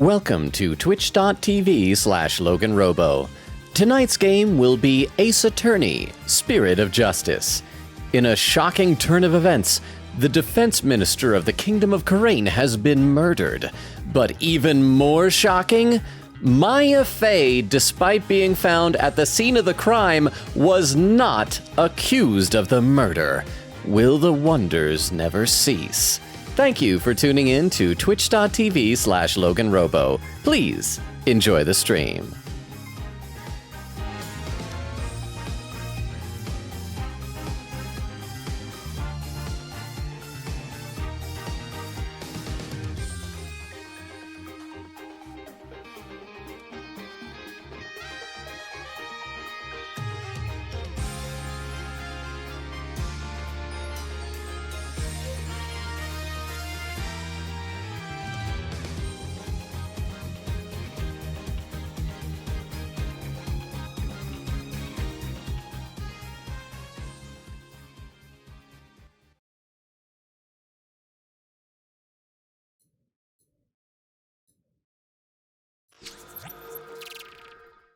Welcome to twitch.tv/LoganRobo. Tonight's game will be Ace Attorney, Spirit of Justice. In a shocking turn of events, the defense minister of the Kingdom of Khura'in has been murdered. But even more shocking, Maya Fey, despite being found at the scene of the crime, was not accused of the murder. Will the wonders never cease? Thank you for tuning in to twitch.tv/LoganRobo. Please enjoy the stream.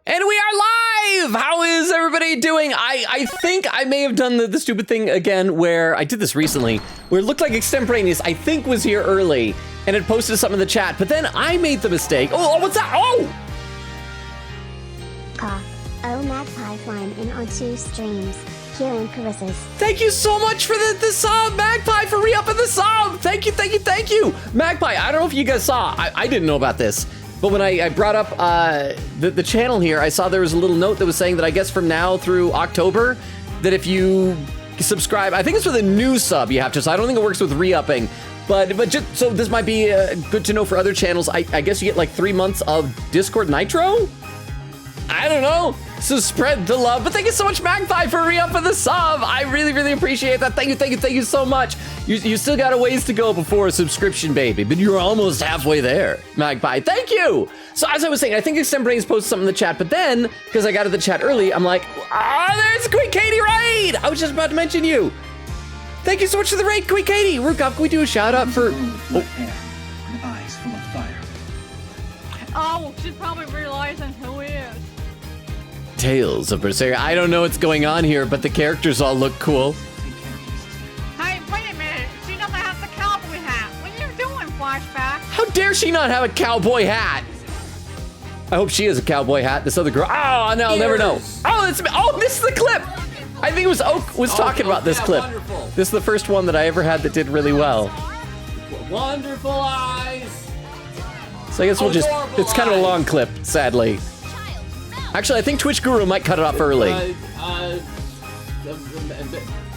And we are live! How is everybody doing? I think I may have done the stupid thing again where I did this recently, where it looked like Extemporaneous, I think, was here early and had posted something in the chat, but then I made the mistake. Oh, what's that? Oh! Magpie flying in on 2 streams. Here in Carissa's. Thank you so much for the sub, Magpie, for re-upping the sub! Thank you. Magpie, I don't know if you guys saw, I didn't know about this. But when I brought up the channel here, I saw there was a little note that was saying that I guess from now through October, that if you subscribe, I think it's with a new sub you have to, so I don't think it works with re-upping. But just, so this might be good to know for other channels. I guess you get like 3 months of Discord Nitro? I don't know. So spread the love. But thank you so much, Magpie, for re-upping the sub. I really appreciate that. Thank you so much. You still got a ways to go before a subscription, baby, but you're almost halfway there, Magpie. Thank you. So as I was saying, I think Extemporaneous posted something in the chat, but then, because I got to the chat early, I'm like, there's Queen Katie raid. I was just about to mention you. Thank you so much for the raid, Queen Katie. Rukov, can we do a shout out for... Eyes full of fire. Oh, she's probably realizing who he is. Tales of Berseria. I don't know what's going on here, but the characters all look cool. Hey, wait a minute. She doesn't have the cowboy hat. What are you doing, Flashback? How dare she not have a cowboy hat? I hope she has a cowboy hat. This other girl. Oh, no, I'll never know. Oh, this is the clip. I think it was Oak was talking about this clip. Wonderful. This is the first one that I ever had that did really well. Wonderful eyes. So I guess we'll just, it's kind of a long clip, sadly. Actually, I think Twitch Guru might cut it off early.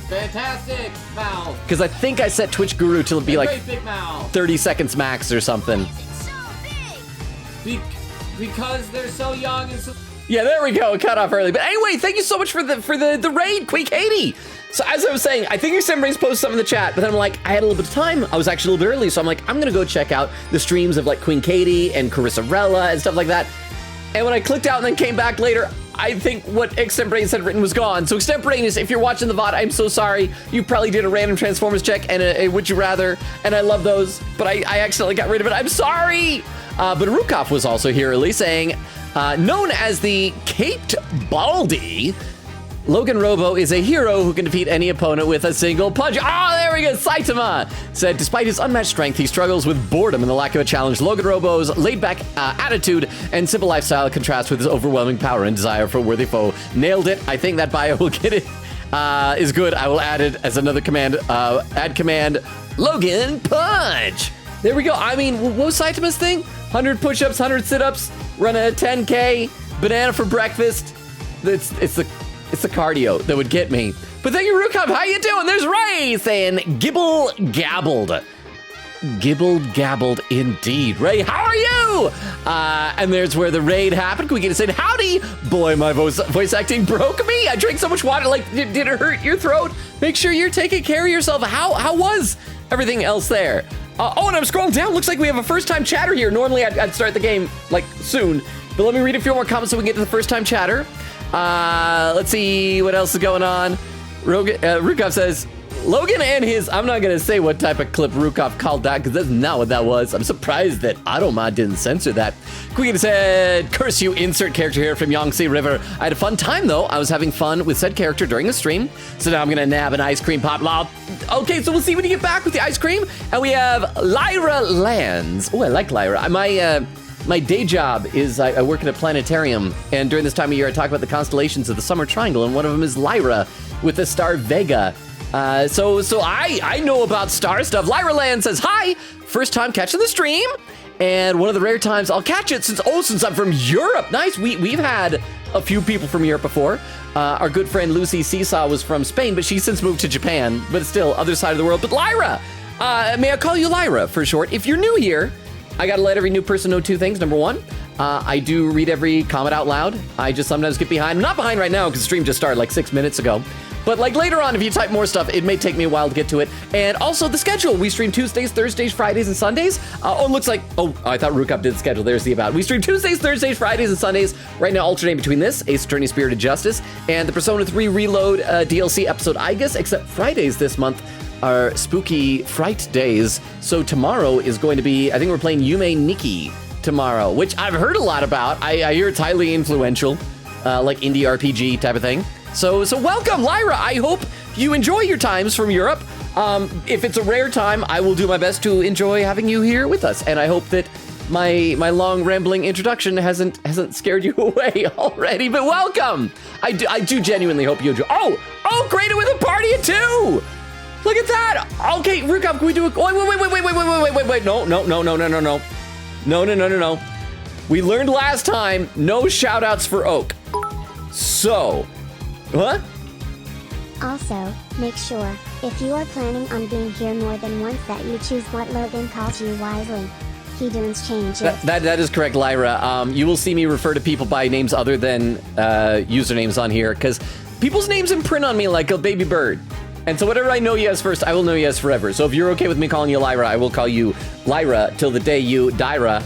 Fantastic mouth. Because I think I set Twitch Guru to be like 30 seconds max or something. Because they're so young and so... Yeah, there we go. Cut off early. But anyway, thank you so much for the raid, Queen Katie. So as I was saying, I think somebody's posted something in the chat, but then I'm like, I had a little bit of time. I was actually a little bit early, so I'm like, I'm gonna go check out the streams of like Queen Katie and Carissa and stuff like that. And when I clicked out and then came back later, I think what Extemporaneous had written was gone. So Extemporaneous, if you're watching the VOD, I'm so sorry. You probably did a random Transformers check and a Would You Rather, and I love those, but I accidentally got rid of it. I'm sorry. But Rukov was also here early saying, known as the Caped Baldy, Logan Robo is a hero who can defeat any opponent with a single punch. Oh, there we go. Saitama said, despite his unmatched strength, he struggles with boredom and the lack of a challenge. Logan Robo's laid-back attitude and simple lifestyle contrast with his overwhelming power and desire for a worthy foe. Nailed it. I think that bio will get it. Is good. I will add it as another command. Add command Logan Punch. There we go. I mean, what was Saitama's thing? 100 push-ups, 100 sit-ups, run a 10K, banana for breakfast. It's the cardio that would get me. But thank you, Rukov. How you doing? There's Ray saying, Gibble Gabbled. Gibble Gabbled indeed. Ray, how are you? And there's where the raid happened. Can we get to say howdy? Boy, my voice acting broke me. I drank so much water. Like, did it hurt your throat? Make sure you're taking care of yourself. How was everything else there? And I'm scrolling down. Looks like we have a first-time chatter here. Normally, I'd start the game, like, soon. But let me read a few more comments so we can get to the first-time chatter. Let's see what else is going on. Rukov says, Logan and his, I'm not gonna say what type of clip Rukov called that because that's not what that was. I'm surprised that Automod didn't censor that. Queen said, curse you, insert character here from Yangtze River. I had a fun time though. I was having fun with said character during the stream. So now I'm gonna nab an ice cream pop. Okay, so we'll see when you get back with the ice cream. And we have Lyra Lands. Oh, I like Lyra. My day job is I work at a planetarium, and during this time of year I talk about the constellations of the Summer Triangle, and one of them is Lyra with the star Vega. So I know about star stuff. Lyra Land says, hi, first time catching the stream, and one of the rare times I'll catch it since I'm from Europe. Nice, we've had a few people from Europe before. Our good friend Lucy Seesaw was from Spain, but she's since moved to Japan, but still other side of the world. But Lyra, may I call you Lyra for short? If you're new here, I gotta let every new person know two things. Number one, I do read every comment out loud. I just sometimes get behind. I'm not behind right now because the stream just started like 6 minutes ago. But like later on, if you type more stuff, it may take me a while to get to it. And also the schedule. We stream Tuesdays, Thursdays, Fridays, and Sundays. It looks like, I thought Rukop did the schedule. There's the about. We stream Tuesdays, Thursdays, Fridays, and Sundays. Right now, alternating between this, Ace Attorney Spirited Justice, and the Persona 3 Reload DLC episode Igus, except Fridays this month are Spooky Fright Days. So tomorrow is going to be, I think we're playing Yume Nikki tomorrow, which I've heard a lot about. I hear it's highly influential, like indie RPG type of thing. So welcome, Lyra. I hope you enjoy your times from Europe. If it's a rare time, I will do my best to enjoy having you here with us. And I hope that my long rambling introduction hasn't scared you away already. But welcome. I do genuinely hope you enjoy. Oh, great, with a party of two. Look at that. Okay, Rukop, can we do a... Wait. No. We learned last time, no shout-outs for Oak. So, what? Also, make sure, if you are planning on being here more than once, that you choose what Logan calls you wisely. He does change it. That is correct, Lyra. You will see me refer to people by names other than usernames on here, because people's names imprint on me like a baby bird. And so whatever I know you as first, I will know you as forever. So if you're okay with me calling you Lyra, I will call you Lyra till the day you Dyra.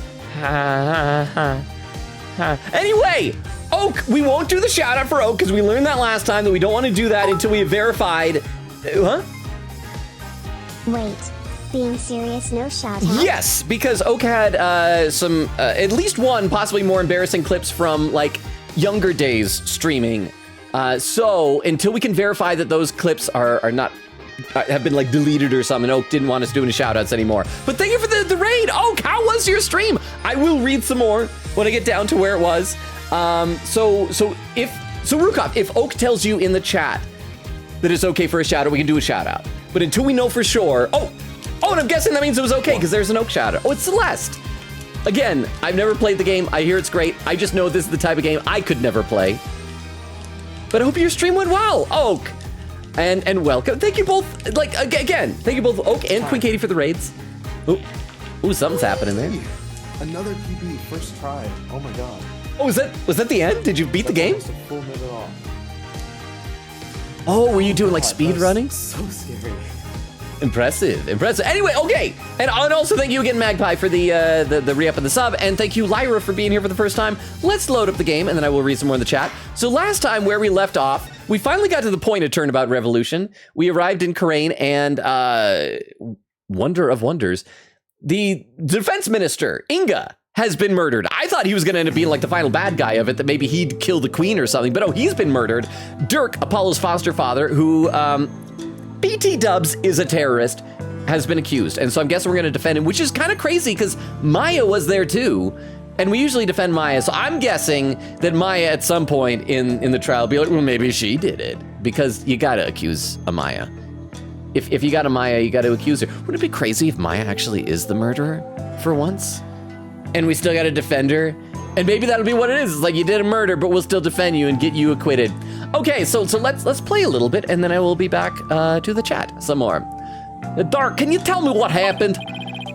Anyway, Oak, we won't do the shout out for Oak because we learned that last time that we don't want to do that until we have verified. Wait, being serious, no shout out? Yes, because Oak had some, at least one, possibly more embarrassing clips from like younger days streaming. So until we can verify that those clips are not have been like deleted or something, Oak didn't want us doing shout outs anymore. But thank you for the raid. Oak, how was your stream? I will read some more when I get down to where it was. So Rukop, if Oak tells you in the chat that it's okay for a shout out, we can do a shout out. But until we know for sure, and I'm guessing that means it was okay because there's an Oak shout out. Oh, it's Celeste. Again, I've never played the game. I hear it's great. I just know this is the type of game I could never play. But I hope your stream went well, Oak. And welcome. Thank you both, like, again, thank you both, Oak and Queen Katie, for the raids. Ooh, something's happening there. Another PB, first try. Oh my god. Oh, was that the end? Did you beat the game? Almost a full minute off. Oh, were you doing like speed running? So scary. Impressive. Anyway, okay. And also thank you again, Magpie, for the re-up and the sub. And thank you, Lyra, for being here for the first time. Let's load up the game, and then I will read some more in the chat. So last time, where we left off, we finally got to the point of Turnabout Revolution. We arrived in Khura'in, and wonder of wonders, the defense minister, Inga, has been murdered. I thought he was going to end up being like the final bad guy of it, that maybe he'd kill the queen or something. But he's been murdered. Dirk, Apollo's foster father, who... BT Dubs is a terrorist, has been accused. And so I'm guessing we're going to defend him, which is kind of crazy because Maya was there too. And we usually defend Maya. So I'm guessing that Maya at some point in the trial will be like, well, maybe she did it. Because you got to accuse a Maya. If you got a Maya, you got to accuse her. Wouldn't it be crazy if Maya actually is the murderer for once? And we still got to defend her? And maybe that'll be what it is. It's like you did a murder, but we'll still defend you and get you acquitted. Okay, so let's play a little bit, and then I will be back to the chat some more. Dark, can you tell me what happened?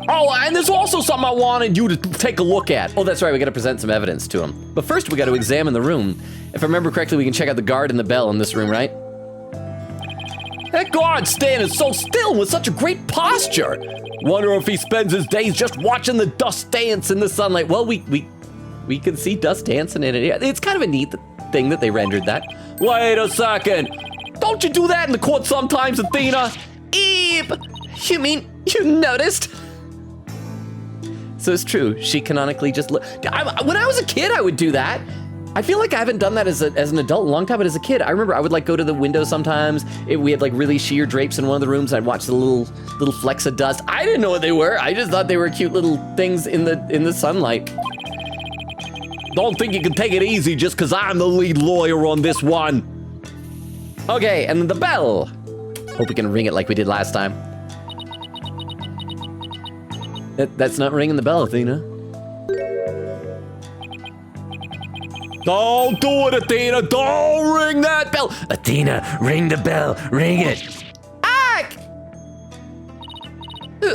Oh, and there's also something I wanted you to take a look at. Oh, that's right, we gotta present some evidence to him. But first, we gotta examine the room. If I remember correctly, we can check out the guard and the bell in this room, right? That guard standing so still with such a great posture. Wonder if he spends his days just watching the dust dance in the sunlight. Well, we can see dust dancing in it. It's kind of a neat thing that they rendered that. Wait a second. Don't you do that in the court sometimes, Athena? Eep! You mean you noticed? So it's true, she canonically just when I was a kid, I would do that. I feel like I haven't done that as an adult in a long time, but as a kid, I remember I would like go to the window sometimes. We had like really sheer drapes in one of the rooms. I'd watch the little flecks of dust. I didn't know what they were. I just thought they were cute little things in the sunlight. Don't think you can take it easy just because I'm the lead lawyer on this one. Okay, and then the bell. Hope we can ring it like we did last time. That's not ringing the bell, Athena. Don't do it, Athena. Don't ring that bell. Athena, ring the bell. Ring it. Ack!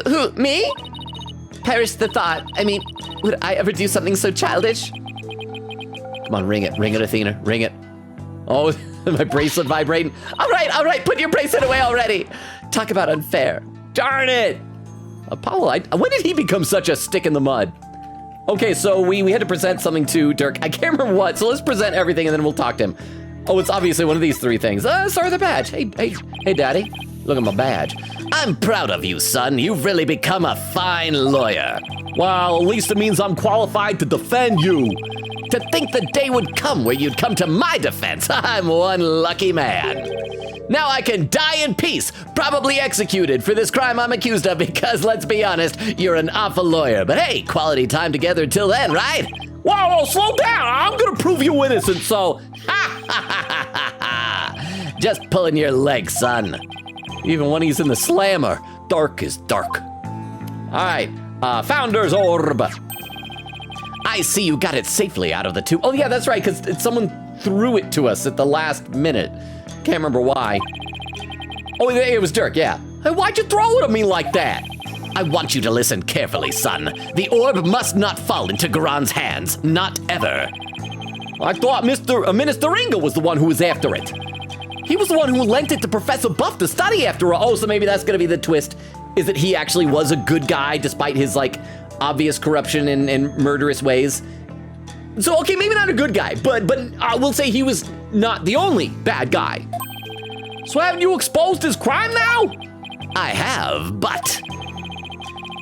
Who, me? Perish the thought. I mean, would I ever do something so childish? Come on, ring it. Ring it, Athena. Ring it. Oh, my bracelet vibrating. All right. Put your bracelet away already. Talk about unfair. Darn it. Apollo, when did he become such a stick in the mud? Okay, so we had to present something to Dirk. I can't remember what, so let's present everything and then we'll talk to him. Oh, it's obviously one of these three things. Sorry, the badge. Hey, Daddy. Look at my badge. I'm proud of you, son. You've really become a fine lawyer. Well, at least it means I'm qualified to defend you. To think the day would come where you'd come to my defense. I'm one lucky man. Now I can die in peace, probably executed for this crime I'm accused of because, let's be honest, you're an awful lawyer. But hey, quality time together till then, right? Whoa, slow down. I'm gonna prove you innocent, so ha. Just pulling your leg, son. Even when he's in the slammer, dark is dark. All right, Founder's Orb. I see you got it safely out of the tube. Oh yeah, that's right, because someone threw it to us at the last minute. Can't remember why. Oh, it was Dirk, yeah. Hey, why'd you throw it at me like that? I want you to listen carefully, son. The orb must not fall into Garon's hands, not ever. I thought Minister Inga was the one who was after it. He was the one who lent it to Professor Buff to study after all. Oh, so maybe that's gonna be the twist, is that he actually was a good guy despite his, like, obvious corruption and murderous ways. So, okay, maybe not a good guy, but I will say he was not the only bad guy. So haven't you exposed his crime now? I have, but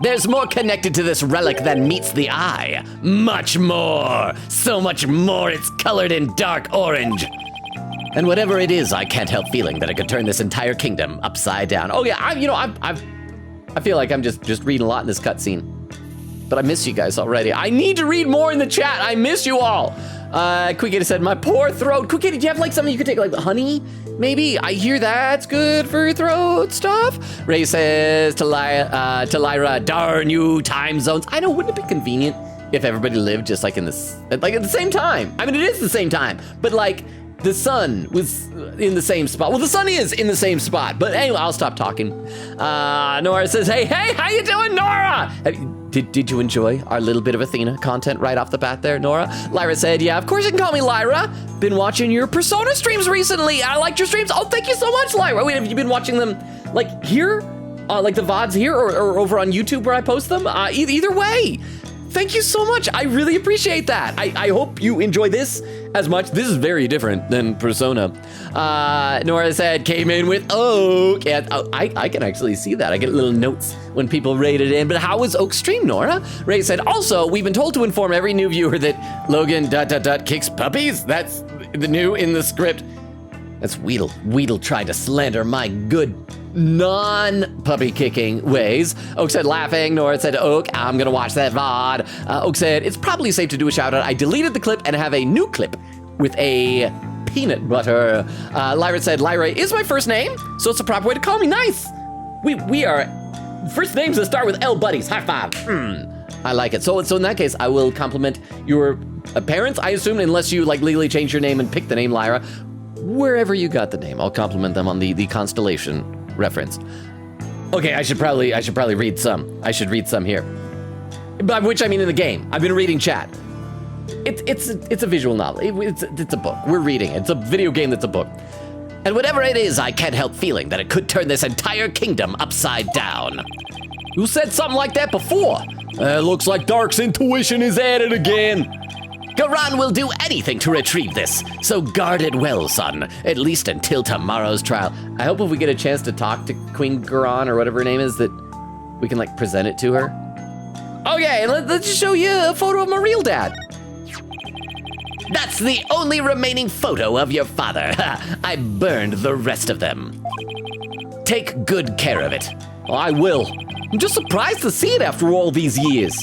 there's more connected to this relic than meets the eye. Much more. So much more it's colored in dark orange. And whatever it is, I can't help feeling that it could turn this entire kingdom upside down. Oh yeah, I feel like I'm just reading a lot in this cutscene. But I miss you guys already. I need to read more in the chat. I miss you all. Quickity said, my poor throat. Quickity, do you have like something you could take, like honey? Maybe? I hear that's good for your throat stuff. Ray says to Lyra, darn you time zones. I know, wouldn't it be convenient if everybody lived just like at the same time? I mean, it is the same time, but like the sun was in the same spot. Well, the sun is in the same spot, but anyway, I'll stop talking. Nora says, hey, how you doing, Nora? Did you enjoy our little bit of Athena content right off the bat there, Nora? Lyra said, yeah, of course you can call me Lyra. Been watching your Persona streams recently. I liked your streams. Oh, thank you so much, Lyra. Wait, have you been watching them like here? Like the VODs here or over on YouTube where I post them? Either way. Thank you so much. I really appreciate that. I hope you enjoy this as much. This is very different than Persona. Nora said, came in with Oak. And I can actually see that. I get little notes when people rate it in. But how was Oak's stream, Nora? Ray said, also, we've been told to inform every new viewer that Logan ... kicks puppies. That's the new in the script. That's Weedle. Weedle tried to slander my good non-puppy kicking ways. Oak said, laughing. Nora said, Oak, I'm gonna watch that VOD. Oak said, it's probably safe to do a shout out. I deleted the clip and have a new clip with a peanut butter. Lyra said, Lyra is my first name, so it's a proper way to call me. Nice. We are first names that start with L buddies. High five. I like it. So in that case, I will compliment your parents, I assume, unless you like legally change your name and pick the name Lyra. Wherever you got the name, I'll compliment them on the constellation reference. Okay, I should probably read some. I should read some here. By which I mean in the game. I've been reading chat. It's a visual novel. It's a book. We're reading. It's a video game that's a book. And whatever it is, I can't help feeling that it could turn this entire kingdom upside down. Who said something like that before? Looks like Dark's intuition is at it again. Garan will do anything to retrieve this, so guard it well, son, at least until tomorrow's trial. I hope if we get a chance to talk to Queen Garan, or whatever her name is, that we can, like, present it to her. Okay, let's just show you a photo of my real dad. That's the only remaining photo of your father. I burned the rest of them. Take good care of it. Oh, I will. I'm just surprised to see it after all these years.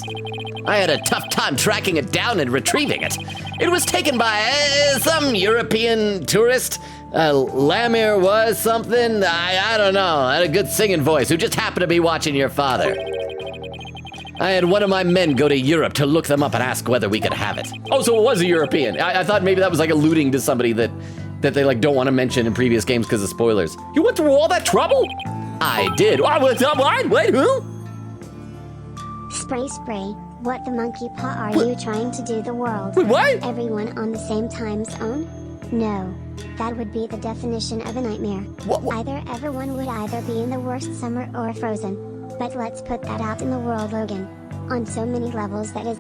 I had a tough time tracking it down and retrieving it. It was taken by some European tourist. Lamir was something, I don't know, had a good singing voice who just happened to be watching your father. I had one of my men go to Europe to look them up and ask whether we could have it. Oh, so it was a European. I thought maybe that was like alluding to somebody that they like don't want to mention in previous games because of spoilers. You went through all that trouble? I did. What? Wait, who? Spray. What the monkey paw are you trying to do the world? Wait, what? Everyone on the same time zone? No. That would be the definition of a nightmare. What? Either everyone would either be in the worst summer or frozen. But let's put that out in the world, Logan. On so many levels that is...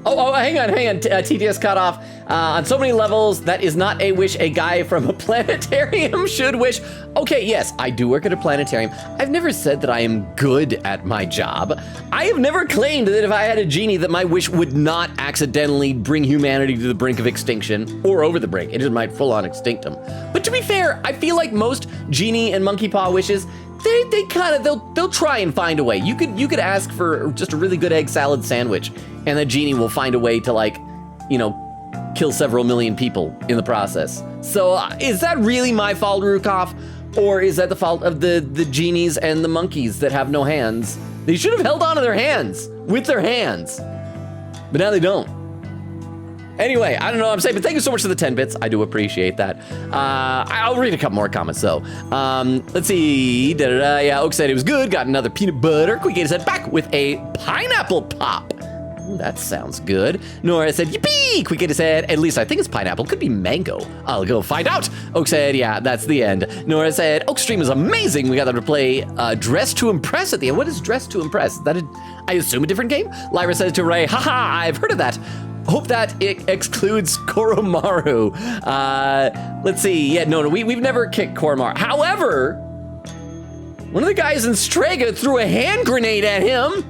Oh, hang on. TTS cut off. On so many levels, that is not a wish a guy from a planetarium should wish. Okay, yes, I do work at a planetarium. I've never said that I am good at my job. I have never claimed that if I had a genie that my wish would not accidentally bring humanity to the brink of extinction, or over the brink. It just might full on extinct them. But to be fair, I feel like most genie and monkey paw wishes, they kind of, they'll try and find a way. You could ask for just a really good egg salad sandwich, and the genie will find a way to, like, you know, kill several million people in the process. So is that really my fault, Rukov? Or is that the fault of the genies and the monkeys that have no hands? They should have held on to their hands with their hands, but now they don't. Anyway, I don't know what I'm saying, but thank you so much for the 10 bits. I do appreciate that. I'll read a couple more comments, though. Let's see. Yeah, Oak said it was good. Got another peanut butter. Quick said back with a pineapple pop. Ooh, that sounds good. Nora said, yippee! Quick said, at least I think it's pineapple. Could be mango. I'll go find out. Oak said, yeah, that's the end. Nora said, Oak stream is amazing. We got them to play Dress to Impress at the end. What is Dress to Impress? Is that I assume a different game? Lyra says to Ray, haha, I've heard of that. Hope that it excludes Koromaru. Let's see. Yeah, no, we've never kicked Koromaru. However, one of the guys in Strega threw a hand grenade at him.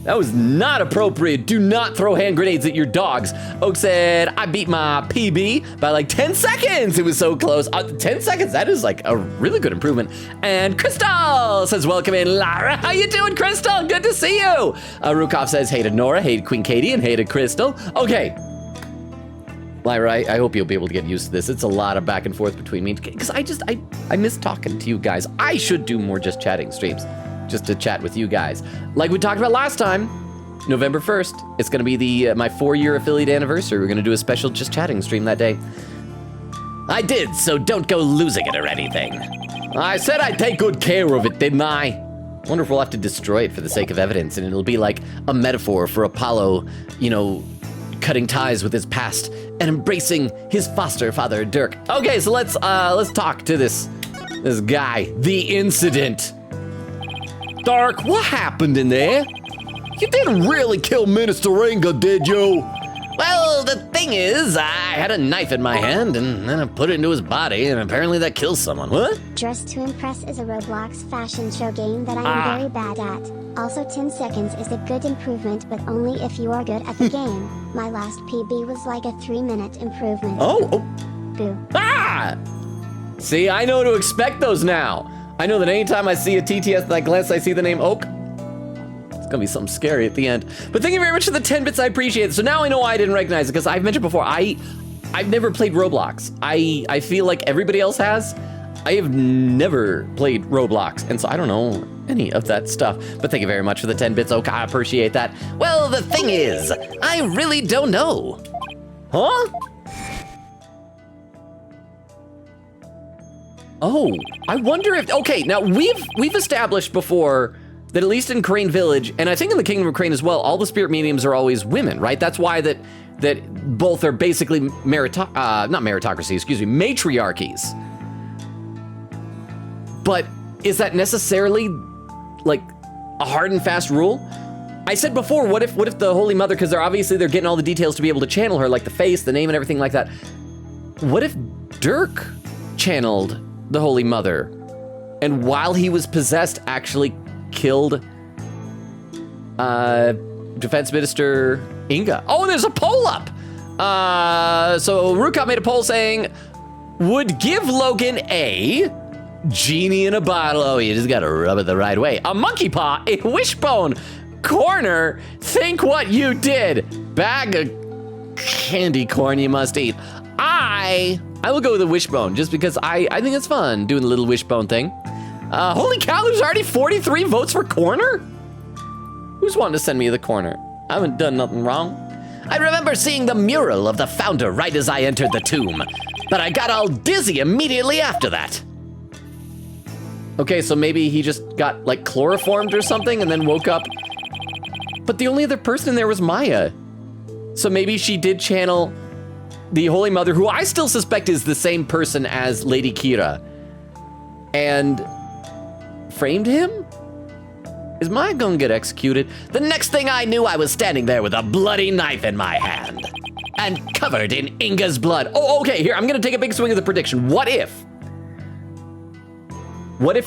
That was not appropriate. Do not throw hand grenades at your dogs. Oak said, I beat my PB by like 10 seconds. It was so close. 10 seconds, that is like a really good improvement. And Crystal says, welcome in, Lara. How you doing, Crystal? Good to see you. Rukov says, hey to Nora, hey to Queen Katie, and hey to Crystal. Okay. Lyra, I hope you'll be able to get used to this. It's a lot of back and forth between me, because I miss talking to you guys. I should do more just chatting streams, just to chat with you guys. Like we talked about last time, November 1st, it's gonna be my 4-year affiliate anniversary. We're gonna do a special just chatting stream that day. I did, so don't go losing it or anything. I said I'd take good care of it, didn't I? Wonder if we'll have to destroy it for the sake of evidence, and it'll be like a metaphor for Apollo, you know, cutting ties with his past and embracing his foster father, Dirk. Okay, so let's talk to this guy. The incident. Dark, what happened in there? You didn't really kill Minister Ringa, did you? Well, the thing is, I had a knife in my hand, and then I put it into his body, and apparently that kills someone. What? Dress to Impress is a Roblox fashion show game that I am very bad at. Also, 10 seconds is a good improvement, but only if you are good at the game. My last PB was like a 3-minute improvement. Oh. Boo. Ah! See, I know to expect those now. I know that anytime I see a TTS and I glance, I see the name Oak, it's gonna be something scary at the end. But thank you very much for the 10 bits, I appreciate it. So now I know why I didn't recognize it, because I've mentioned before, I've never played Roblox. I feel like everybody else has. I have never played Roblox, and so I don't know any of that stuff. But thank you very much for the 10 bits, Oak, I appreciate that. Well, the thing is, I really don't know. Huh? Oh, I wonder if, okay, now we've established before that at least in Crane Village, and I think in the Kingdom of Crane as well, all the spirit mediums are always women, right? That's why that both are basically not meritocracy, excuse me, matriarchies. But is that necessarily like a hard and fast rule? I said before, what if the Holy Mother, because they're getting all the details to be able to channel her, like the face, the name, and everything like that. What if Dirk channeled the Holy Mother, and while he was possessed, actually killed Defense Minister Inga? Oh, there's a poll up. So Rukop made a poll saying, would give Logan a genie in a bottle. Oh, you just gotta rub it the right way. A monkey paw, a wishbone, corner, think what you did. Bag of candy corn you must eat. I will go with a wishbone just because I think it's fun doing the little wishbone thing. Holy cow, there's already 43 votes for corner? Who's wanting to send me the corner? I haven't done nothing wrong. I remember seeing the mural of the founder right as I entered the tomb, but I got all dizzy immediately after that. Okay, so maybe he just got like chloroformed or something and then woke up. But the only other person in there was Maya. So maybe she did channel the Holy Mother, who I still suspect is the same person as Lady Kira, and framed him? Is Maya gonna get executed? The next thing I knew, I was standing there with a bloody knife in my hand and covered in Inga's blood. Oh, okay, here, I'm gonna take a big swing at the prediction. What if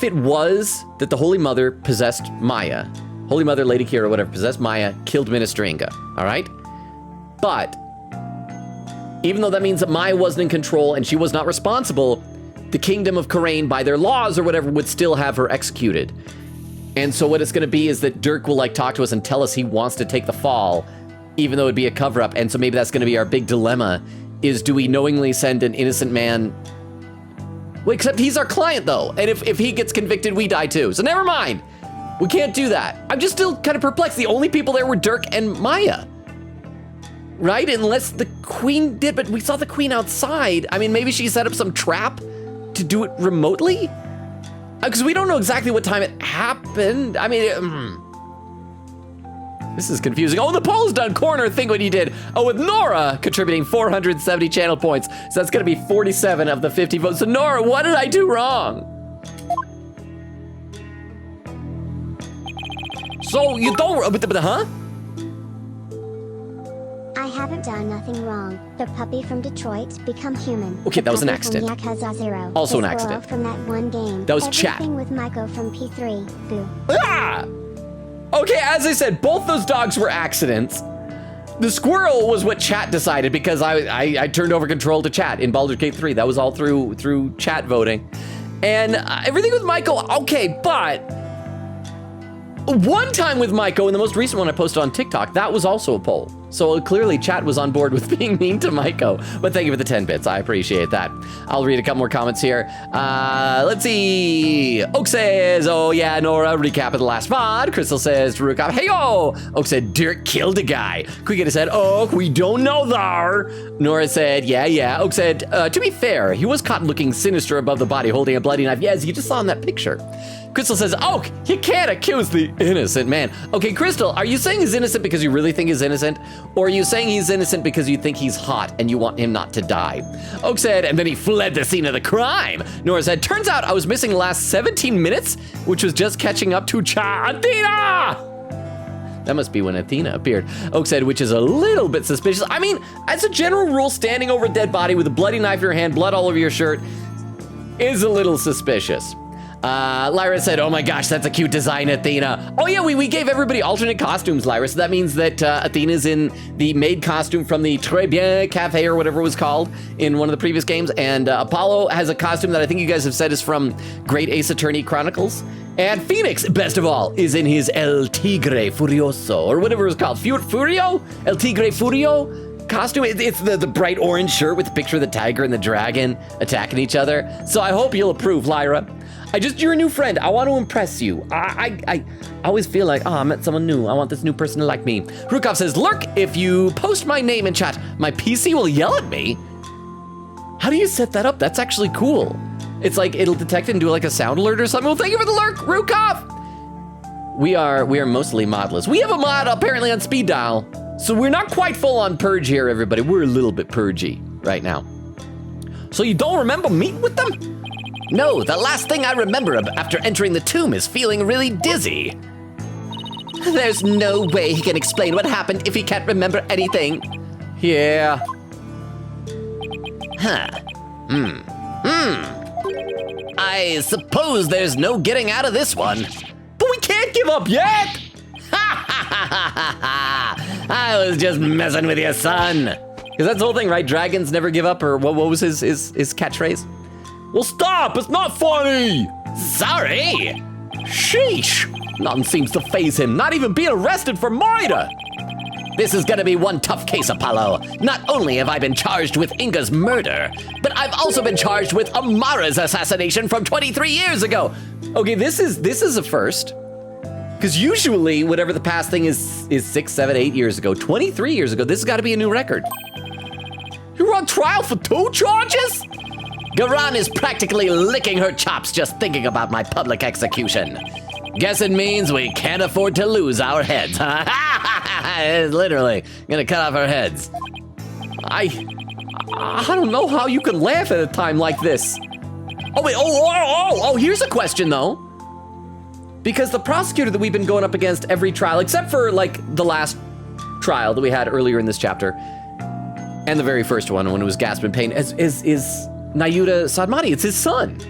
it was that the Holy Mother possessed Maya? Holy Mother, Lady Kira, whatever, possessed Maya, killed Minister Inga, all right? But even though that means that Maya wasn't in control and she was not responsible, the Kingdom of Khura'in, by their laws or whatever, would still have her executed. And so what it's gonna be is that Dirk will like talk to us and tell us he wants to take the fall, even though it'd be a cover-up. And so maybe that's gonna be our big dilemma, is do we knowingly send an innocent man? Well, except he's our client though, and if he gets convicted, we die too. So never mind, we can't do that. I'm just still kind of perplexed. The only people there were Dirk and Maya, right? Unless the Queen did, but we saw the Queen outside. I mean, maybe she set up some trap to do it remotely? Because we don't know exactly what time it happened. I mean, this is confusing. Oh, the poll's done. Corner, think what you did. Oh, with Nora contributing 470 channel points. So that's gonna be 47 of the 50 votes. So Nora, what did I do wrong? So you don't, huh? I haven't done nothing wrong. The puppy from Detroit become human. Okay, The that was an puppy from accident. Yakuza 0. Also The an squirrel accident. from that one game. That was chat. Everything with Maiko from P3. Boo. Ah! Okay, as I said, both those dogs were accidents. The squirrel was what chat decided because I turned over control to chat in Baldur's Gate 3. That was all through chat voting. And everything with Maiko, okay, but one time with Maiko, and the most recent one I posted on TikTok, that was also a poll. So clearly chat was on board with being mean to Maiko. But thank you for the 10 bits, I appreciate that. I'll read a couple more comments here. Let's see. Oak says, oh yeah, Nora, recap of the last VOD. Crystal says to Rukop, hey yo. Oak said, Dirk killed a guy. Quicketa said, Oak, we don't know thar. Nora said, yeah. Oak said, to be fair, he was caught looking sinister above the body holding a bloody knife. Yeah, as you just saw in that picture. Crystal says, Oak, you can't accuse the innocent man. Okay, Crystal, are you saying he's innocent because you really think he's innocent? Or are you saying he's innocent because you think he's hot and you want him not to die? Oak said, and then he fled the scene of the crime. Nora said, turns out I was missing the last 17 minutes, which was just catching up to Athena! That must be when Athena appeared. Oak said, which is a little bit suspicious. I mean, as a general rule, standing over a dead body with a bloody knife in your hand, blood all over your shirt, is a little suspicious. Lyra said, oh my gosh, that's a cute design, Athena. Oh yeah, we gave everybody alternate costumes, Lyra. So that means that Athena's in the maid costume from the Très Bien Cafe or whatever it was called in one of the previous games. And Apollo has a costume that I think you guys have said is from Great Ace Attorney Chronicles. And Phoenix, best of all, is in his El Tigre Furioso, or whatever it was called. Furio? El Tigre Furio? Costume. It's the bright orange shirt with the picture of the tiger and the dragon attacking each other. So I hope you'll approve, Lyra. You're a new friend. I want to impress you. I always feel like, I met someone new. I want this new person to like me. Rukov says, Lurk, if you post my name in chat, my PC will yell at me. How do you set that up? That's actually cool. It's like it'll detect it and do like a sound alert or something. Well, thank you for the lurk, Rukov. We are mostly modless. We have a mod apparently on speed dial. So we're not quite full on purge here, everybody. We're a little bit purgy right now. So you don't remember meeting with them? No, the last thing I remember after entering the tomb is feeling really dizzy. There's no way he can explain what happened if he can't remember anything. Yeah. Huh. I suppose there's no getting out of this one. But we can't give up yet! I was just messing with you, son. Because that's the whole thing, right? Dragons never give up, or what was his catchphrase? Well, stop! It's not funny! Sorry! Sheesh! Nothing seems to faze him, not even being arrested for murder! This is gonna be one tough case, Apollo. Not only have I been charged with Inga's murder, but I've also been charged with Amara's assassination from 23 years ago. Okay, this is a first. Because usually, whatever the past thing is 6, 7, 8 years ago, 23 years ago, this has gotta be a new record. You're on trial for 2 charges? Garan is practically licking her chops just thinking about my public execution. Guess it means we can't afford to lose our heads, huh? It's literally gonna cut off our heads. I don't know how you can laugh at a time like this. Oh wait, here's a question though. Because the prosecutor that we've been going up against every trial, except for like the last trial that we had earlier in this chapter, and the very first one when it was Gasp and Pain, is Nayuda Sadmati. It's his son.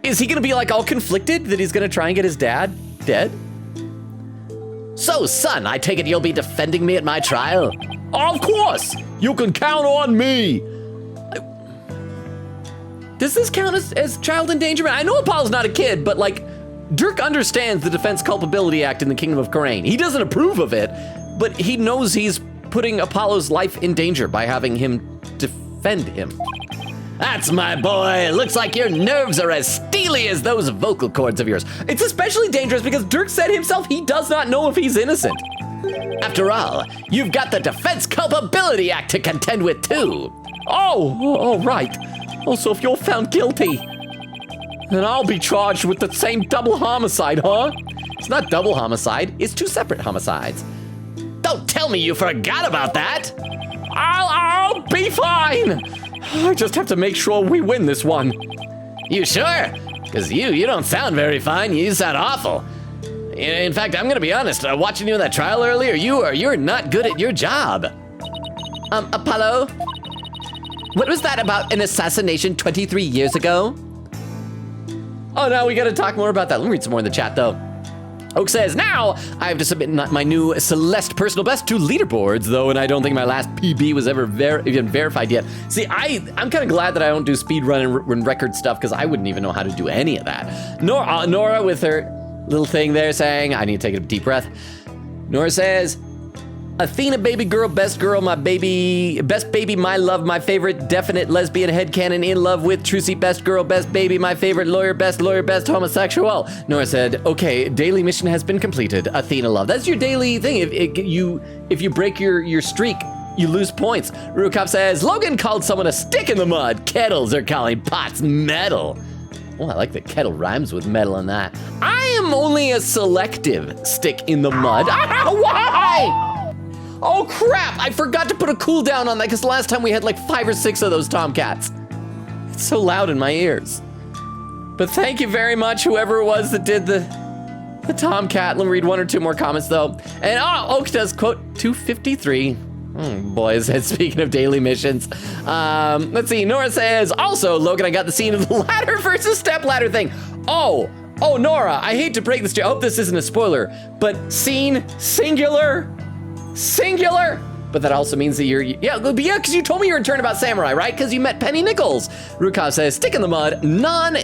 Is he gonna be like all conflicted that he's gonna try and get his dad dead? So, son, I take it you'll be defending me at my trial? Of course! You can count on me! Does this count as child endangerment? I know Apollo's not a kid, but like, Dirk understands the Defense Culpability Act in the Kingdom of Kharain. He doesn't approve of it, but he knows he's putting Apollo's life in danger by having him defend him. That's my boy. Looks like your nerves are as steely as those vocal cords of yours. It's especially dangerous because Dirk said himself he does not know if he's innocent. After all, you've got the Defense Culpability Act to contend with too. Oh, right. Oh, so if you're found guilty, then I'll be charged with the same double homicide, huh? It's not double homicide, it's 2 separate homicides. Don't tell me you forgot about that. I'll be fine. I just have to make sure we win this one. You sure? Because you don't sound very fine. You sound awful. In fact, I'm gonna be honest. Watching you in that trial earlier, you're not good at your job. Apollo? What was that about an assassination 23 years ago? Oh, now we gotta talk more about that. Let me read some more in the chat, though. Oak says, now I have to submit my new Celeste personal best to leaderboards, though, and I don't think my last PB was ever even verified yet. See, I'm kind of glad that I don't do speedrun and record stuff, because I wouldn't even know how to do any of that. Nora with her little thing there saying, I need to take a deep breath. Nora says, Athena, baby girl, my baby, best baby, my love, my favorite, definite lesbian headcanon, in love with, Trucy, best girl, best baby, my favorite, lawyer, best homosexual. Nora said, okay, daily mission has been completed. Athena love. That's your daily thing. If you break your streak, you lose points. Rukop says, Logan called someone a stick in the mud. Kettles are calling pots metal. Oh, I like that kettle rhymes with metal on that. I am only a selective stick in the mud. Why? Oh crap, I forgot to put a cooldown on that because last time we had like 5 or 6 of those tomcats. It's so loud in my ears. But thank you very much, whoever it was that did the tomcat. Let me read 1 or 2 more comments though. And Oak does quote 253. Boys, speaking of daily missions. Let's see, Nora says, also, Logan, I got the scene of the ladder versus step ladder thing. Oh, Nora, I hate to break this to you. I hope this isn't a spoiler, but scene singular. But that also means that yeah, because you told me you're in Turnabout Samurai, right? Because you met Penny Nichols. Rukov says, stick in the mud, noun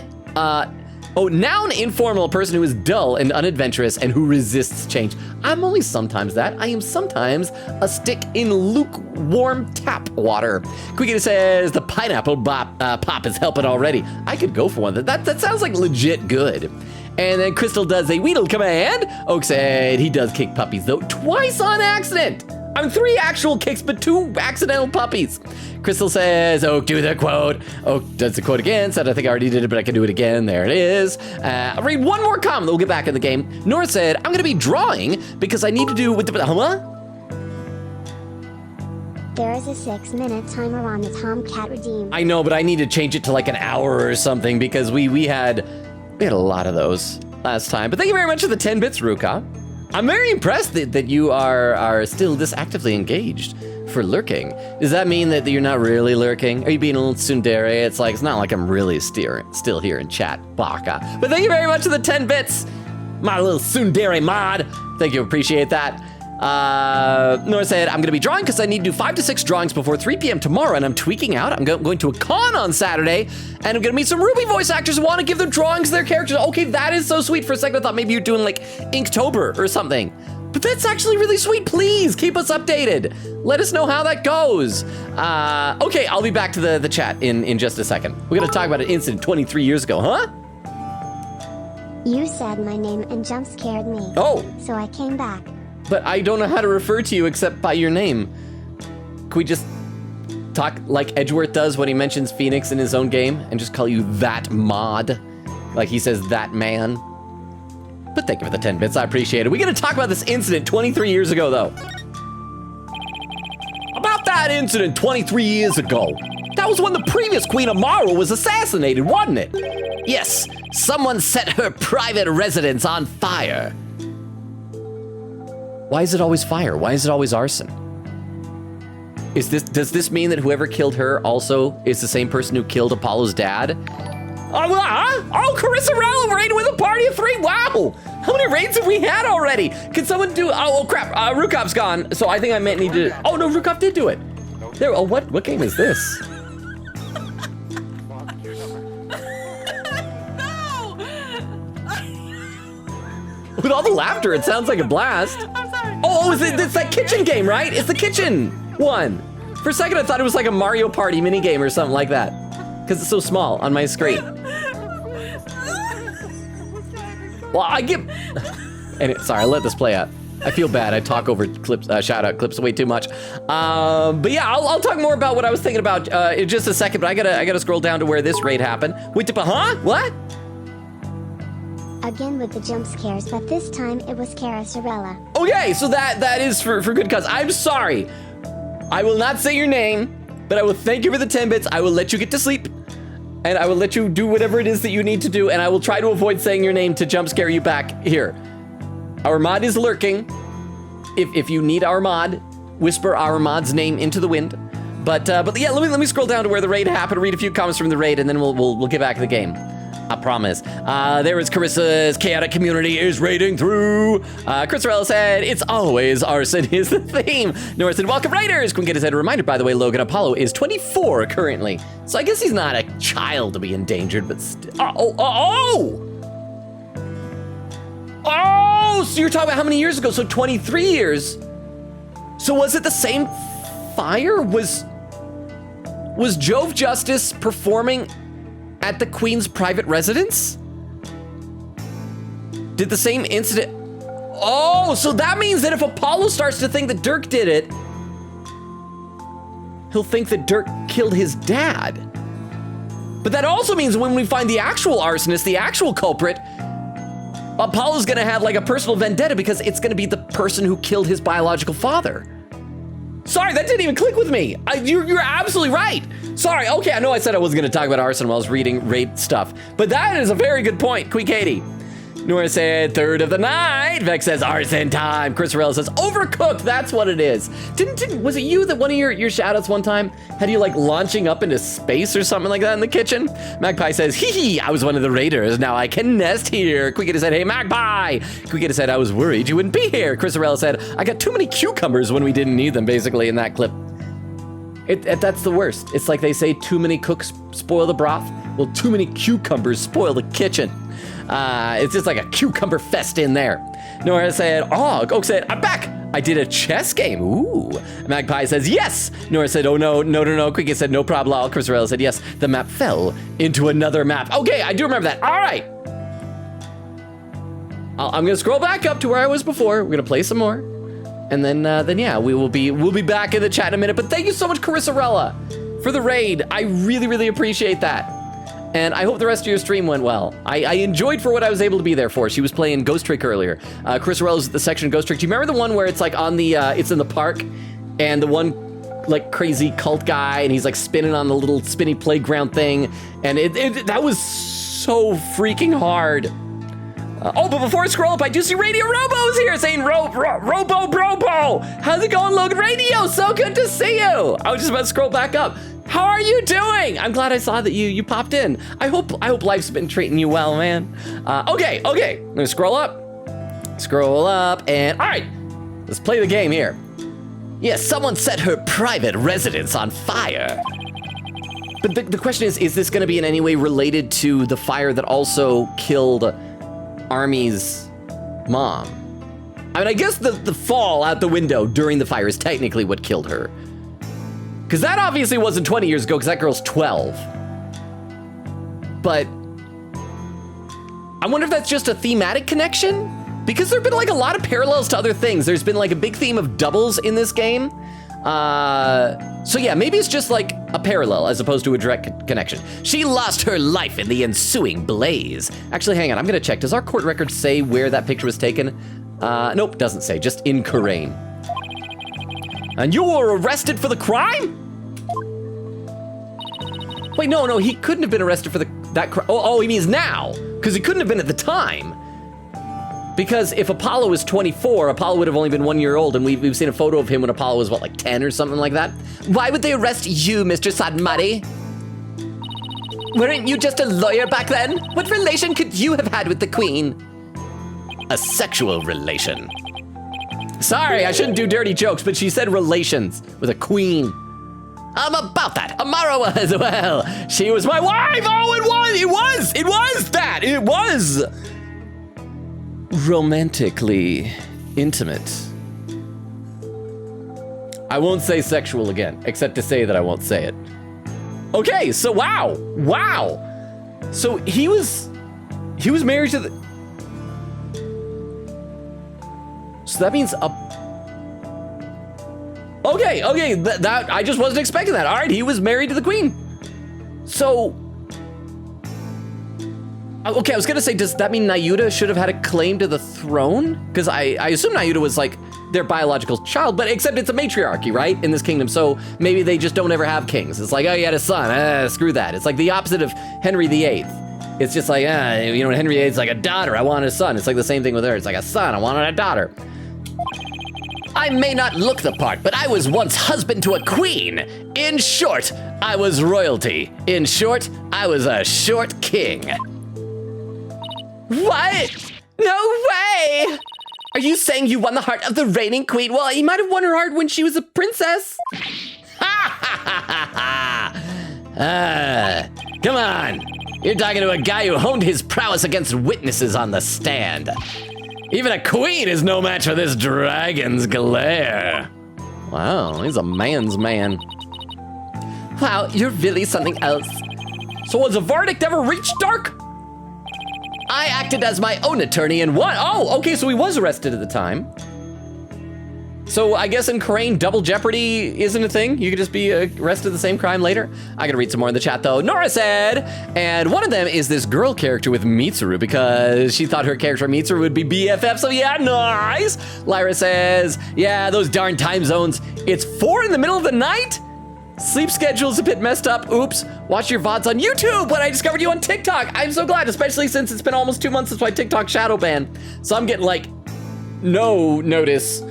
informal, a person who is dull and unadventurous and who resists change. I'm only sometimes that. I am sometimes a stick in lukewarm tap water. Quickity says, the pineapple pop is helping already. I could go for one. That sounds like legit good. And then Crystal does a Weedle command. Oak said he does kick puppies, though, twice on accident. 3 actual kicks, but 2 accidental puppies. Crystal says, Oak, do the quote. Oak does the quote again, said, I think I already did it, but I can do it again. There it is. I'll read 1 more comment, then we'll get back in the game. Nora said, I'm gonna be drawing because I need to do with the, There is a 6-minute timer on the Tomcat Redeem. I know, but I need to change it to like an hour or something because we had a lot of those last time. But thank you very much for the 10 bits, Ruka. I'm very impressed that you are still this actively engaged for lurking. Does that mean that you're not really lurking? Are you being a little tsundere? It's not like I'm really still here in chat, baka. But thank you very much for the 10 bits, my little tsundere mod. Thank you, appreciate that. Nora said, I'm gonna be drawing because I need to do 5 to 6 drawings before 3 p.m. tomorrow, and I'm tweaking out. I'm going to a con on Saturday, and I'm gonna meet some Ruby voice actors who want to give their drawings to their characters. Okay, that is so sweet. For a second, I thought maybe you're doing like Inktober or something. But that's actually really sweet. Please keep us updated. Let us know how that goes. Okay, I'll be back to the chat in just a second. We're gonna talk about an incident 23 years ago, huh? You said my name and jump scared me. Oh. So I came back. But I don't know how to refer to you except by your name. Can we just talk like Edgeworth does when he mentions Phoenix in his own game and just call you that mod? Like he says that man? But thank you for the 10 bits, I appreciate it. We're gonna talk about this incident 23 years ago though. About that incident 23 years ago. That was when the previous Queen Amara was assassinated, wasn't it? Yes, someone set her private residence on fire. Why is it always fire? Why is it always arson? Does this mean that whoever killed her also is the same person who killed Apollo's dad? Oh, Carissa Rowell raided with a party of 3. Wow. How many raids have we had already? Can someone do, oh crap, Rukov's gone. So I think I might need to, oh no, Rukov did do it. There, oh, what game is this? With all the laughter, it sounds like a blast. I'm sorry. Oh, it's that kitchen game, right? It's the kitchen one. For a second, I thought it was like a Mario Party minigame or something like that. Because it's so small on my screen. Well, I give... sorry, I let this play out. I feel bad. I talk over clips, shout-out clips way too much. But yeah, I'll talk more about what I was thinking about in just a second, but I gotta scroll down to where this raid happened. Wait, huh? What? Again with the jump scares, but this time it was Caracerella. Okay, so that is for good cause. I'm sorry. I will not say your name, but I will thank you for the 10 bits. I will let you get to sleep, and I will let you do whatever it is that you need to do, and I will try to avoid saying your name to jump scare you back here. Our mod is lurking. If you need our mod, whisper our mod's name into the wind. But yeah, let me scroll down to where the raid happened, read a few comments from the raid, and then we'll get back to the game. I promise. There is Carissa's chaotic community is raiding through. Chrisarella said, it's always arson is the theme. Nora said, welcome raiders. Quinqueta said, a reminder, by the way, Logan Apollo is 24 currently. So I guess he's not a child to be endangered, but still. Oh, so you're talking about how many years ago? So 23 years. So was it the same fire? Was Jove Justice performing at the Queen's private residence? Did the same incident? Oh, so that means that if Apollo starts to think that Dirk did it, he'll think that Dirk killed his dad. But that also means when we find the actual arsonist, the actual culprit, Apollo's gonna have like a personal vendetta because it's gonna be the person who killed his biological father. Sorry, that didn't even click with me. You're absolutely right. Sorry, okay, I know I said I wasn't gonna talk about arson while I was reading raid stuff, but that is a very good point, Queen Katie. Nora said, third of the night. Vex says, arson time. Chrisarella says, overcooked, that's what it is. Was it you that one of your shout-outs one time had you like launching up into space or something like that in the kitchen? Magpie says, hee, I was one of the raiders, now I can nest here. Quinqueta said, hey, Magpie. Quinqueta said, I was worried you wouldn't be here. Chrisarella said, I got too many cucumbers when we didn't need them, basically, in that clip. That's the worst. It's like they say, too many cooks spoil the broth. Well, too many cucumbers spoil the kitchen. It's just like a cucumber fest in there. Nora said, oh, Oak said, I'm back. I did a chess game. Ooh. Magpie says, yes. Nora said, oh, no. Quickie said, no problem. Chrisarella said, yes. The map fell into another map. Okay, I do remember that. All right. I'm going to scroll back up to where I was before. We're going to play some more. And then yeah, we'll be back in the chat in a minute. But thank you so much, Carissarella, for the raid. I really, really appreciate that. And I hope the rest of your stream went well. I enjoyed for what I was able to be there for. She was playing Ghost Trick earlier. Carissarella's at the section of Ghost Trick. Do you remember the one where it's like on the, it's in the park, and the one like crazy cult guy, and he's like spinning on the little spinny playground thing, and that was so freaking hard. But before I scroll up, I do see Radio Robo's here saying Robo Brobo. How's it going, Logan Radio? So good to see you. I was just about to scroll back up. How are you doing? I'm glad I saw that you popped in. I hope life's been treating you well, man. Okay. I'm gonna scroll up, and all right, let's play the game here. Yes, someone set her private residence on fire. But the question is this gonna be in any way related to the fire that also killed Army's mom? I mean, I guess the fall out the window during the fire is technically what killed her. Because that obviously wasn't 20 years ago, because that girl's 12. But I wonder if that's just a thematic connection? Because there have been like a lot of parallels to other things. There's been like a big theme of doubles in this game. So yeah, maybe it's just like a parallel as opposed to a direct connection. She lost her life in the ensuing blaze. Actually, hang on, I'm gonna check. Does our court record say where that picture was taken? Nope, doesn't say, just in Karain. And you were arrested for the crime? Wait, no, he couldn't have been arrested for that crime. Oh, he means now, because he couldn't have been at the time. Because if Apollo was 24, Apollo would have only been 1 year old, and we've seen a photo of him when Apollo was, what, like 10 or something like that? Why would they arrest you, Mr. Sadmari? Weren't you just a lawyer back then? What relation could you have had with the Queen? A sexual relation. Sorry, I shouldn't do dirty jokes, but she said relations with a queen. I'm about that. Amara was, well, she was my wife. Oh, it was romantically intimate. I won't say sexual again, except to say that I won't say it. Okay, so wow. So he was married to the... So that means Okay, that I just wasn't expecting that. All right, he was married to the Queen. So, okay, I was gonna say, does that mean Nayuta should have had a claim to the throne? Because I assume Nayuta was like their biological child, but except it's a matriarchy, right, in this kingdom. So maybe they just don't ever have kings. It's like, oh, you had a son. Screw that. It's like the opposite of Henry VIII. It's just like, Henry VIII's like a daughter. I wanted a son. It's like the same thing with her. It's like a son. I wanted a daughter. I may not look the part, but I was once husband to a queen. In short, I was royalty. In short, I was a short king. What? No way! Are you saying you won the heart of the reigning queen? Well, you might have won her heart when she was a princess. Come on. You're talking to a guy who honed his prowess against witnesses on the stand. Even a queen is no match for this dragon's glare. Wow, he's a man's man. Wow, you're really something else. So was the verdict ever reached, Dark? I acted as my own attorney and won. Oh, okay, so he was arrested at the time. So I guess in Karain, double jeopardy isn't a thing. You could just be arrested for the same crime later. I gotta read some more in the chat though. Nora said, and one of them is this girl character with Mitsuru because she thought her character Mitsuru would be BFF, so yeah, nice. Lyra says, yeah, those darn time zones. It's 4 in the middle of the night? Sleep schedule's a bit messed up. Oops. Watch your VODs on YouTube when I discovered you on TikTok. I'm so glad, especially since it's been almost 2 months since my TikTok shadow ban. So I'm getting like no notice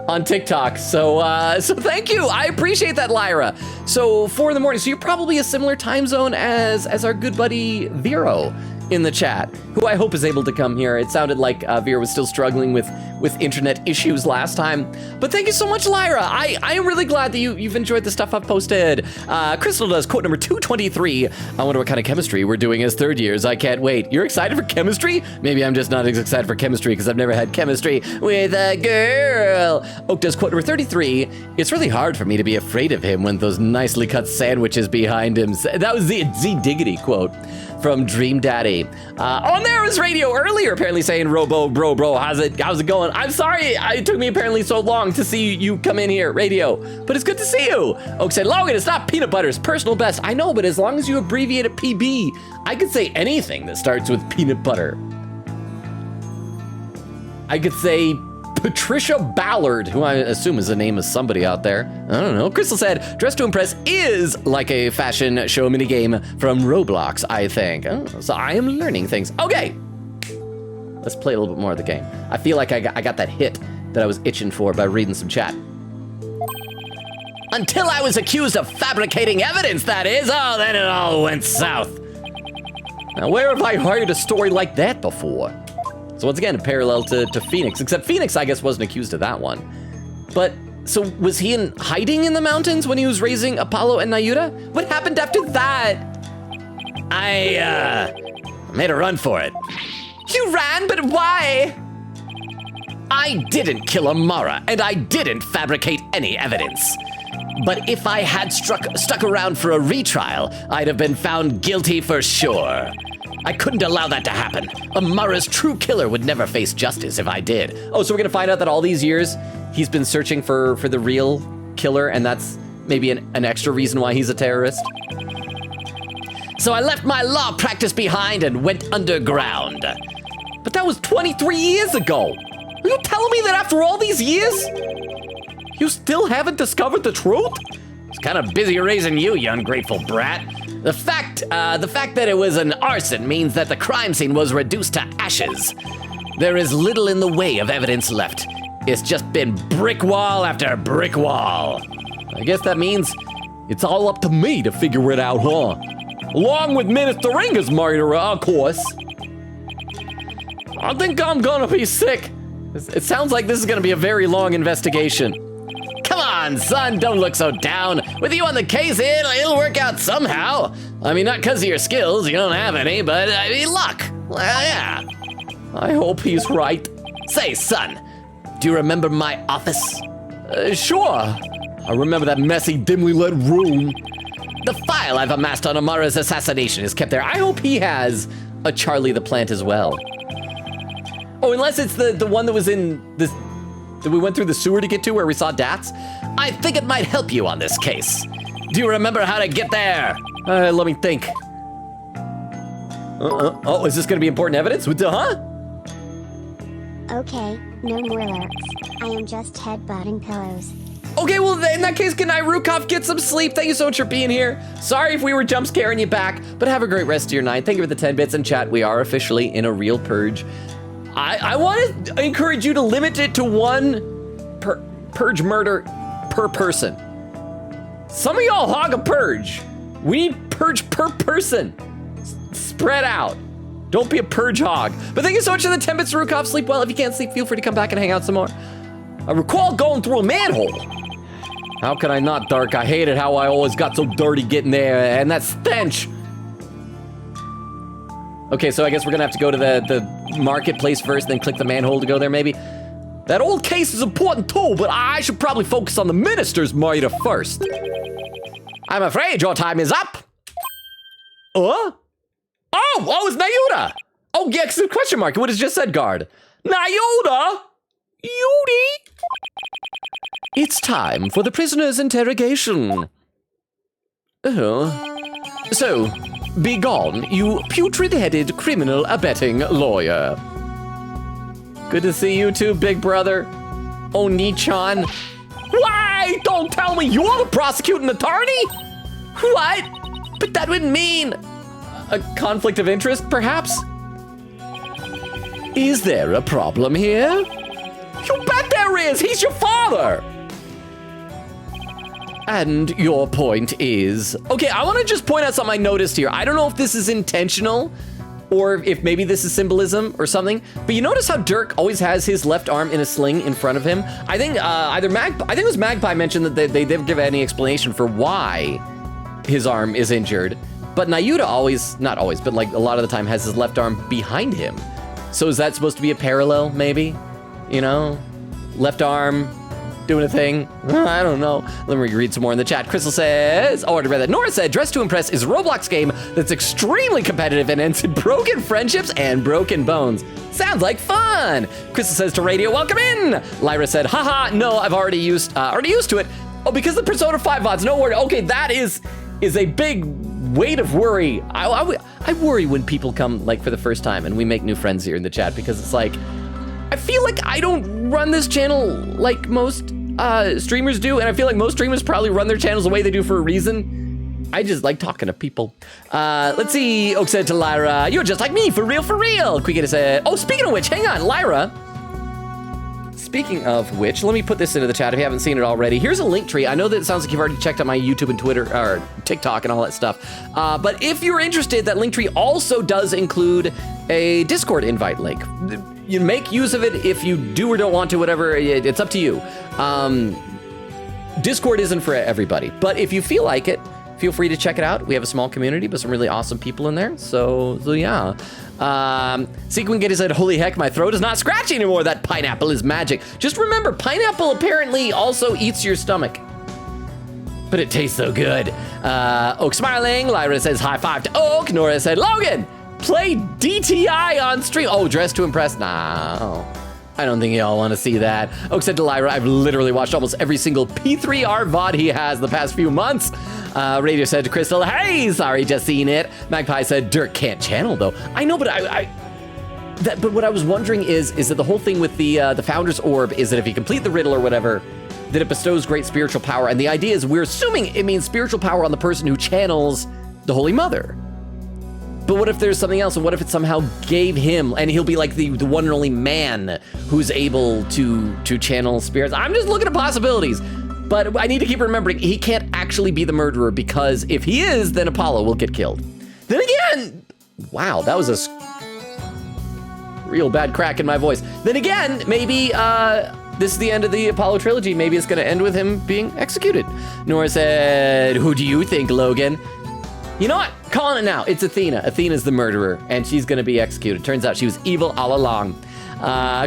on TikTok. So thank you. I appreciate that, Lyra. So 4 in the morning. So you're probably a similar time zone as our good buddy Vero in the chat, who I hope is able to come here. It sounded like Vero was still struggling with internet issues last time. But thank you so much, Lyra. I am really glad that you've enjoyed the stuff I've posted. Crystal does quote number 223. I wonder what kind of chemistry we're doing as third years. I can't wait. You're excited for chemistry? Maybe I'm just not as excited for chemistry because I've never had chemistry with a girl. Oak does quote number 33. It's really hard for me to be afraid of him when those nicely cut sandwiches behind him. That was the Z Diggity quote from Dream Daddy. On there was Radio earlier apparently saying, Robo, bro, how's it going? I'm sorry, it took me apparently so long to see you come in here, Radio, but it's good to see you. Oak said, Logan, it's not peanut butter, it's personal best. I know, but as long as you abbreviate it PB, I could say anything that starts with peanut butter. I could say Patricia Ballard, who I assume is the name of somebody out there. I don't know. Crystal said, Dress to Impress is like a fashion show minigame from Roblox, I think. Oh, so I am learning things. Okay. Let's play a little bit more of the game. I feel like I got that hit that I was itching for by reading some chat. Until I was accused of fabricating evidence, that is. Oh, then it all went south. Now, where have I heard a story like that before? So once again, a parallel to Phoenix, except Phoenix, I guess, wasn't accused of that one. But, so was he in hiding in the mountains when he was raising Apollo and Nayuta? What happened after that? I made a run for it. You ran, but why? I didn't kill Amara, and I didn't fabricate any evidence. But if I had stuck around for a retrial, I'd have been found guilty for sure. I couldn't allow that to happen. Amara's true killer would never face justice if I did. Oh, so we're gonna find out that all these years, he's been searching for the real killer, and that's maybe an extra reason why he's a terrorist? So I left my law practice behind and went underground. But that was 23 years ago. Are you telling me that after all these years, you still haven't discovered the truth? I was kind of busy raising you, you ungrateful brat. The fact that it was an arson means that the crime scene was reduced to ashes. There is little in the way of evidence left. It's just been brick wall after brick wall. I guess that means it's all up to me to figure it out, huh? Along with Minister Ringer's murderer, of course. I think I'm gonna be sick. It sounds like this is gonna be a very long investigation. Come on, son, don't look so down. With you on the case, it'll work out somehow. I mean, not because of your skills, you don't have any, but I mean, luck. Well, yeah. I hope he's right. Say, son, do you remember my office? Sure. I remember that messy, dimly lit room. The file I've amassed on Amara's assassination is kept there. I hope he has a Charlie the Plant as well. Oh, unless it's the one that was in this, that we went through the sewer to get to where we saw Dats. I think it might help you on this case. Do you remember how to get there? Let me think. Oh, is this gonna be important evidence? Huh? Okay, no more lurks. I am just headbutting pillows. Okay, well, in that case, good night, Rukov. Get some sleep. Thank you so much for being here. Sorry if we were jump scaring you back, but have a great rest of your night. Thank you for the 10 bits in chat. We are officially in a real purge. I want to encourage you to limit it to one purge murder per person. Some of y'all hog a purge. We need purge per person. Spread out. Don't be a purge hog. But thank you so much for the 10 bits, Rukov. Sleep well. If you can't sleep, feel free to come back and hang out some more. I recall going through a manhole. How can I not, Dark? I hated how I always got so dirty getting there, and that stench. Okay, so I guess we're gonna have to go to the marketplace first, then click the manhole to go there, maybe. That old case is important too, but I should probably focus on the minister's murder first. I'm afraid your time is up. Oh, it's Nayuta. Oh, yeah, question mark. What has just said, guard? Nayuta? Yudi? It's time for the prisoner's interrogation. So, be gone, you putrid-headed criminal abetting lawyer. Good to see you too, big brother. Oni-chan. Why? Don't tell me you're the prosecuting attorney? What? But that would mean a conflict of interest, perhaps? Is there a problem here? You bet there is! He's your father! And your point is... Okay, I want to just point out something I noticed here. I don't know if this is intentional or if maybe this is symbolism or something, but you notice how Dirk always has his left arm in a sling in front of him? I think I think it was Magpie mentioned that they didn't give any explanation for why his arm is injured, but Nayuta always, not always, but like a lot of the time has his left arm behind him. So is that supposed to be a parallel, maybe? You know, left arm doing a thing. I don't know. Let me read some more in the chat. Crystal says, oh, I already read that. Nora said, Dress to Impress is a Roblox game that's extremely competitive and ends in broken friendships and broken bones. Sounds like fun. Crystal says to Radio, welcome in. Lyra said, haha, no, I've already used to it. Oh, because the Persona 5 VODs, no worry. Okay, that is a big weight of worry. I worry when people come like for the first time and we make new friends here in the chat, because it's like, I feel like I don't run this channel like most streamers do, and I feel like most streamers probably run their channels the way they do for a reason. I just like talking to people. Let's see. Oak said to Lyra, "You're just like me, for real, for real." Quicketa said, "Oh, speaking of which, hang on, Lyra. Speaking of which, let me put this into the chat if you haven't seen it already. Here's a link tree. I know that it sounds like you've already checked out my YouTube and Twitter, or TikTok and all that stuff. But if you're interested, that link tree also does include a Discord invite link. You make use of it if you do or don't want to, whatever. It's up to you. Discord isn't for everybody, but if you feel like it, feel free to check it out. We have a small community, but some really awesome people in there. So yeah. Sequin Getty said, "Holy heck, my throat is not scratchy anymore. That pineapple is magic." Just remember, pineapple apparently also eats your stomach. But it tastes so good. Oak smiling. Lyra says, "High five to Oak." Nora said, "Logan, play DTI on stream." Oh, dress to impress? No. I don't think y'all want to see that. Oak said to Lyra, "I've literally watched almost every single P3R VOD he has the past few months." Radio said to Crystal, "Hey, sorry, just seen it." Magpie said, "Dirk can't channel though." I know, but but what I was wondering is that the whole thing with the Founder's Orb is that if you complete the riddle or whatever, that it bestows great spiritual power. And the idea is we're assuming it means spiritual power on the person who channels the Holy Mother. But what if there's something else? And what if it somehow gave him, and he'll be like the one and only man who's able to channel spirits? I'm just looking at possibilities. But I need to keep remembering he can't actually be the murderer, because if he is, then Apollo will get killed. Then again, wow, that was a real bad crack in my voice. Then again, maybe this is the end of the Apollo trilogy. Maybe it's gonna end with him being executed. Nora said, "Who do you think, Logan?" You know what? Calling it now. It's Athena. Athena's the murderer, and she's gonna be executed. Turns out she was evil all along.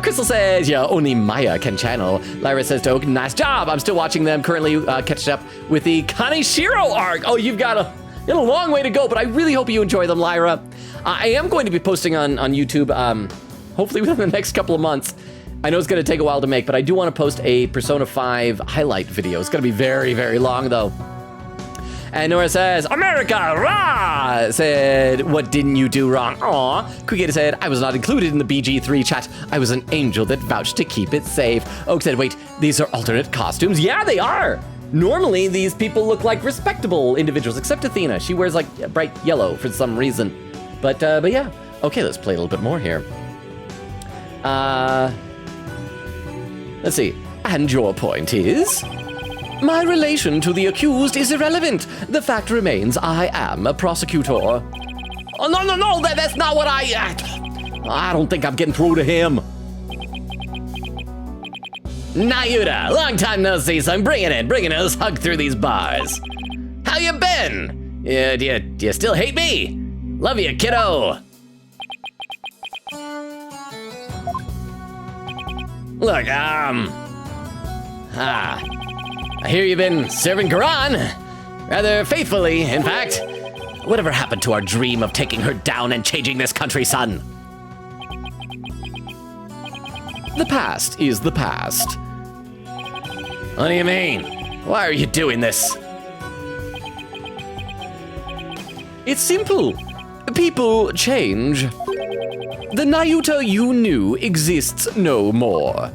Crystal says, "Yeah, only Maya can channel." Lyra says to Oak, "Nice job. I'm still watching them currently, catching up with the Kaneshiro arc." Oh, you've got a long way to go, but I really hope you enjoy them, Lyra. I am going to be posting on YouTube, hopefully within the next couple of months. I know it's going to take a while to make, but I do want to post a Persona 5 highlight video. It's going to be very, very long, though. And Nora says, "America, rah!" Said, "What didn't you do wrong?" Aw. Quicketa said, "I was not included in the BG3 chat. I was an angel that vouched to keep it safe." Oak said, "Wait, these are alternate costumes?" Yeah, they are. Normally, these people look like respectable individuals, except Athena. She wears like bright yellow for some reason. But yeah. Okay, let's play a little bit more here. Let's see. "And your point is?" "My relation to the accused is irrelevant. The fact remains I am a prosecutor." Oh, no, that's not what I don't think I'm getting through to him. "Nayuta, long time no see, so I'm bringing us hug through these bars. How you been? Do you still hate me? Love you, kiddo." Look, I hear you've been serving Garan. Rather faithfully, in fact. Whatever happened to our dream of taking her down and changing this country, son? The past is the past. What do you mean? Why are you doing this? It's simple. People change. The Nayuta you knew exists no more.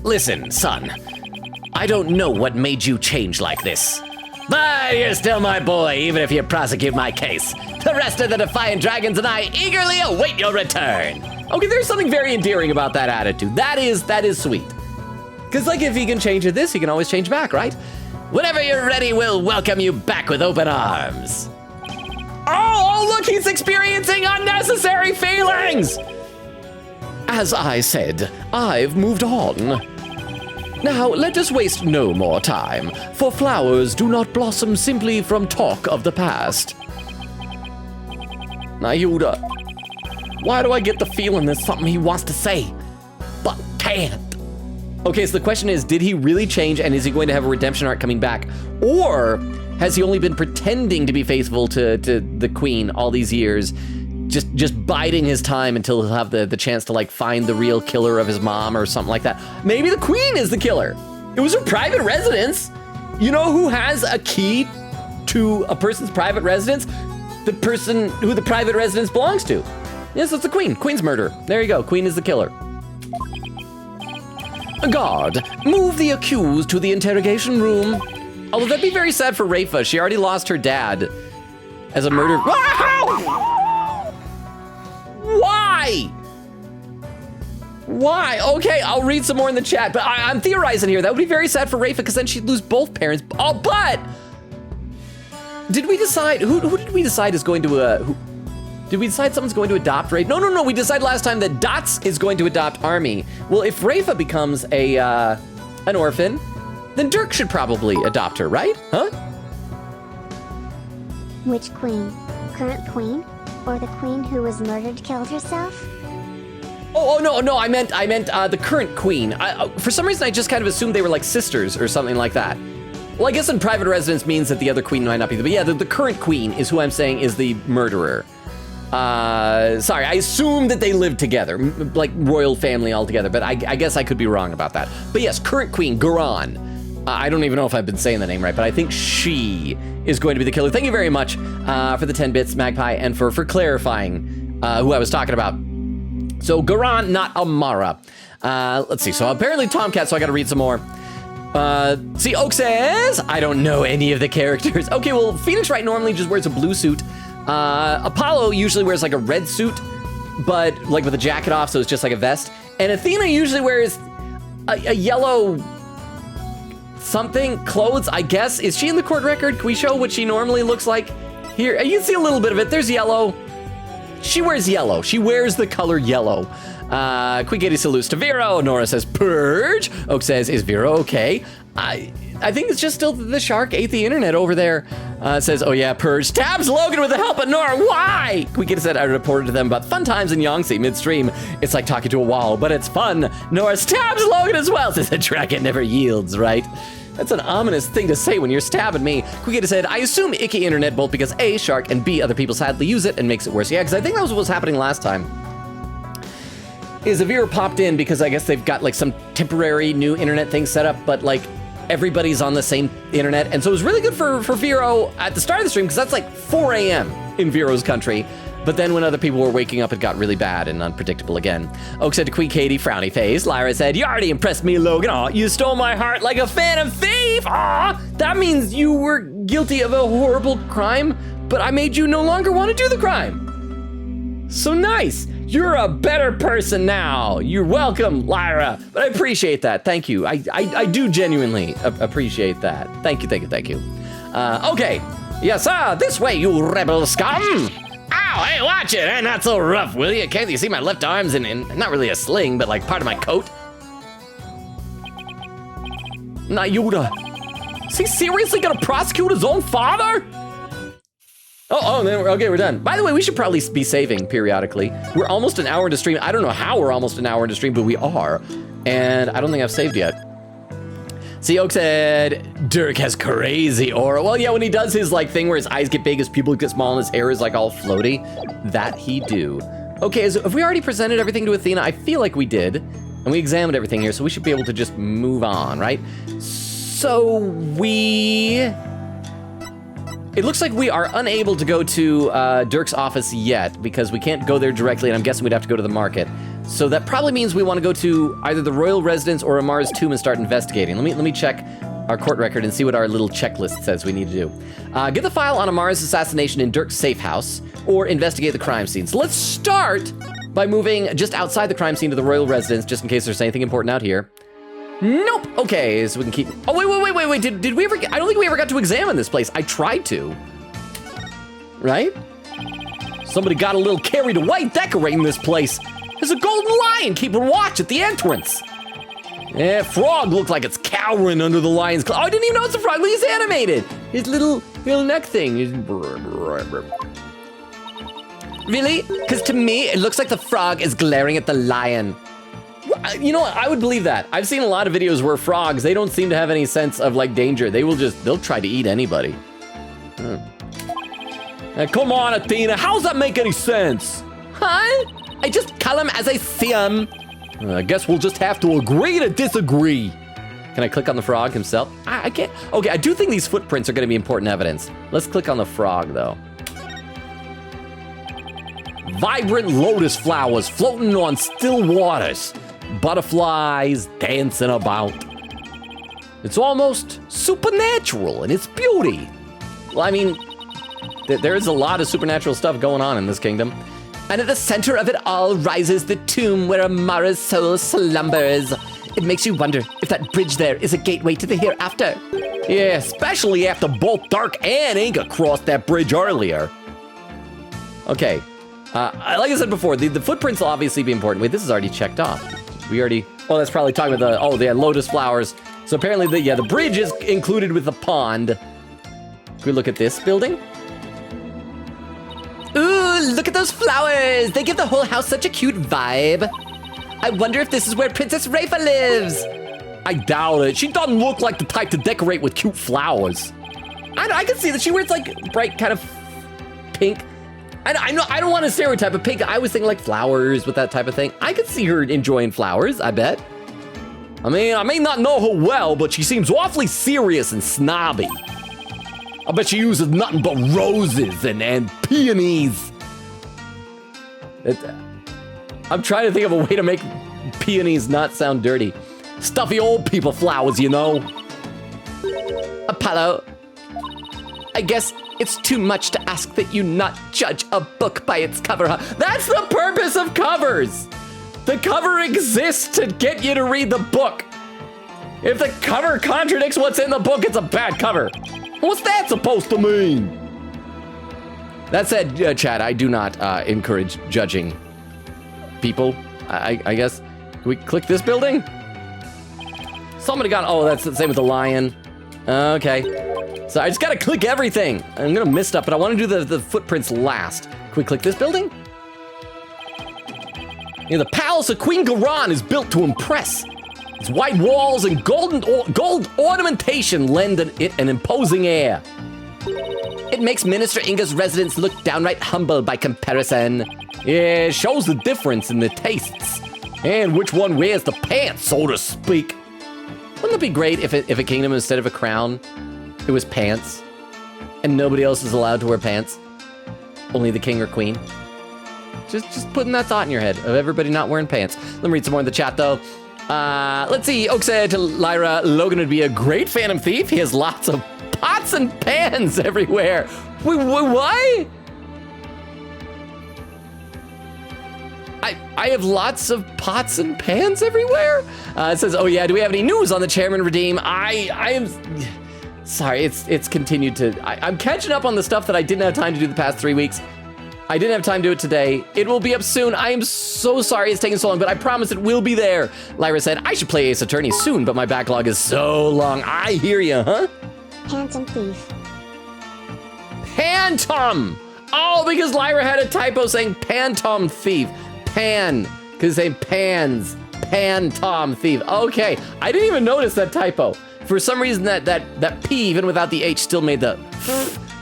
Listen, son. I don't know what made you change like this. But you're still my boy, even if you prosecute my case. The rest of the Defiant Dragons and I eagerly await your return. Okay, there's something very endearing about that attitude. That is sweet. Because, like, if he can change at this, he can always change back, right? Whenever you're ready, we'll welcome you back with open arms. Oh, look, he's experiencing unnecessary feelings! As I said, I've moved on. Now, let us waste no more time, for flowers do not blossom simply from talk of the past. Nayuta, why do I get the feeling there's something he wants to say, but can't? Okay, so the question is, did he really change, and is he going to have a redemption arc coming back? Or has he only been pretending to be faithful to the queen all these years, just biding his time until he'll have the chance to, like, find the real killer of his mom or something like that? Maybe the queen is the killer. It was her private residence. You know who has a key to a person's private residence? The person who the private residence belongs to. Yes, it's the queen. Queen's murder. There you go. Queen is the killer. Guard, move the accused to the interrogation room. Although that'd be very sad for Rafa. She already lost her dad as a murder. Why? Why? Okay, I'll read some more in the chat, but I'm theorizing here. That would be very sad for Rafa because then she'd lose both parents. Oh, but did we decide, who did we decide is going to, did we decide someone's going to adopt Rafa? No, we decided last time that Dots is going to adopt Army. Well, if Rafa becomes an orphan, then Dirk should probably adopt her, right? Huh? Which queen? Current queen? Or the queen who was murdered killed herself? Oh no, I meant the current queen. For some reason, I just kind of assumed they were like sisters or something like that. Well, I guess in private residence means that the other queen might not be, but yeah, the current queen is who I'm saying is the murderer. Sorry, I assumed that they lived together, like royal family all together, but I guess I could be wrong about that. But yes, current queen, Garan. I don't even know if I've been saying the name right, but I think she is going to be the killer. Thank you very much for the 10 bits, Magpie, and for frclarifying who I was talking about. So Garan, not Amara. Let's see, so apparently Tomcat, so I gotta read some more. See, Oak says, I don't know any of the characters. Okay, well, Phoenix Wright normally just wears a blue suit. Apollo usually wears like a red suit, but like with a jacket off, so it's just like a vest. And Athena usually wears a yellow something, clothes, I guess. Is she in the court record? Can we show what she normally looks like? Here, you can see a little bit of it. There's yellow. She wears yellow. She wears the color yellow. Quick Kitty salutes to Vero. Nora says, Purge. Oak says, is Vero okay? I think it's just still the shark ate the internet over there. Says, oh yeah, Purge. Tabs Logan with the help of Nora. Why? Quick Kitty said, I reported to them about fun times in Yangtze midstream. It's like talking to a wall, but it's fun. Nora stabs Logan as well. Says, the dragon never yields, right? That's an ominous thing to say when you're stabbing me. Quick said, I assume icky internet both because A, shark, and B, other people sadly use it and makes it worse. Yeah, because I think that was what was happening last time. Is Avira popped in because I guess they've got like some temporary new internet thing set up, but like everybody's on the same internet. And so it was really good for Vero at the start of the stream because that's like 4 a.m. in Vero's country. But then when other people were waking up, it got really bad and unpredictable again. Oak said to Queen Katie, frowny face. Lyra said, you already impressed me, Logan. Aw, you stole my heart like a phantom thief. Aw, that means you were guilty of a horrible crime, but I made you no longer want to do the crime. So nice. You're a better person now. You're welcome, Lyra. But I appreciate that. Thank you. I do genuinely appreciate that. Thank you. Okay. Yes, sir. This way, you rebel scum. Ow, hey, watch it. Hey, not so rough, will you? Can't you see my left arm's in not really a sling, but like part of my coat? Nayuda. Is he seriously gonna prosecute his own father? Okay, we're done. By the way, we should probably be saving periodically. We're almost an hour into stream. I don't know how we're almost an hour into stream, but we are. And I don't think I've saved yet. See, Oak said, Dirk has crazy aura. Well, yeah, when he does his like thing where his eyes get big, his pupils get small, and his hair is like all floaty, that he do. Okay, so have we already presented everything to Athena? I feel like we did, and we examined everything here, so we should be able to just move on, right? So it looks like we are unable to go to Dirk's office yet because we can't go there directly, and I'm guessing we'd have to go to the market. So that probably means we want to go to either the royal residence or Amar's tomb and start investigating. Let me check our court record and see what our little checklist says we need to do. Get the file on Amar's assassination in Dirk's safe house or investigate the crime scene. So let's start by moving just outside the crime scene to the royal residence, just in case there's anything important out here. Nope. Okay, so we can keep. Oh wait. Did we ever? I don't think we ever got to examine this place. I tried to. Right? Somebody got a little carried away decorating this place. There's a golden lion keeping watch at the entrance. Yeah, frog looked like it's cowering under the lion's claw. Oh, I didn't even know it's a frog. Look, he's animated. His little neck thing. Really? Because to me, it looks like the frog is glaring at the lion. You know what? I would believe that. I've seen a lot of videos where frogs, they don't seem to have any sense of like danger. They'll try to eat anybody. Come on, Athena. How's that make any sense? Huh? I just call him as I see him. I guess we'll just have to agree to disagree. Can I click on the frog himself? I can't. Okay, I do think these footprints are going to be important evidence. Let's click on the frog, though. Vibrant lotus flowers floating on still waters. Butterflies dancing about. It's almost supernatural in its beauty. Well, I mean, there is a lot of supernatural stuff going on in this kingdom. And at the center of it all rises the tomb where Amara's soul slumbers. It makes you wonder if that bridge there is a gateway to the hereafter. Yeah, especially after both Dark and Inga crossed that bridge earlier. Okay, like I said before, the footprints will obviously be important. Wait, this is already checked off. We already, oh, that's probably talking about the lotus flowers. So apparently the bridge is included with the pond. Can we look at this building? Ooh, look at those flowers. They give the whole house such a cute vibe. I wonder if this is where Princess Rafa lives. I doubt it. She doesn't look like the type to decorate with cute flowers. I can see that she wears like bright kind of pink. I know I don't want to stereotype, but pink, I was thinking like flowers with that type of thing. I could see her enjoying flowers, I bet. I mean, I may not know her well, but she seems awfully serious and snobby. I bet she uses nothing but roses and peonies. I'm trying to think of a way to make peonies not sound dirty. Stuffy old people flowers, you know. Apollo, I guess it's too much to ask that you not judge a book by its cover, huh? That's the purpose of covers. The cover exists to get you to read the book. If the cover contradicts what's in the book, it's a bad cover. What's that supposed to mean? That said, Chad, I do not encourage judging people, I guess. Can we click this building? Somebody got, oh, that's the same with the lion. Okay. So I just gotta click everything. I'm gonna miss stuff, but I wanna do the footprints last. Can we click this building? The palace of Queen Garan is built to impress. Its white walls and gold ornamentation lend it an imposing air. It makes Minister Inga's residence look downright humble by comparison. Yeah, it shows the difference in the tastes and which one wears the pants, so to speak. Wouldn't it be great if a kingdom, instead of a crown, it was pants, and nobody else is allowed to wear pants? Only the king or queen. Just putting that thought in your head of everybody not wearing pants. Let me read some more in the chat though. Let's see. Oak said to Lyra, Logan would be a great Phantom Thief. He has lots of pots and pans everywhere. Wait, why? I have lots of pots and pans everywhere? It says, oh yeah, do we have any news on the Chairman Redeem? I am, sorry, it's continued to, I'm catching up on the stuff that I didn't have time to do the past 3 weeks. I didn't have time to do it today. It will be up soon. I am so sorry it's taking so long, but I promise it will be there. Lyra said, I should play Ace Attorney soon, but my backlog is so long. I hear you, huh? Phantom Thief. Pantom! Oh, because Lyra had a typo saying Pantom Thief. Pan, because they pans. Pantom Thief. Okay, I didn't even notice that typo. For some reason, that P, even without the H, still made the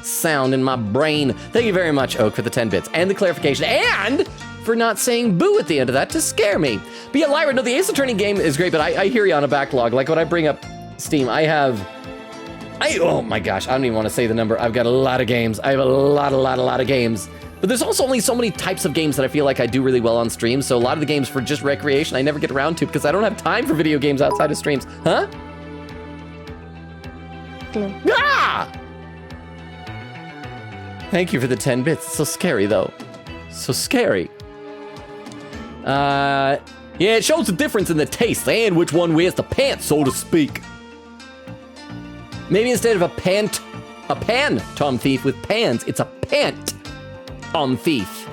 sound in my brain. Thank you very much, Oak, for the 10 bits and the clarification, and for not saying boo at the end of that to scare me. But yeah, Lyra, no, the Ace Attorney game is great, but I hear you on a backlog. Like when I bring up Steam, oh my gosh, I don't even want to say the number. I've got a lot of games. I have a lot of games. But there's also only so many types of games that I feel like I do really well on stream, so a lot of the games for just recreation I never get around to because I don't have time for video games outside of streams. Huh? Ah! Thank you for the 10 bits. It's so scary, though. So scary. Yeah, it shows the difference in the taste and which one wears the pants, so to speak. Maybe instead of a pan Tom Thief with pants, it's a pant Tom Thief.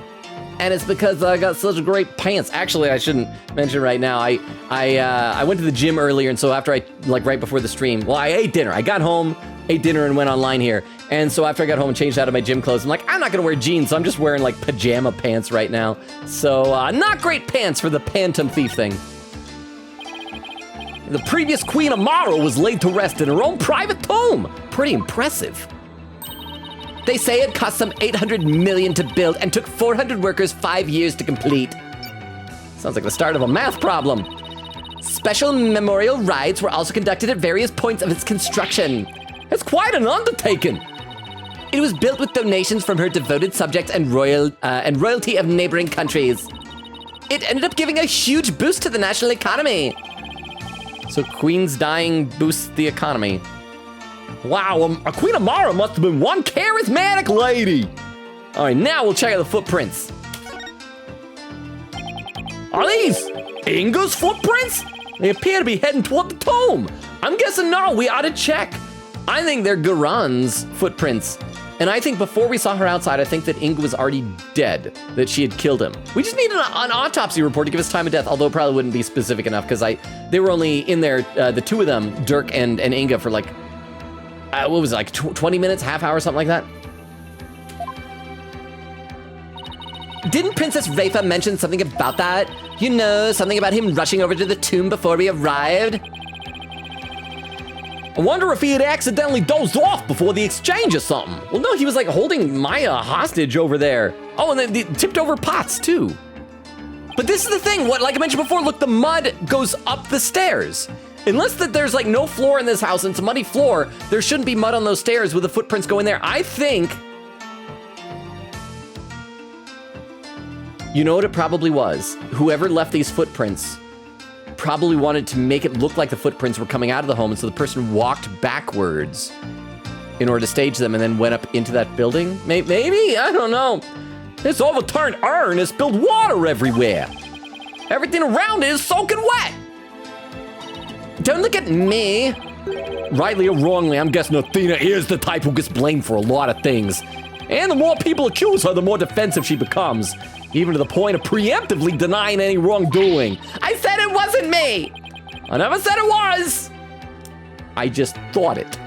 And it's because I got such great pants. Actually, I shouldn't mention right now. I went to the gym earlier, and so after right before the stream, well, I ate dinner. I got home, ate dinner, and went online here. And so after I got home and changed out of my gym clothes, I'm like, I'm not gonna wear jeans, so I'm just wearing like pajama pants right now. So not great pants for the Phantom Thief thing. The previous Queen Amara was laid to rest in her own private tomb. Pretty impressive. They say it cost some 800 million to build and took 400 workers 5 years to complete. Sounds like the start of a math problem. Special memorial rites were also conducted at various points of its construction. It's quite an undertaking. It was built with donations from her devoted subjects and royalty of neighboring countries. It ended up giving a huge boost to the national economy. So Queen's dying boosts the economy. Wow, a Queen Amara must have been one charismatic lady. All right, now we'll check out the footprints. Are these Inga's footprints? They appear to be heading toward the tomb. I'm guessing no, we ought to check. I think they're Garan's footprints. And I think before we saw her outside, I think that Inga was already dead, that she had killed him. We just need an autopsy report to give us time of death, although it probably wouldn't be specific enough because they were only in there, the two of them, Dirk and Inga, for like, what was it, like 20 minutes, half hour, something like that? Didn't Princess Rafa mention something about that? You know, something about him rushing over to the tomb before we arrived? I wonder if he had accidentally dozed off before the exchange or something. Well, no, he was like holding Maya hostage over there. Oh, and then they tipped over pots too. But this is the thing, like I mentioned before, look, the mud goes up the stairs. Unless that there's like no floor in this house and it's a muddy floor, there shouldn't be mud on those stairs with the footprints going there. I think, you know what it probably was? Whoever left these footprints probably wanted to make it look like the footprints were coming out of the home, and so the person walked backwards in order to stage them and then went up into that building? Maybe? I don't know. This overturned urn has spilled water everywhere. Everything around it is soaking wet. Don't look at me. Rightly or wrongly, I'm guessing Athena is the type who gets blamed for a lot of things. And the more people accuse her, the more defensive she becomes, even to the point of preemptively denying any wrongdoing. I said it wasn't me. I never said it was. I just thought it.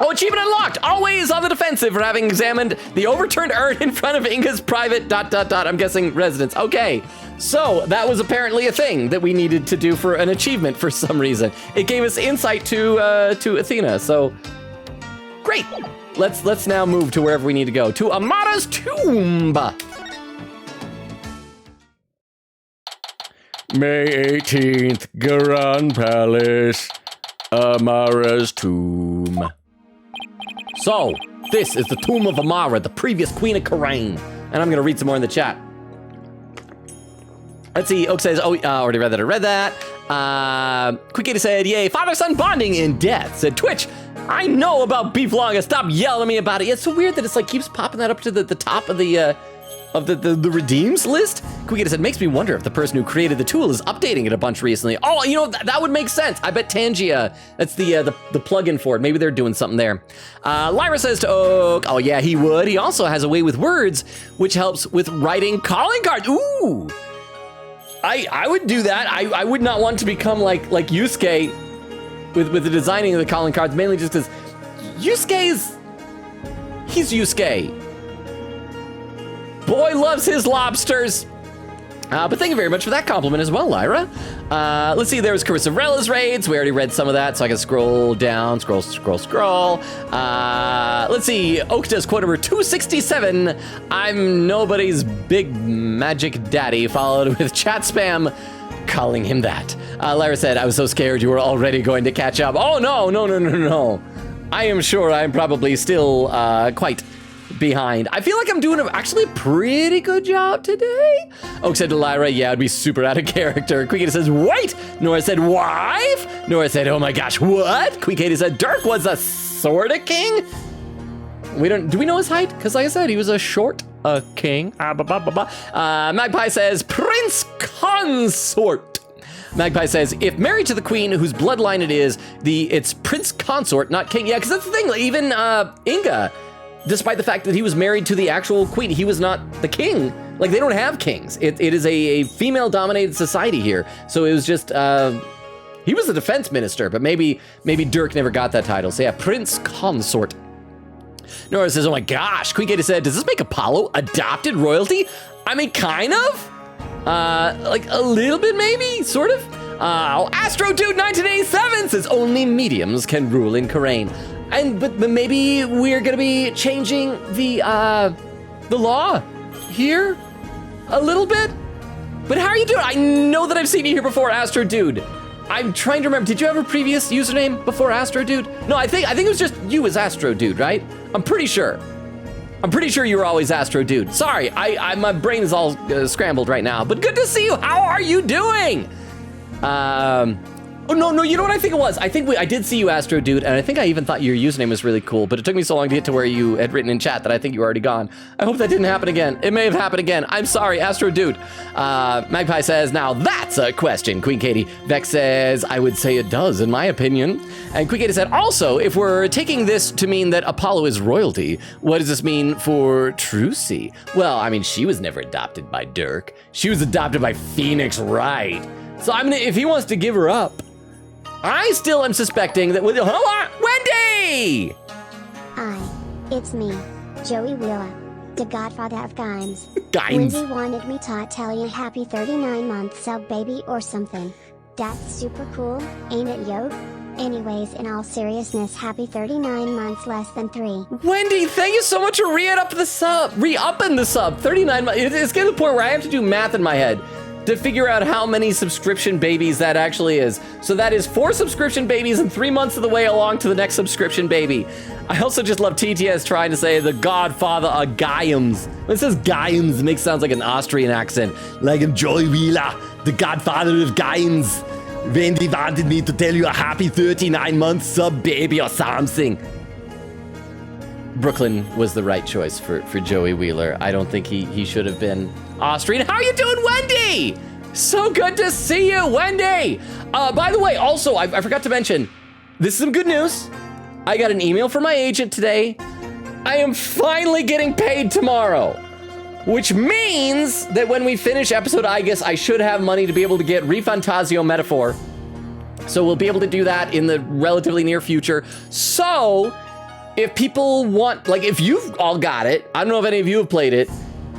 Oh, achievement unlocked. Always on the defensive for having examined the overturned urn in front of Inga's private ... I'm guessing residence. Okay, so that was apparently a thing that we needed to do for an achievement for some reason. It gave us insight to Athena, so great. Let's now move to wherever we need to go, to Amara's tomb. May 18th, Garan Palace, Amara's tomb. So, this is the tomb of Amara, the previous queen of Karain. And I'm gonna read some more in the chat. Let's see, Oak says, already read that, I read that. Quickity said, yay, father-son bonding in death. Said Twitch, I know about beef longa, stop yelling at me about it. Yeah, it's so weird that it's like keeps popping that up to the top of the redeems list. Quickity said, makes me wonder if the person who created the tool is updating it a bunch recently. Oh, you know, that would make sense. I bet Tangia, that's the plugin for it. Maybe they're doing something there. Lyra says to Oak, oh yeah, he would. He also has a way with words, which helps with writing calling cards. Ooh. I would do that. I would not want to become like Yusuke with the designing of the calling cards, mainly just because he's Yusuke. Boy loves his lobsters. But thank you very much for that compliment as well, Lyra. Let's see, there was Carissarella's raids. We already read some of that, so I can scroll down, scroll. Let's see, Oak does quote number 267. I'm nobody's big magic daddy, followed with chat spam calling him that. Lyra said, I was so scared you were already going to catch up. Oh, no. I am sure I'm probably still quite behind. I feel like I'm doing actually a pretty good job today. Oak said to Lyra, yeah, I'd be super out of character. Quickity says, wait. Nora said, wife. Nora said, oh my gosh, what? Quickity said, Dirk was a sorta king. Do we know his height? Because like I said, he was a short king. Magpie says, Prince Consort. Magpie says, if married to the queen whose bloodline it is, it's Prince Consort, not king. Yeah, because that's the thing. Even Inga, despite the fact that he was married to the actual queen, he was not the king. Like, they don't have kings. It is a female-dominated society here. So it was just, he was the defense minister, but maybe Dirk never got that title. So yeah, Prince Consort. Nora says, oh my gosh. Quinkata said, does this make Apollo adopted royalty? I mean, kind of. Like a little bit, maybe, sort of. Astro Dude 1987 says, only mediums can rule in Karain. But maybe we're gonna be changing the law here a little bit. But how are you doing? I know that I've seen you here before, Astro Dude. I'm trying to remember. Did you have a previous username before Astro Dude? No, I think it was just you as Astro Dude, right? I'm pretty sure you were always Astro Dude. Sorry, my brain is all scrambled right now. But good to see you. How are you doing? Oh, no, you know what I think it was? I think I did see you, Astro Dude, and I think I even thought your username was really cool, but it took me so long to get to where you had written in chat that I think you were already gone. I hope that didn't happen again. It may have happened again. I'm sorry, Astro Dude. Magpie says, now that's a question, Queen Katie. Vex says, I would say it does, in my opinion. And Queen Katie said, also, if we're taking this to mean that Apollo is royalty, what does this mean for Trucy? Well, I mean, she was never adopted by Dirk. She was adopted by Phoenix Wright. So, I mean, if he wants to give her up, I still am suspecting that with Wendy! Hi, it's me, Joey Wheeler, the godfather of games. Games. Wendy wanted me to tell you happy 39-month sub baby or something. That's super cool, ain't it, yo? Anyways, in all seriousness, happy 39 months less than 3. Wendy, thank you so much for re-upping the sub. 39 months. It's getting to the point where I have to do math in my head to figure out how many subscription babies that actually is. So that is 4 subscription babies and 3 months of the way along to the next subscription baby. I also just love TTS trying to say the godfather of games. When it says games, it makes sounds like an Austrian accent. Like in Joey Wheeler, the godfather of games. Wendy wanted me to tell you a happy 39-month sub baby or something. Brooklyn was the right choice for Joey Wheeler. I don't think he should have been Austrian. How are you doing, Wendy? So good to see you, Wendy. By the way, also, I forgot to mention, this is some good news. I got an email from my agent today. I am finally getting paid tomorrow, which means that when we finish episode, I guess I should have money to be able to get Refantasio Metaphor. So we'll be able to do that in the relatively near future. So if people want, like if you've all got it, I don't know if any of you have played it,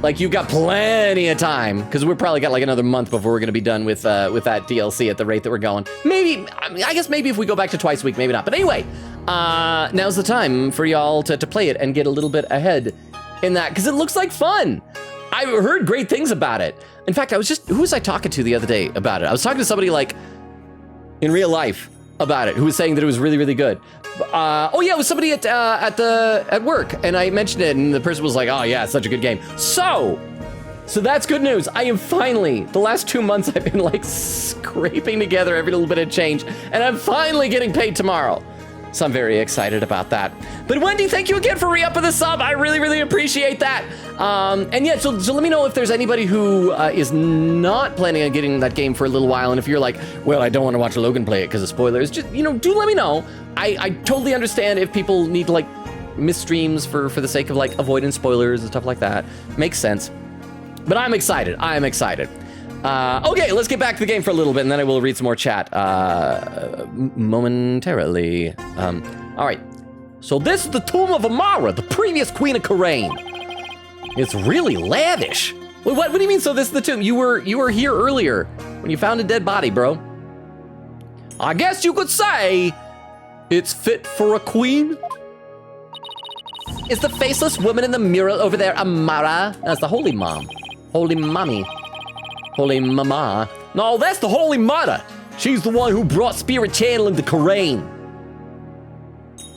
like you've got plenty of time, because we've probably got like another month before we're gonna be done with that DLC at the rate that we're going. Maybe, I guess maybe if we go back to twice a week, maybe not. But anyway, now's the time for y'all to play it and get a little bit ahead in that, because it looks like fun. I heard great things about it. In fact, who was I talking to the other day about it? I was talking to somebody like in real life about it who was saying that it was really, really good. Oh yeah, it was somebody at work, and I mentioned it, and the person was like, "Oh yeah, it's such a good game." So that's good news. I am finally, the last 2 months I've been like scraping together every little bit of change, and I'm finally getting paid tomorrow. So I'm very excited about that. But Wendy, thank you again for re-upping the sub. I really, really appreciate that. And yeah, so let me know if there's anybody who is not planning on getting that game for a little while. And if you're like, well, I don't want to watch Logan play it because of spoilers, just, do let me know. I totally understand if people need to like miss streams for the sake of like avoiding spoilers and stuff like that. Makes sense. But I'm excited. I am excited. Okay, let's get back to the game for a little bit, and then I will read some more chat momentarily. All right. So this is the tomb of Amara, the previous queen of Karain. It's really lavish. Wait, what do you mean? So this is the tomb? You were here earlier when you found a dead body, bro. I guess you could say it's fit for a queen. Is the faceless woman in the mural over there Amara? That's the holy mom. Holy mommy. Holy mama. No, that's the Holy Mother. She's the one who brought spirit channeling to Karain.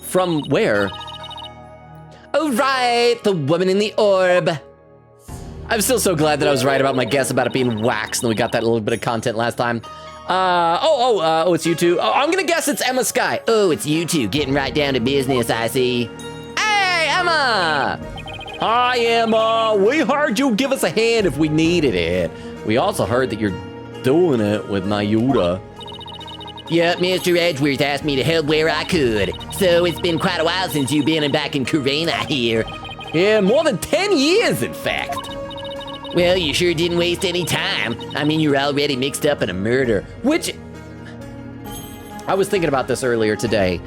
From where? Oh, right, the woman in the orb. I'm still so glad that I was right about my guess about it being wax, and we got that little bit of content last time. It's you two. Oh, I'm gonna guess it's Emma Sky. Oh, it's you two, getting right down to business, I see. Hey, Emma! Hi, Emma. We heard you give us a hand if we needed it. We also heard that you're doing it with Mayuta. Yep, Mr. Edgeworth asked me to help where I could. So it's been quite a while since you've been back in Karain, I hear. Yeah, more than 10 years, in fact. Well, you sure didn't waste any time. I mean, you're already mixed up in a murder. Which, I was thinking about this earlier today.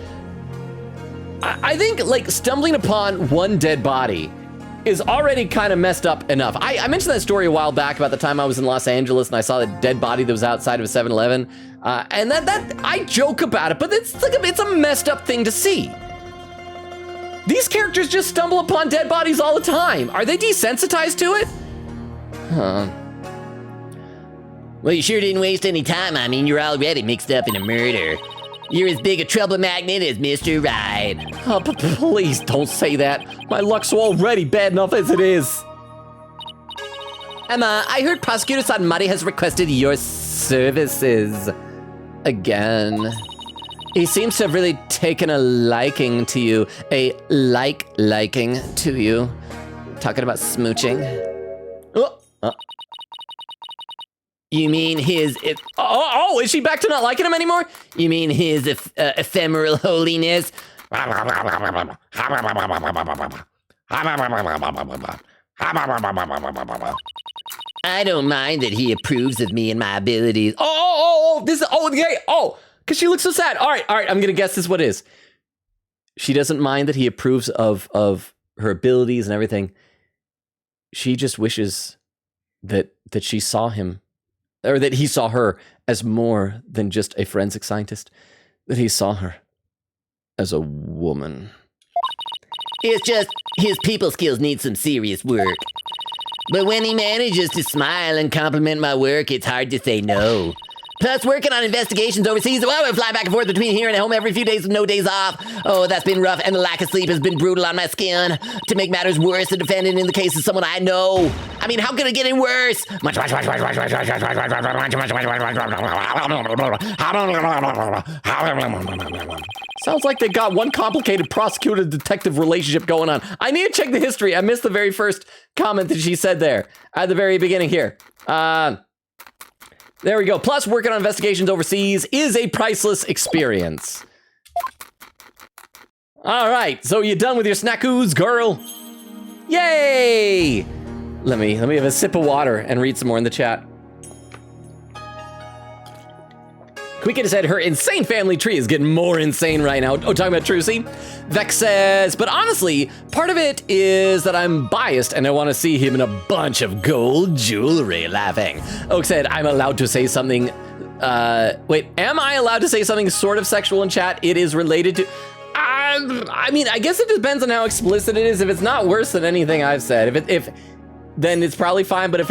I think, like, stumbling upon one dead body is already kind of messed up enough. I mentioned that story a while back about the time I was in Los Angeles and I saw a dead body that was outside of a 7-Eleven. And that I joke about it, but it's a messed up thing to see. These characters just stumble upon dead bodies all the time. Are they desensitized to it? Huh. Well, you sure didn't waste any time. I mean, you're already mixed up in a murder. You're as big a trouble magnet as Mr. Right. Oh, but please don't say that. My luck's already bad enough as it is. Emma, I heard Prosecutor Sanmari has requested your services again. He seems to have really taken a liking to you. A liking to you. Talking about smooching. You mean his... is she back to not liking him anymore? You mean his ephemeral holiness? I don't mind that he approves of me and my abilities. Because she looks so sad. All right, I'm going to guess this is what it is. She doesn't mind that he approves of her abilities and everything. She just wishes that she saw him, or that he saw her as more than just a forensic scientist, that he saw her as a woman. It's just his people skills need some serious work. But when he manages to smile and compliment my work, it's hard to say no. Plus, working on investigations overseas, I fly back and forth between here and home every few days with no days off. Oh, that's been rough, and the lack of sleep has been brutal on my skin. To make matters worse, the defendant in the case is someone I know. I mean, how could it get any worse? Sounds like they got one complicated prosecutor-detective relationship going on. I need to check the history. I missed the very first comment that she said there at the very beginning here. There we go. Plus, working on investigations overseas is a priceless experience. All right, so you done with your snackoos, girl? Yay! Let me have a sip of water and read some more in the chat. Quicket said her insane family tree is getting more insane right now. Oh, talking about Trucy? Vex says, but honestly, part of it is that I'm biased and I want to see him in a bunch of gold jewelry. Laughing. Oak said, I'm allowed to say something. Wait, am I allowed to say something sort of sexual in chat? It is related to. I mean, I guess it depends on how explicit it is. If it's not worse than anything I've said, then it's probably fine. But if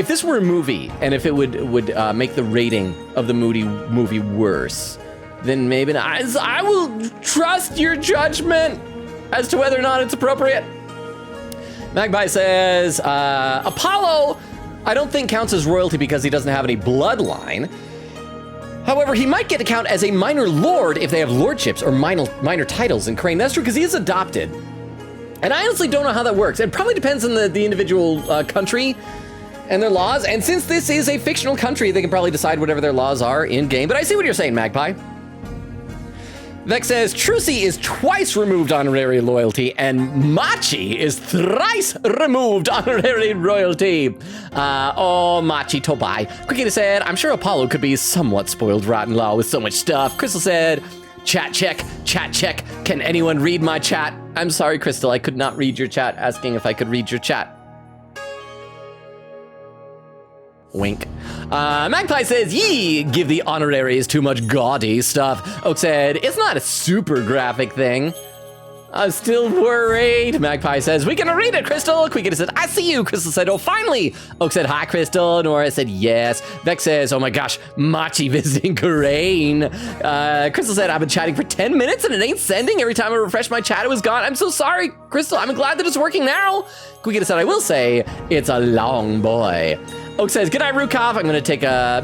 this were a movie, and if it would make the rating of the movie worse, then maybe not. I will trust your judgment as to whether or not it's appropriate. Magpie says, Apollo, I don't think counts as royalty because he doesn't have any bloodline. However, he might get to count as a minor lord if they have lordships or minor titles in Crane. That's true, because he is adopted. And I honestly don't know how that works. It probably depends on the individual country and their laws, and since this is a fictional country, they can probably decide whatever their laws are in-game, but I see what you're saying, Magpie. Vex says, Trucy is twice removed honorary loyalty, and Machi is thrice removed honorary royalty. Machi Tobai. Quickie said, I'm sure Apollo could be somewhat spoiled rotten law with so much stuff. Crystal said, chat check. Can anyone read my chat? I'm sorry, Crystal, I could not read your chat, asking if I could read your chat. Wink. Magpie says, yee, give the honoraries too much gaudy stuff. Oak said, it's not a super graphic thing. I'm still worried. Magpie says, we can read it, Crystal. Quicket said, I see you. Crystal said, oh, finally. Oak said, hi, Crystal. Nora said, yes. Vex says, oh my gosh, Machi visiting Corain. Crystal said, I've been chatting for 10 minutes and it ain't sending. Every time I refresh my chat, it was gone. I'm so sorry, Crystal. I'm glad that it's working now. Quicket said, I will say, it's a long boy. Oak says, good night, Rukov. I'm gonna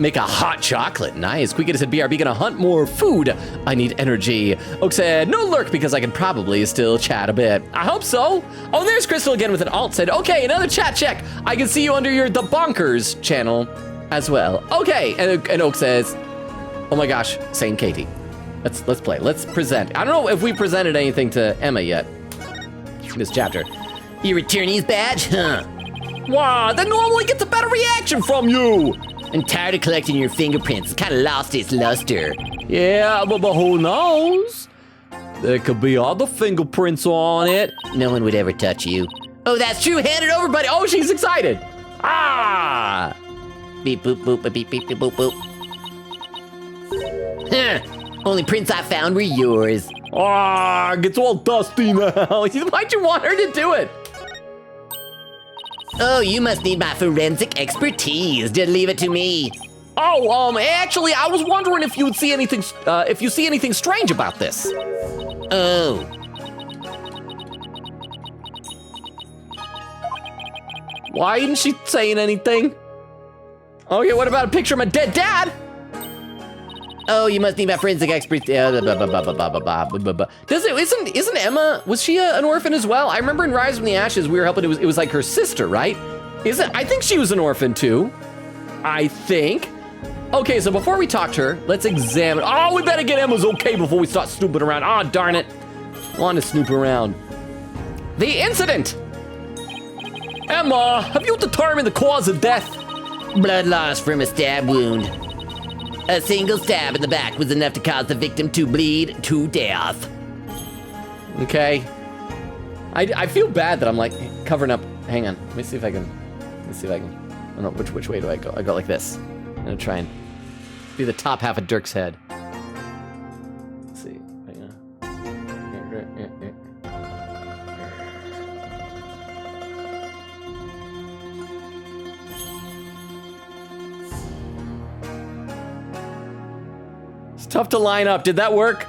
make a hot chocolate. Nice. Quicket said, BRB gonna hunt more food. I need energy. Oak said, no lurk because I can probably still chat a bit. I hope so. Oh, there's Crystal again with an alt. Said, okay, another chat check. I can see you under your The Bonkers channel as well. Okay, and Oak says, oh my gosh, Saint Katie. Let's play. Let's present. I don't know if we presented anything to Emma yet in this chapter. Your returnee's badge? Huh. Wow, that normally gets a better reaction from you. I'm tired of collecting your fingerprints. It's kind of lost its luster. Yeah, but who knows? There could be other fingerprints on it. No one would ever touch you. Oh, that's true. Hand it over, buddy. Oh, she's excited. Ah! Beep, boop, boop, beep, beep, beep, boop, boop. Huh. Only prints I found were yours. Ah, it gets all dusty now. Why'd you want her to do it? Oh, you must need my forensic expertise. Just leave it to me. Oh, actually, I was wondering if you would see anything, if you see anything strange about this. Oh. Why isn't she saying anything? Okay, what about a picture of my dead dad? Oh, you must need my forensic expert. Isn't Emma, was she an orphan as well? I remember in Rise from the Ashes, we were helping, it was like her sister, right? I think she was an orphan too. I think. Okay, so before we talk to her, let's examine. Oh, we better get Emma's okay before we start snooping around. Oh, darn it. I want to snoop around. The incident. Emma, have you determined the cause of death? Blood loss from a stab wound. A single stab in the back was enough to cause the victim to bleed to death. Okay. I feel bad that I'm like covering up. Hang on. Let me see if I can. I don't know which way do I go? I go like this. I'm gonna try and be the top half of Dirk's head. Let's see. Hang on. It's tough to line up. Did that work?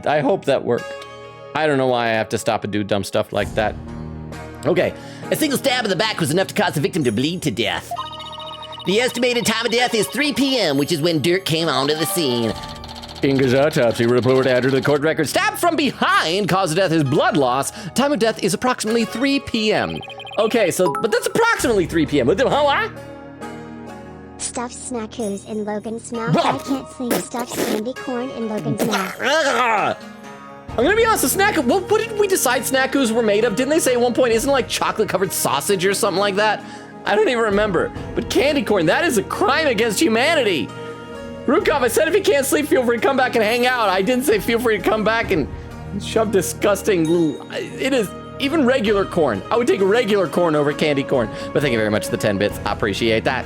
I hope that worked. I don't know why I have to stop and do dumb stuff like that. Okay. A single stab in the back was enough to cause the victim to bleed to death. The estimated time of death is 3 p.m., which is when Dirk came onto the scene. Inga's autopsy report added to the court record. Stabbed from behind, cause of death is blood loss. Time of death is approximately 3 p.m. Okay, but that's approximately 3 p.m. What? Stuffed snackoos in Logan's mouth. I can't sing stuffed candy corn in Logan's mouth. I'm gonna be honest, the snack, what did we decide snackoos were made of? Didn't they say at one point, isn't it like chocolate-covered sausage or something like that? I don't even remember. But candy corn, that is a crime against humanity. Rukov, I said if you can't sleep, feel free to come back and hang out. I didn't say feel free to come back and shove disgusting little, it is even regular corn. I would take regular corn over candy corn. But thank you very much for the 10 bits, I appreciate that.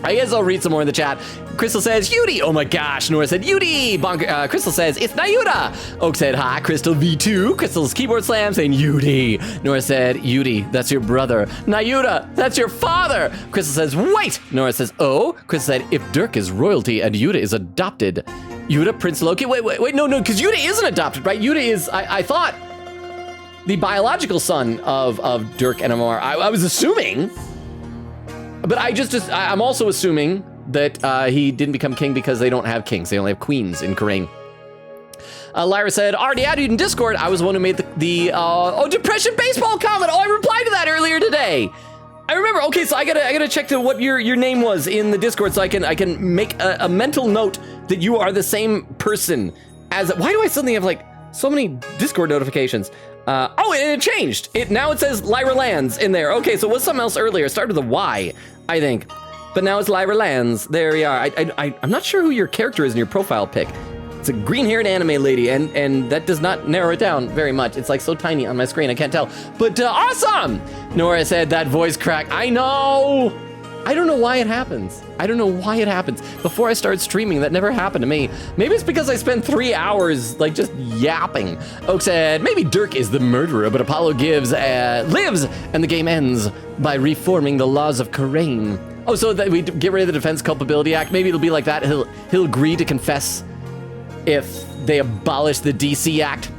I guess I'll read some more in the chat. Crystal says, Yudi. Oh my gosh. Nora said, Yudi. Crystal says, it's Nayuda. Oak said, hi. Crystal V2. Crystal's keyboard slam saying, Yudi. Nora said, Yudi, that's your brother. Nayuda, that's your father. Crystal says, wait. Nora says, oh. Crystal said, if Dirk is royalty and Yuda is adopted. Yuda, Prince Loki. Wait, no, because Yuda isn't adopted, right? Yuda is, I thought, the biological son of Dirk and Amar. I was assuming. But I'm also assuming that he didn't become king because they don't have kings. They only have queens in Karain. Lyra said, already added you in Discord. I was the one who made the Depression Baseball comment. Oh, I replied to that earlier today. I remember. Okay, so I gotta check to what your name was in the Discord so I can make a mental note that you are the same person as. Why do I suddenly have like so many Discord notifications? It changed. Now it says Lyra Lands in there. Okay, so it was something else earlier. It started with a Y, I think. But now it's Lyra Lands. There we are. I'm not sure who your character is in your profile pic. It's a green-haired anime lady, and that does not narrow it down very much. It's like so tiny on my screen, I can't tell. But awesome! Nora said that voice crack. I know! I don't know why it happens. Before I started streaming, that never happened to me. Maybe it's because I spent 3 hours like just yapping. Oak said, maybe Dirk is the murderer, but Apollo lives, and the game ends by reforming the laws of Karain. Oh, so that we get rid of the Defense Culpability Act. Maybe it'll be like that. He'll agree to confess if they abolish the DC Act.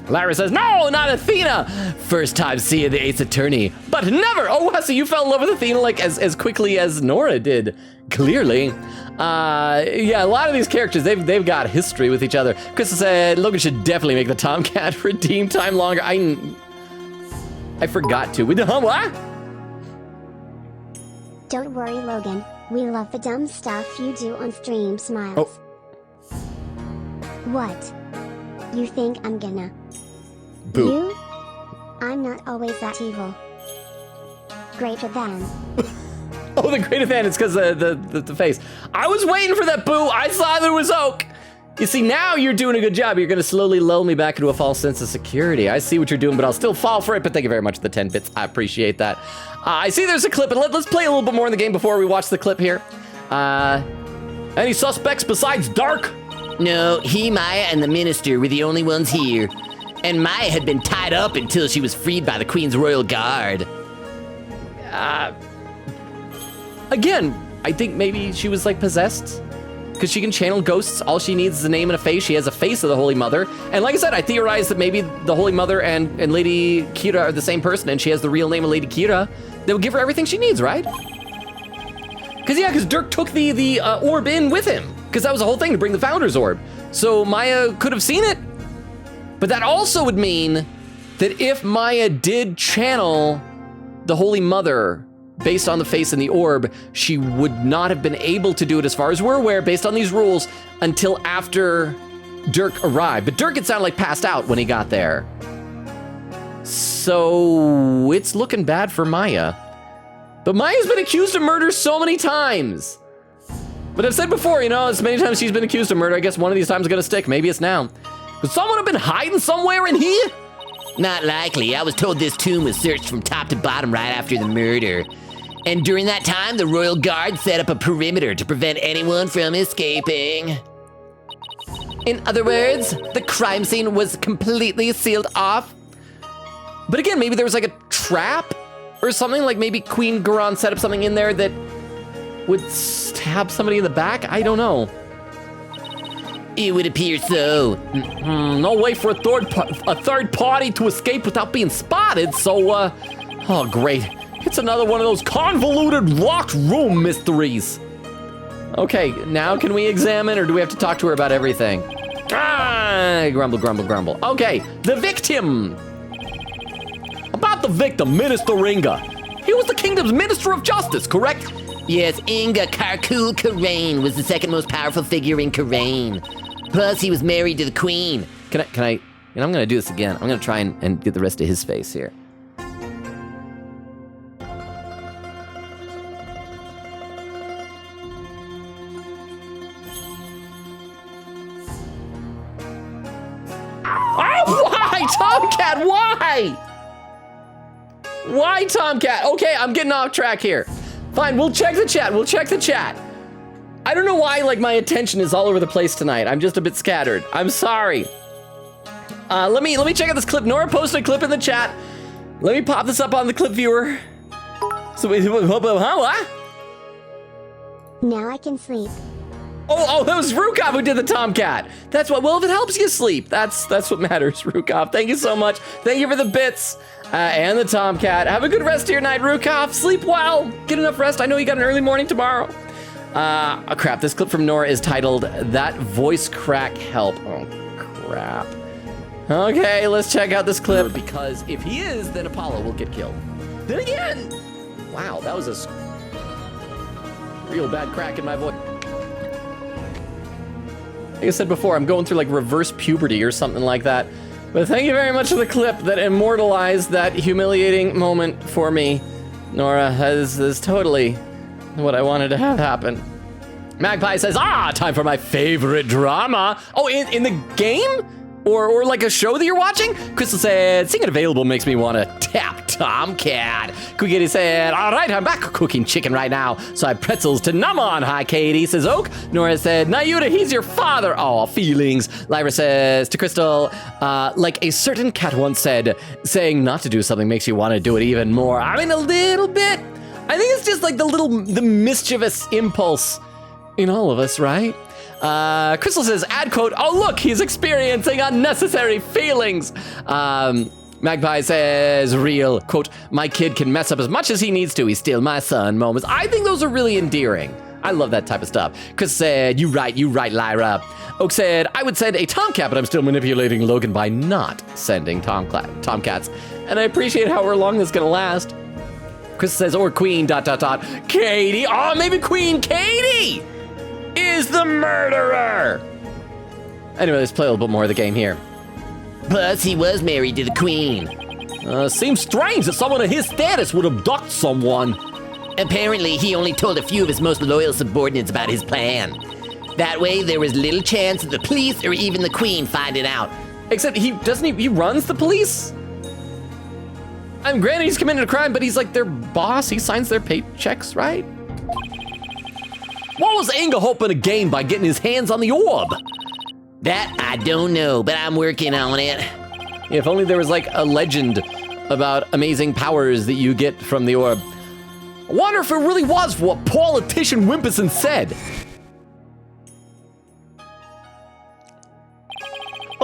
Lyra says, no, not Athena. First time seeing the Ace Attorney, but never. Oh, so you fell in love with Athena like as quickly as Nora did. Clearly. Yeah, a lot of these characters, they've got history with each other. Crystal said, Logan should definitely make the Tomcat redeem time longer. I forgot to. What? Don't worry, Logan. We love the dumb stuff you do on stream, Smiles. Oh. What? You think I'm gonna... Boo. You? I'm not always that evil. Greater than. Oh, the greater than, it's because the face. I was waiting for that, Boo. I saw there was Oak. You see, now you're doing a good job. You're going to slowly lull me back into a false sense of security. I see what you're doing, but I'll still fall for it. But thank you very much for the 10 bits. I appreciate that. I see there's a clip, and let's play a little bit more in the game before we watch the clip here. Any suspects besides Dark? No, he, Maya, and the minister were the only ones here. And Maya had been tied up until she was freed by the Queen's Royal Guard. Again, I think maybe she was like possessed. because she can channel ghosts. All she needs is a name and a face. She has a face of the Holy Mother. And like I said, I theorized that maybe the Holy Mother and Lady Kira are the same person, and she has the real name of Lady Kira. That would give her everything she needs, right? Because Dirk took the orb in with him, because that was the whole thing, to bring the Founder's Orb. So Maya could have seen it. But that also would mean that if Maya did channel the Holy Mother based on the face in the orb, she would not have been able to do it, as far as we're aware, based on these rules, until after Dirk arrived. But Dirk, it sounded like, passed out when he got there. So it's looking bad for Maya. But Maya's been accused of murder so many times. But I've said before, as many times she's been accused of murder, I guess one of these times is gonna stick. Maybe it's now. Could someone have been hiding somewhere in here? Not likely. I was told this tomb was searched from top to bottom right after the murder. And during that time, the Royal Guard set up a perimeter to prevent anyone from escaping. In other words, the crime scene was completely sealed off. But again, maybe there was like a trap or something, like maybe Queen Garan set up something in there that would stab somebody in the back? I don't know. It would appear so. No way for a third party to escape without being spotted, so, oh great. It's another one of those convoluted locked room mysteries. Okay, now can we examine, or do we have to talk to her about everything? Grumble, grumble, grumble. Okay, the victim. About the victim, Minister Inga. He was the kingdom's Minister of Justice, correct? Yes, Inga Karkul Karain was the second most powerful figure in Karain. Plus, he was married to the queen. Can I, I'm gonna do this again. I'm gonna try and get the rest of his face here. Oh, why, Tomcat, why? Why, Tomcat? Okay, I'm getting off track here. Fine, we'll check the chat. I don't know why, like, my attention is all over the place tonight. I'm just a bit scattered. I'm sorry. Let me check out this clip. Nora posted a clip in the chat. Let me pop this up on the clip viewer. So wait, what? Now I can sleep. Oh, that was Rukov who did the Tomcat. That's what. Well, if it helps you sleep, that's what matters, Rukov. Thank you so much. Thank you for the bits and the Tomcat. Have a good rest of your night, Rukov. Sleep well. Get enough rest. I know you got an early morning tomorrow. Oh crap, this clip from Nora is titled, "That Voice Crack Help." Oh crap. Okay, let's check out this clip, because if he is, then Apollo will get killed. Then again, wow, that was a real bad crack in my voice. Like I said before, I'm going through like reverse puberty or something like that. But thank you very much for the clip that immortalized that humiliating moment for me. Nora is totally what I wanted to have happen. Magpie says, time for my favorite drama. Oh, in the game? Or like a show that you're watching? Crystal said, seeing it available makes me want to tap Tomcat. Kitty said, all right, I'm back cooking chicken right now, so I have pretzels to numb on. Hi, Katie, says Oak. Nora said, Nayuta, he's your father. Oh, feelings. Lyra says to Crystal, like a certain cat once said, saying not to do something makes you want to do it even more. I mean, a little bit. I think it's just like the mischievous impulse in all of us, right? Crystal says, ad quote, oh look, he's experiencing unnecessary feelings. Magpie says, real, quote, my kid can mess up as much as he needs to, he's still my son, moments. I think those are really endearing. I love that type of stuff. Chris said, you right, Lyra. Oak said, I would send a Tomcat, but I'm still manipulating Logan by not sending Tomcats. And I appreciate however long this is gonna last. Chris says, or Queen, ... Katie, maybe Queen Katie is the murderer. Anyway, let's play a little bit more of the game here. Plus, he was married to the queen. Seems strange that someone of his status would abduct someone. Apparently, he only told a few of his most loyal subordinates about his plan. That way, there was little chance of the police or even the queen finding out. Except he runs the police? I'm granted he's committed a crime, but he's like their boss. He signs their paychecks, right? What was Inga hoping to gain by getting his hands on the orb? That I don't know, but I'm working on it. If only there was like a legend about amazing powers that you get from the orb. I wonder if it really was what politician Wimpison said.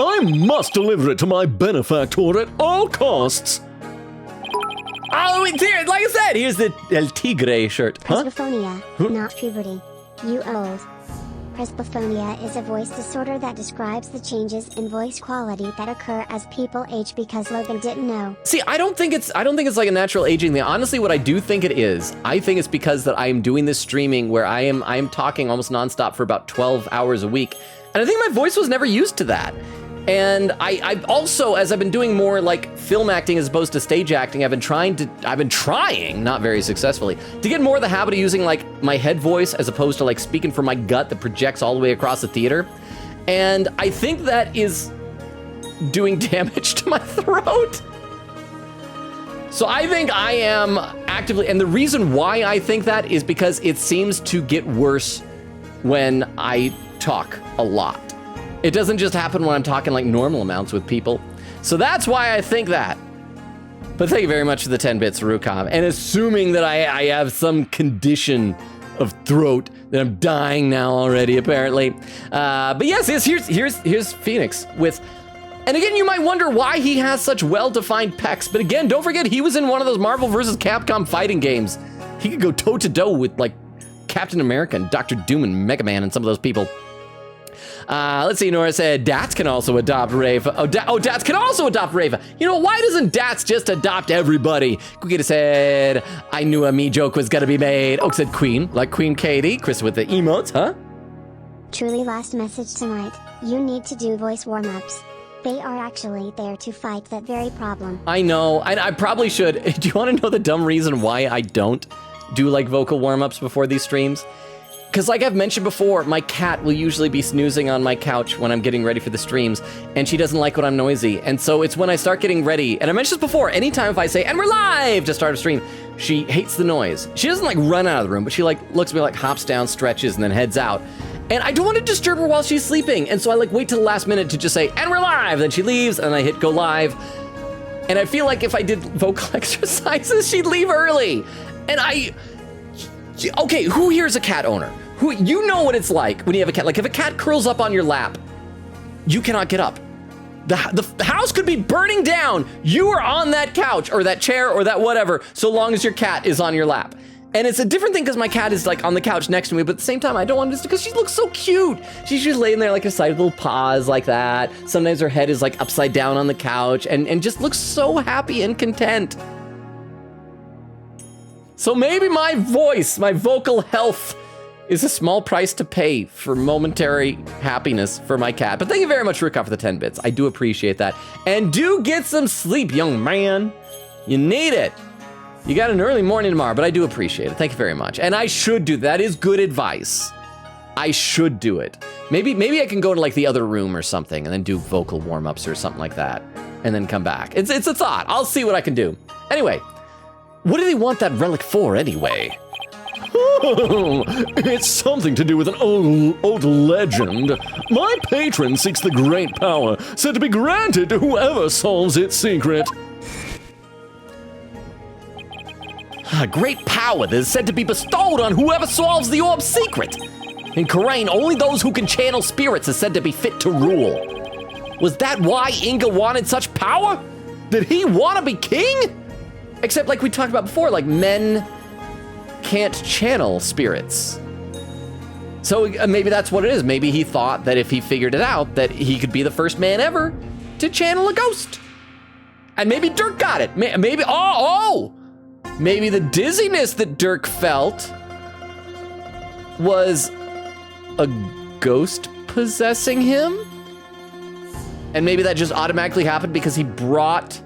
I must deliver it to my benefactor at all costs. Oh, it's here. Like I said, here's the El Tigre shirt. Huh? Presbyphonia, not puberty. You old. Presbyphonia is a voice disorder that describes the changes in voice quality that occur as people age, because Logan didn't know. See, I don't think it's like a natural aging thing. Honestly, what I do think it is, I think it's because that I am doing this streaming where I am talking almost nonstop for about 12 hours a week. And I think my voice was never used to that. And I've also, as I've been doing more like film acting as opposed to stage acting, I've been trying, not very successfully, to get more of the habit of using like my head voice as opposed to like speaking from my gut that projects all the way across the theater. And I think that is doing damage to my throat. So I think I am actively, and the reason why I think that is because it seems to get worse when I talk a lot. It doesn't just happen when I'm talking like normal amounts with people. So that's why I think that. But thank you very much for the 10 bits, Rukov. And assuming that I have some condition of throat, that I'm dying now already, apparently. But yes, here's Phoenix with, and again, you might wonder why he has such well-defined pecs. But again, don't forget, he was in one of those Marvel vs. Capcom fighting games. He could go toe-to-toe with like Captain America and Dr. Doom and Mega Man and some of those people. Let's see, Nora said, Dats can also adopt Reva. Dats can also adopt Reva. You know, why doesn't Dats just adopt everybody? Kukita said, I knew a me joke was gonna be made. Oak said Queen, like Queen Katie. Chris with the emotes, huh? Truly last message tonight, you need to do voice warm-ups. They are actually there to fight that very problem. I know, I probably should. Do you wanna know the dumb reason why I don't do like vocal warm-ups before these streams? Because like I've mentioned before, my cat will usually be snoozing on my couch when I'm getting ready for the streams, and she doesn't like when I'm noisy. And so it's when I start getting ready, and I mentioned this before, anytime if I say, and we're live to start a stream, she hates the noise. She doesn't like run out of the room, but she like looks at me, like hops down, stretches, and then heads out. And I don't want to disturb her while she's sleeping. And so I like wait till the last minute to just say, and we're live. Then she leaves, and I hit go live. And I feel like if I did vocal exercises, she'd leave early. And okay, who here is a cat owner? Who, you know what it's like when you have a cat. Like if a cat curls up on your lap, you cannot get up. The house could be burning down. You are on that couch or that chair or that whatever, so long as your cat is on your lap. And it's a different thing because my cat is like on the couch next to me, but at the same time, I don't want this because she looks so cute. She's just laying there like a side with little paws like that. Sometimes her head is like upside down on the couch and just looks so happy and content. So maybe my voice, my vocal health is a small price to pay for momentary happiness for my cat. But thank you very much, Rukov, for the 10 bits. I do appreciate that. And do get some sleep, young man. You need it. You got an early morning tomorrow, but I do appreciate it. Thank you very much. And I should do that. Is good advice. I should do it. Maybe I can go to like the other room or something and then do vocal warm-ups or something like that and then come back. It's a thought. I'll see what I can do. Anyway, what do they want that relic for anyway? Oh, it's something to do with an old legend. My patron seeks the great power said to be granted to whoever solves its secret. A great power that is said to be bestowed on whoever solves the orb's secret. In Karain, only those who can channel spirits is said to be fit to rule. Was that why Inga wanted such power? Did he want to be king? Except like we talked about before, like men can't channel spirits. So maybe that's what it is. Maybe he thought that if he figured it out, that he could be the first man ever to channel a ghost. And maybe Dirk got it. Maybe, maybe the dizziness that Dirk felt was a ghost possessing him. And maybe that just automatically happened because he brought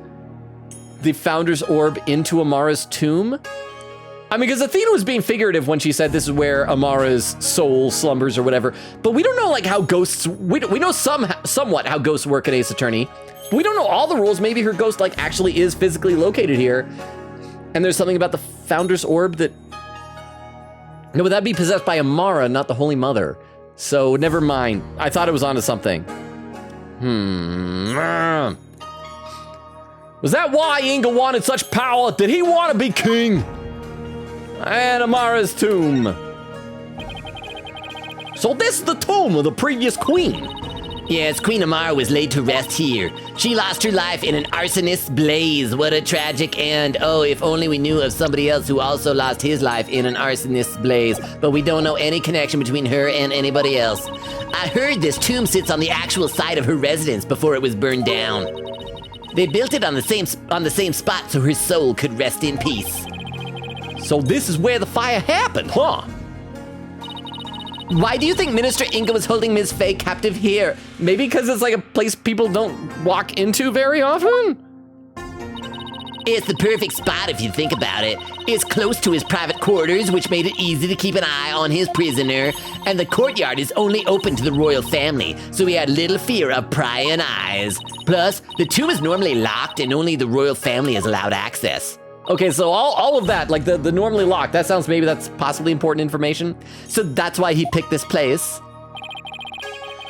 the Founder's Orb into Amara's tomb. I mean, because Athena was being figurative when she said this is where Amara's soul slumbers or whatever. But we don't know like how ghosts, we know somewhat how ghosts work at Ace Attorney. But we don't know all the rules. Maybe her ghost like actually is physically located here. And there's something about the Founder's Orb that, no, would that be possessed by Amara, not the Holy Mother? So never mind. I thought it was onto something. Was that why Inga wanted such power? Did he want to be king? And Amara's tomb. So this is the tomb of the previous queen. Yes, Queen Amara was laid to rest here. She lost her life in an arsonist's blaze. What a tragic end. Oh, if only we knew of somebody else who also lost his life in an arsonist's blaze. But we don't know any connection between her and anybody else. I heard this tomb sits on the actual site of her residence before it was burned down. They built it on the same spot so her soul could rest in peace. So this is where the fire happened, huh? Why do you think Minister Inga was holding Ms. Faye captive here? Maybe because it's like a place people don't walk into very often? It's the perfect spot if you think about it. It's close to his private quarters, which made it easy to keep an eye on his prisoner. And the courtyard is only open to the royal family, so he had little fear of prying eyes. Plus, the tomb is normally locked and only the royal family is allowed access. Okay, so all of that, like the normally locked, that sounds maybe that's possibly important information. So that's why he picked this place.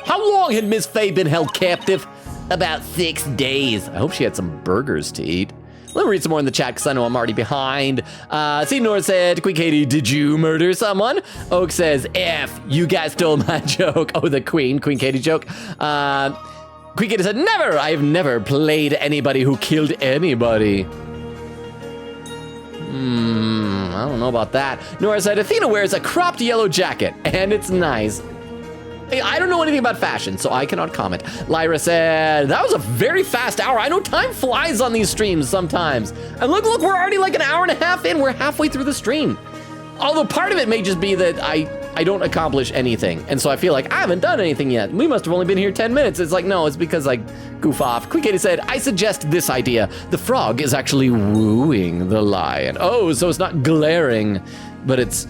How long had Miss Faye been held captive? About 6 days. I hope she had some burgers to eat. Let me read some more in the chat because I know I'm already behind. See, Nora said, Queen Katie, did you murder someone? Oak says, F, you guys stole my joke. Oh, the Queen Katie joke. Queen Katie said, never, I have never played anybody who killed anybody. I don't know about that. Nora said, Athena wears a cropped yellow jacket, and it's nice. Hey, I don't know anything about fashion, so I cannot comment. Lyra said, that was a very fast hour. I know time flies on these streams sometimes. And look, we're already like an hour and a half in. We're halfway through the stream. Although part of it may just be that I don't accomplish anything. And so I feel like I haven't done anything yet. We must have only been here 10 minutes. It's like, no, it's because I goof off. Queen Katie said, I suggest this idea. The frog is actually wooing the lion. Oh, so it's not glaring, but it's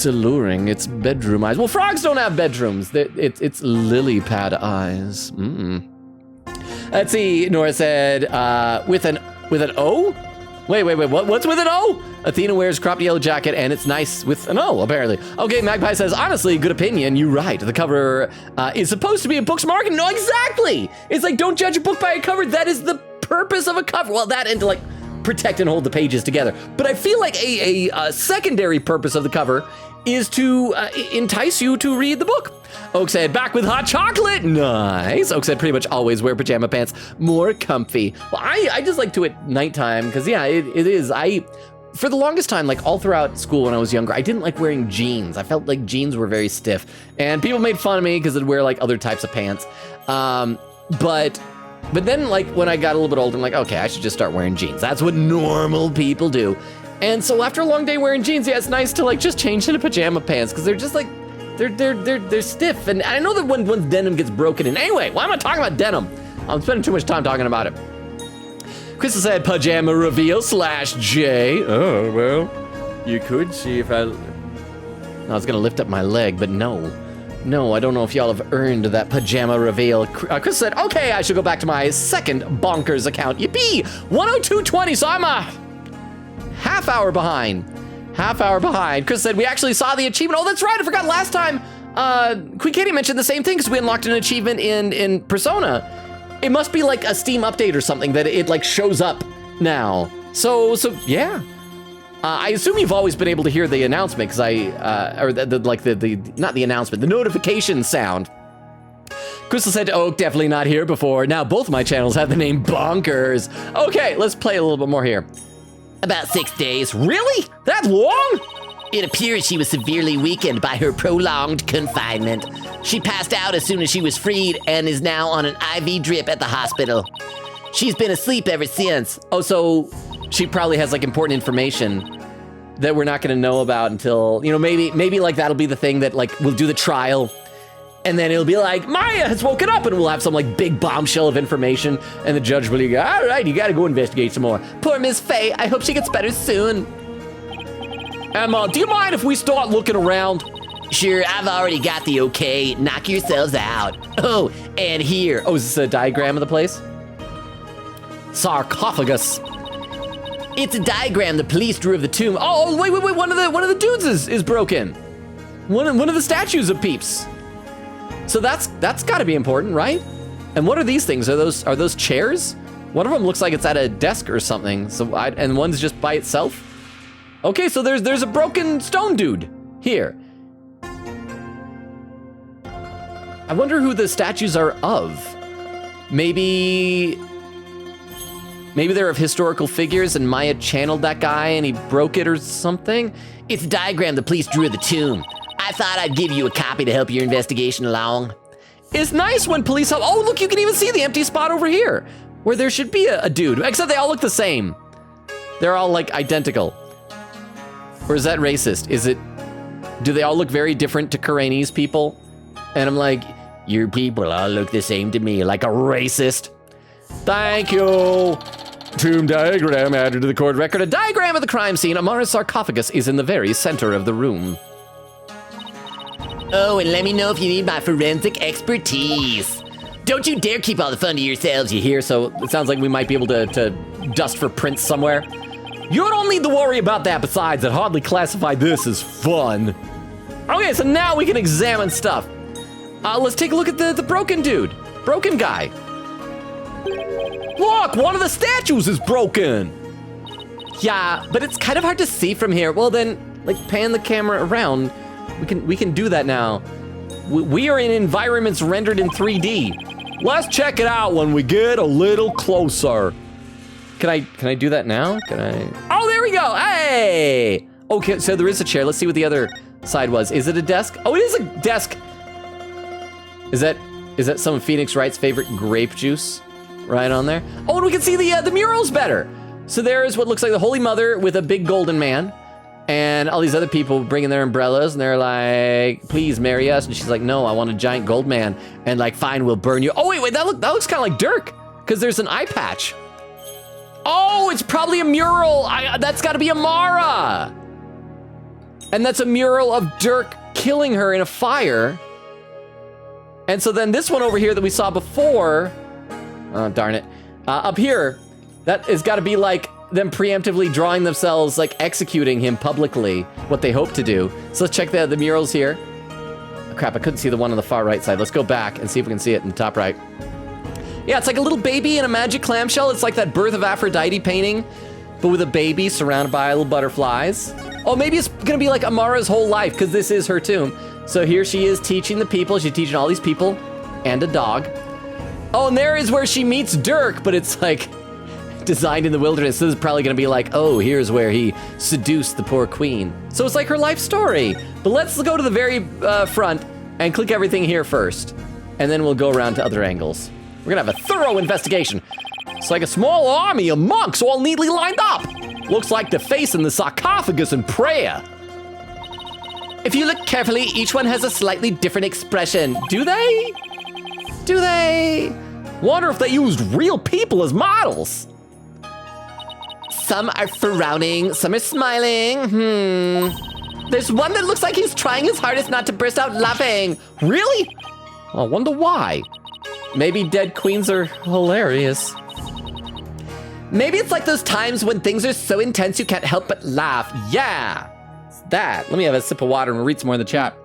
alluring. It's bedroom eyes. Well, frogs don't have bedrooms. It's lily pad eyes. Let's see. Nora said, with an O? Wait, what's with an O? Athena wears cropped yellow jacket and it's nice with an O, apparently. Okay, Magpie says, honestly, good opinion. You're right. The cover is supposed to be a book's market. No, exactly. It's like, don't judge a book by a cover. That is the purpose of a cover. Well, that and to like protect and hold the pages together. But I feel like a secondary purpose of the cover is to entice you to read the book. Oak said, back with hot chocolate. Nice. Oak said, pretty much always wear pajama pants. More comfy. Well, I just like to at nighttime because, yeah, it is. For the longest time, like all throughout school when I was younger, I didn't like wearing jeans. I felt like jeans were very stiff. And people made fun of me because I'd wear like other types of pants. But then like when I got a little bit older, I'm like, okay, I should just start wearing jeans. That's what normal people do. And so after a long day wearing jeans, yeah, it's nice to like just change into pajama pants because they're just like, they're stiff. And I know that when denim gets broken in. Anyway, why am I talking about denim? I'm spending too much time talking about it. Crystal said pajama reveal /J. Oh, well, you could see if I was gonna lift up my leg, but no, I don't know if y'all have earned that pajama reveal. Crystal said, okay, I should go back to my second bonkers account. Yippee, 102.20, so I'm a half hour behind. Chris said, we actually saw the achievement. Oh, that's right, I forgot last time. Queen Katie mentioned the same thing because we unlocked an achievement in Persona. It must be like a Steam update or something that it like shows up now. So yeah. I assume you've always been able to hear the announcement because not the announcement, the notification sound. Crystal said, oh, definitely not here before. Now both my channels have the name Bonkers. Okay, let's play a little bit more here. About 6 days. Really? That long? It appears she was severely weakened by her prolonged confinement. She passed out as soon as she was freed and is now on an IV drip at the hospital. She's been asleep ever since. Oh, so she probably has like important information that we're not gonna know about until, maybe like that'll be the thing that like we'll do the trial and then it'll be like, Maya has woken up and we'll have some like big bombshell of information and the judge will go, all right, you gotta go investigate some more. Poor Miss Faye, I hope she gets better soon. Emma, do you mind if we start looking around? Sure, I've already got the okay. Knock yourselves out. Oh, and here. Oh, is this a diagram of the place? Sarcophagus. It's a diagram the police drew of the tomb. Oh, wait. One of the dudes is broken. One of the statues of Peeps. So that's got to be important, right? And what are these things? Are those chairs? One of them looks like it's at a desk or something. And one's just by itself. Okay, so there's a broken stone dude here. I wonder who the statues are of. Maybe they're of historical figures and Maya channeled that guy and he broke it or something. It's a diagram the police drew of the tomb. I thought I'd give you a copy to help your investigation along. It's nice when police help. Oh, look, you can even see the empty spot over here where there should be a dude, except they all look the same. They're all like identical. Or is that racist? Do they all look very different to Karani's people? And I'm like, your people all look the same to me, like a racist. Thank you. Tomb diagram added to the court record. A diagram of the crime scene. Amara's sarcophagus is in the very center of the room. Oh, and let me know if you need my forensic expertise. Don't you dare keep all the fun to yourselves, you hear? So it sounds like we might be able to dust for prints somewhere. You don't need to worry about that. Besides, I'd hardly classify this as fun. Okay, so now we can examine stuff. Let's take a look at the broken dude. Broken guy. Look, one of the statues is broken. Yeah, but it's kind of hard to see from here. Well then, like pan the camera around. We can do that now. We are in environments rendered in 3D. Let's check it out when we get a little closer. Can I do that now? Oh, there we go. Hey. Okay, so there is a chair. Let's see what the other side was. Is it a desk? Oh, it is a desk. Is that some of Phoenix Wright's favorite grape juice right on there? Oh, and we can see the murals better. So there's what looks like the Holy Mother with a big golden man. And all these other people bringing their umbrellas, and they're like, please marry us. And she's like, no, I want a giant gold man. And like, fine, we'll burn you. Oh, wait, that looks kind of like Dirk, because there's an eye patch. Oh, it's probably a mural. That's got to be Amara. And that's a mural of Dirk killing her in a fire. And so then this one over here that we saw before, oh, darn it, up here, that has got to be like them preemptively drawing themselves, like executing him publicly, what they hope to do. So let's check the murals here. Oh, crap, I couldn't see the one on the far right side. Let's go back and see if we can see it in the top right. Yeah, it's like a little baby in a magic clamshell. It's like that Birth of Aphrodite painting, but with a baby surrounded by little butterflies. Oh, maybe it's gonna be like Amara's whole life, because this is her tomb. So here she is teaching the people. She's teaching all these people and a dog. Oh, and there is where she meets Dirk, but it's like designed in the wilderness. This is probably gonna be like, oh, here's where he seduced the poor queen. So it's like her life story. But let's go to the very front and click everything here first. And then we'll go around to other angles. We're gonna have a thorough investigation. It's like a small army of monks all neatly lined up. Looks like they're facing the sarcophagus in prayer. If you look carefully, each one has a slightly different expression. Do they? Do they? Wonder if they used real people as models. Some are frowning, some are smiling. There's one that looks like he's trying his hardest not to burst out laughing. Really? I wonder why. Maybe dead queens are hilarious. Maybe it's like those times when things are so intense you can't help but laugh. Yeah, it's that. Let me have a sip of water and we'll read some more in the chat.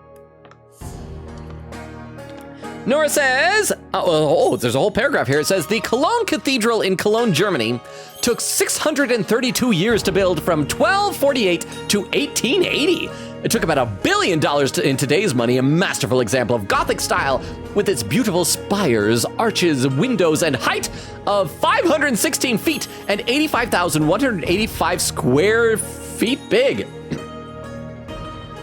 Nora says, there's a whole paragraph here. It says, the Cologne Cathedral in Cologne, Germany took 632 years to build from 1248 to 1880. It took about $1 billion in today's money, a masterful example of Gothic style with its beautiful spires, arches, windows, and height of 516 feet and 85,185 square feet big.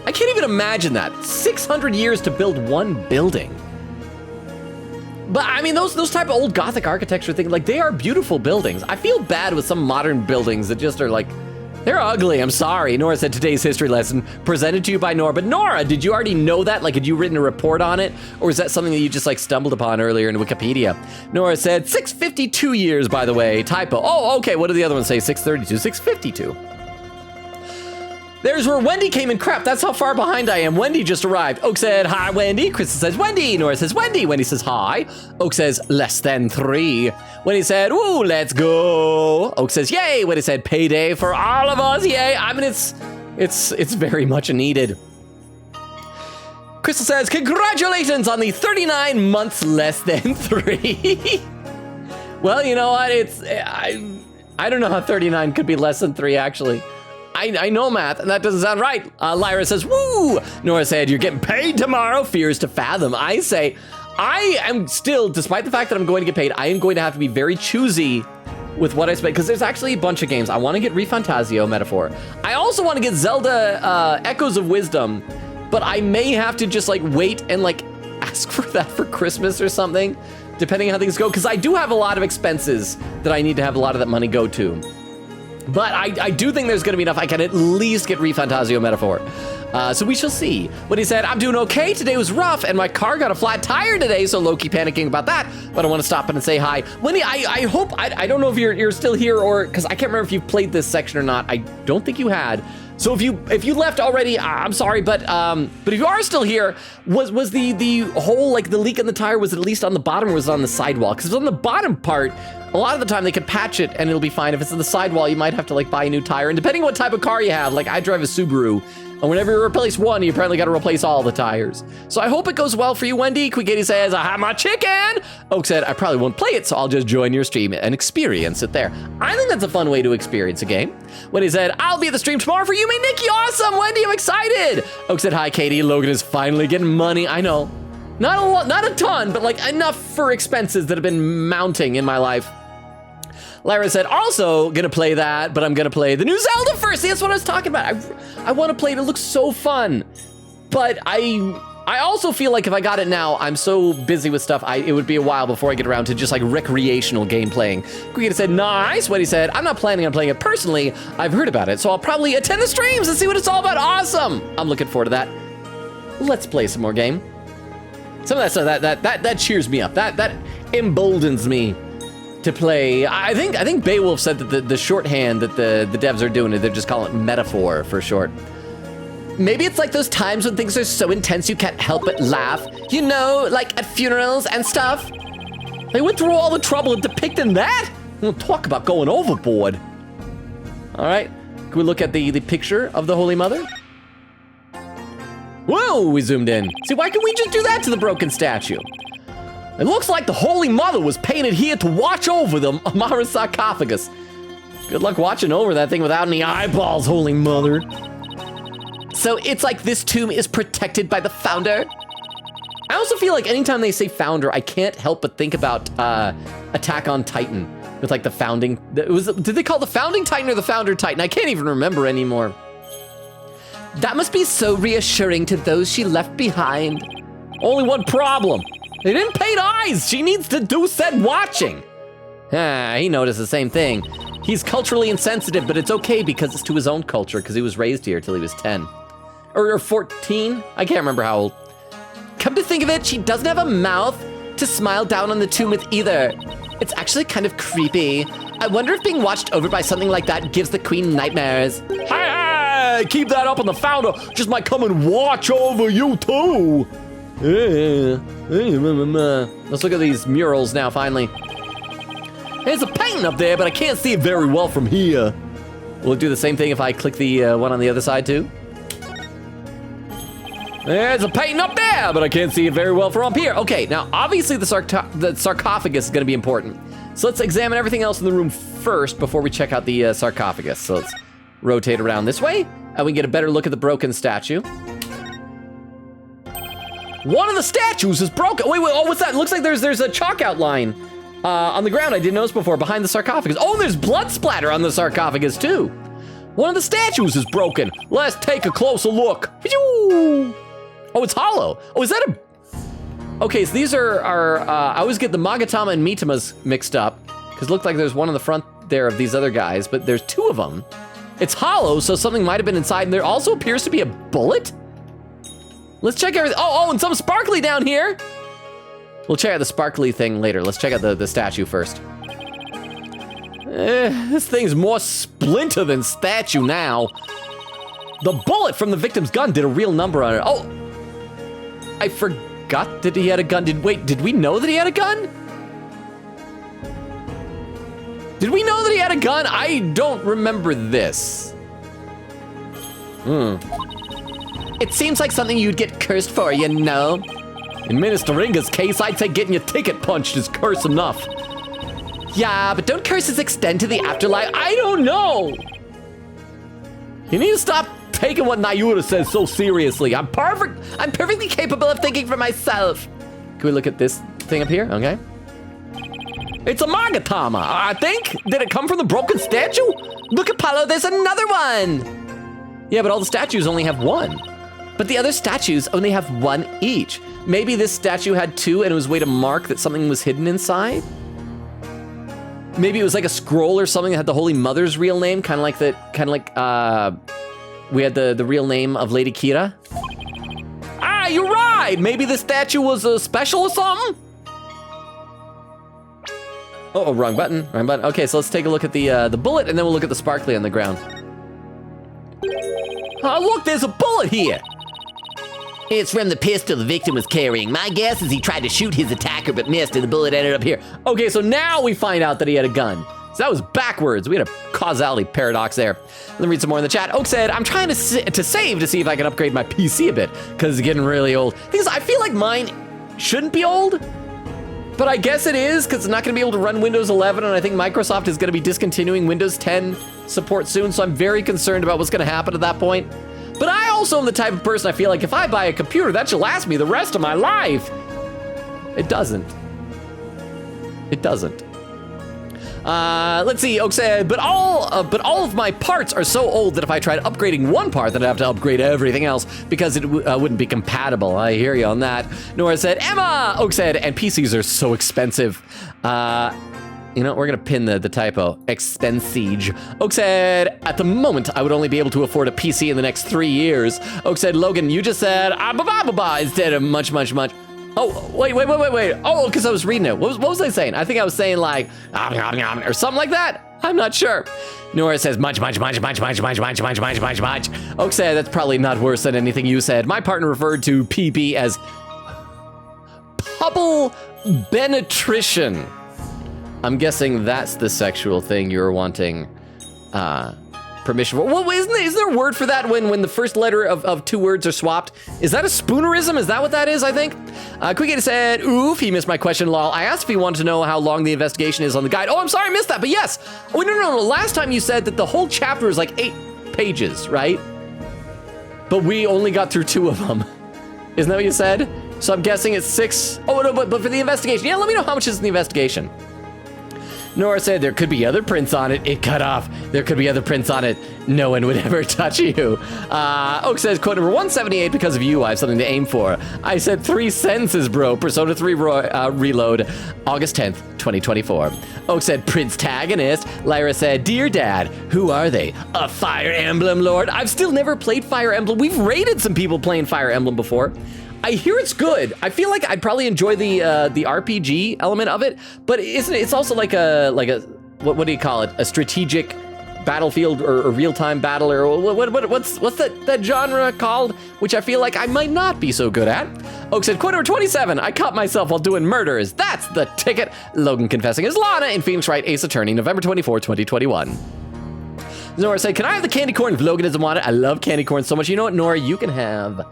I can't even imagine that. 600 years to build one building. But I mean, those type of old Gothic architecture things, like they are beautiful buildings. I feel bad with some modern buildings that just are like, they're ugly, I'm sorry. Nora said today's history lesson presented to you by Nora. But Nora, did you already know that? Like, had you written a report on it? Or is that something that you just like stumbled upon earlier in Wikipedia? Nora said 652 years, by the way, typo. Oh, okay, what did the other one say? 632, 652. There's where Wendy came in. Crap, that's how far behind I am. Wendy just arrived. Oak said, hi, Wendy. Krista says, Wendy. Nora says, Wendy. Wendy says, hi. Oak says, less than 3. Wendy said, ooh, let's go. Oak says, yay. Wendy said, payday for all of us. Yay. I mean, it's very much needed. Crystal says, congratulations on the 39 months less than 3. Well, you know what? I don't know how 39 could be less than 3, actually. I know math, and that doesn't sound right. Lyra says, woo! Nora said, you're getting paid tomorrow. Fears to fathom. I say, I am still, despite the fact that I'm going to get paid, I am going to have to be very choosy with what I spend, because there's actually a bunch of games. I want to get ReFantazio Metaphor. I also want to get Zelda Echoes of Wisdom, but I may have to just like wait and like ask for that for Christmas or something, depending on how things go, because I do have a lot of expenses that I need to have a lot of that money go to. But I do think there's going to be enough I can at least get ReFantazio Metaphor. So we shall see. When he said, I'm doing okay, today was rough, and my car got a flat tire today, so low-key panicking about that, but I want to stop in and say hi. Wendy, I hope, I don't know if you're still here, or, because I can't remember if you've played this section or not. I don't think you had. So if you left already, I'm sorry, but if you are still here, was the hole, like the leak in the tire, was it at least on the bottom or was it on the sidewall? Because if it's on the bottom part, a lot of the time they can patch it and it'll be fine. If it's on the sidewall, you might have to like buy a new tire. And depending on what type of car you have, like I drive a Subaru, and whenever you replace one, you apparently got to replace all the tires. So I hope it goes well for you, Wendy. Quickity says, I have my chicken. Oak said, I probably won't play it, so I'll just join your stream and experience it there. I think that's a fun way to experience a game. Wendy said, I'll be at the stream tomorrow for you, me, Nikki. Awesome, Wendy, I'm excited. Oak said, hi, Katie. Logan is finally getting money. I know. Not a lot, not a ton, but like enough for expenses that have been mounting in my life. Lyra said, also gonna play that, but I'm gonna play the new Zelda first. See, that's what I was talking about. I want to play it. It looks so fun. But I also feel like if I got it now, I'm so busy with stuff, it would be a while before I get around to just like recreational game playing. Quickity said, nice. Wendy said, I'm not planning on playing it personally. I've heard about it, so I'll probably attend the streams and see what it's all about. Awesome. I'm looking forward to that. Let's play some more game. Some of that stuff, that cheers me up. That emboldens me to play. I think Beowulf said that the shorthand that the devs are doing, they're just calling it metaphor for short. Maybe it's like those times when things are so intense you can't help but laugh. You know, like at funerals and stuff. They went through all the trouble of depicting that. We'll talk about going overboard. All right, can we look at the picture of the Holy Mother? Whoa, we zoomed in. See, why can't we just do that to the broken statue? It looks like the Holy Mother was painted here to watch over the Amara sarcophagus. Good luck watching over that thing without any eyeballs, Holy Mother. So it's like this tomb is protected by the founder. I also feel like anytime they say founder, I can't help but think about Attack on Titan with like the founding. Did they call the founding Titan or the founder Titan? I can't even remember anymore. That must be so reassuring to those she left behind. Only one problem. They didn't paint eyes. She needs to do said watching. He noticed the same thing. He's culturally insensitive, but it's okay because it's to his own culture because he was raised here till he was 10. Or 14? I can't remember how old. Come to think of it, she doesn't have a mouth to smile down on the tomb with either. It's actually kind of creepy. I wonder if being watched over by something like that gives the queen nightmares. Hey, keep that up on the founder. Just might come and watch over you too. Let's look at these murals now, finally. There's a painting up there, but I can't see it very well from here. Will it do the same thing if I click the one on the other side too? There's a painting up there, but I can't see it very well from up here. Okay, now obviously the sarcophagus is gonna be important. So let's examine everything else in the room first before we check out the sarcophagus. So let's rotate around this way, and we can get a better look at the broken statue. One of the statues is broken. Wait, oh, what's that? It looks like there's a chalk outline on the ground I didn't notice before behind the sarcophagus. Oh, there's blood splatter on the sarcophagus too. One of the statues is broken. Let's take a closer look. Oh, it's hollow. Oh, is that a... Okay, so these are I always get the Magatama and Mitamas mixed up because it looked like there's one on the front there of these other guys, but there's two of them. It's hollow, so something might have been inside, and there also appears to be a bullet. Let's check everything. Oh, and some sparkly down here. We'll check out the sparkly thing later. Let's check out the statue first. This thing's more splinter than statue now. The bullet from the victim's gun did a real number on it. Oh, I forgot that he had a gun. Did we know that he had a gun? Did we know that he had a gun? I don't remember this. It seems like something you'd get cursed for, you know? In Minister Ringa's case, I'd say getting your ticket punched is curse enough. Yeah, but don't curses extend to the afterlife? I don't know. You need to stop taking what Nayura says so seriously. I'm perfectly capable of thinking for myself. Can we look at this thing up here? Okay. It's a Magatama, I think. Did it come from the broken statue? Look, Apollo, there's another one. Yeah, but all the statues only have one. But the other statues only have one each. Maybe this statue had two and it was a way to mark that something was hidden inside? Maybe it was like a scroll or something that had the Holy Mother's real name, kind of like we had the real name of Lady Kira. Ah, you're right. Maybe the statue was a special or something. Oh, wrong button. Wrong button. Okay, so let's take a look at the bullet, and then we'll look at the sparkly on the ground. Oh, look, there's a bullet here. It's from the pistol the victim was carrying. My guess is he tried to shoot his attacker but missed and the bullet ended up here. Okay, so now we find out that he had a gun. So that was backwards. We had a causality paradox there. Let me read some more in the chat. Oak said, I'm trying to save to see if I can upgrade my PC a bit, because it's getting really old. Thing is, I feel like mine shouldn't be old, but I guess it is, because it's not going to be able to run Windows 11, and I think Microsoft is going to be discontinuing Windows 10 support soon, so I'm very concerned about what's going to happen at that point. But I also am the type of person I feel like if I buy a computer, that should last me the rest of my life. It doesn't. It doesn't. Let's see, Oak said, but all of my parts are so old that if I tried upgrading one part, then I'd have to upgrade everything else because it wouldn't be compatible. I hear you on that. Nora said, Emma! Oak said, and PCs are so expensive. You know, we're gonna pin the typo. Expensige. Oak said, at the moment, I would only be able to afford a PC in the next 3 years. Oak said, Logan, you just said, instead of much. Oh, wait. Oh, because I was reading it. What was I saying? I think I was saying like, or something like that. I'm not sure. Nora says, much. Oak said, that's probably not worse than anything you said. My partner referred to PB as Pubble Benetrition. I'm guessing that's the sexual thing you're wanting permission for. Well, is there a word for that when the first letter of two words are swapped? Is that a spoonerism? Is that what that is, I think? Quickgator said, oof, he missed my question, lol. I asked if he wanted to know how long the investigation is on the guide. Oh, I'm sorry, I missed that, but yes. Oh, no. Last time you said that the whole chapter is like 8 pages, right? But we only got through 2 of them. Isn't that what you said? So I'm guessing it's 6. Oh, no, but for the investigation. Yeah, let me know how much is in the investigation. Nora said there could be other prints on it. It cut off. There could be other prints on it. No one would ever touch you. Oak says, quote number 178, because of you, I have something to aim for. I said 3 sentences, bro. Persona 3 Reload, August 10th, 2024. Oak said, Prince Tagonist. Lyra said, dear dad, who are they? A Fire Emblem lord? I've still never played Fire Emblem. We've raided some people playing Fire Emblem before. I hear it's good. I feel like I'd probably enjoy the RPG element of it, but isn't it? It's also like a what do you call it? A strategic battlefield or real-time battle or what's that genre called? Which I feel like I might not be so good at. Oak said, quote number 27. I caught myself while doing murders. That's the ticket. Logan confessing as Lana in Phoenix Wright Ace Attorney, November 24, 2021. Nora said, can I have the candy corn if Logan doesn't want it? I love candy corn so much. You know what, Nora? You can have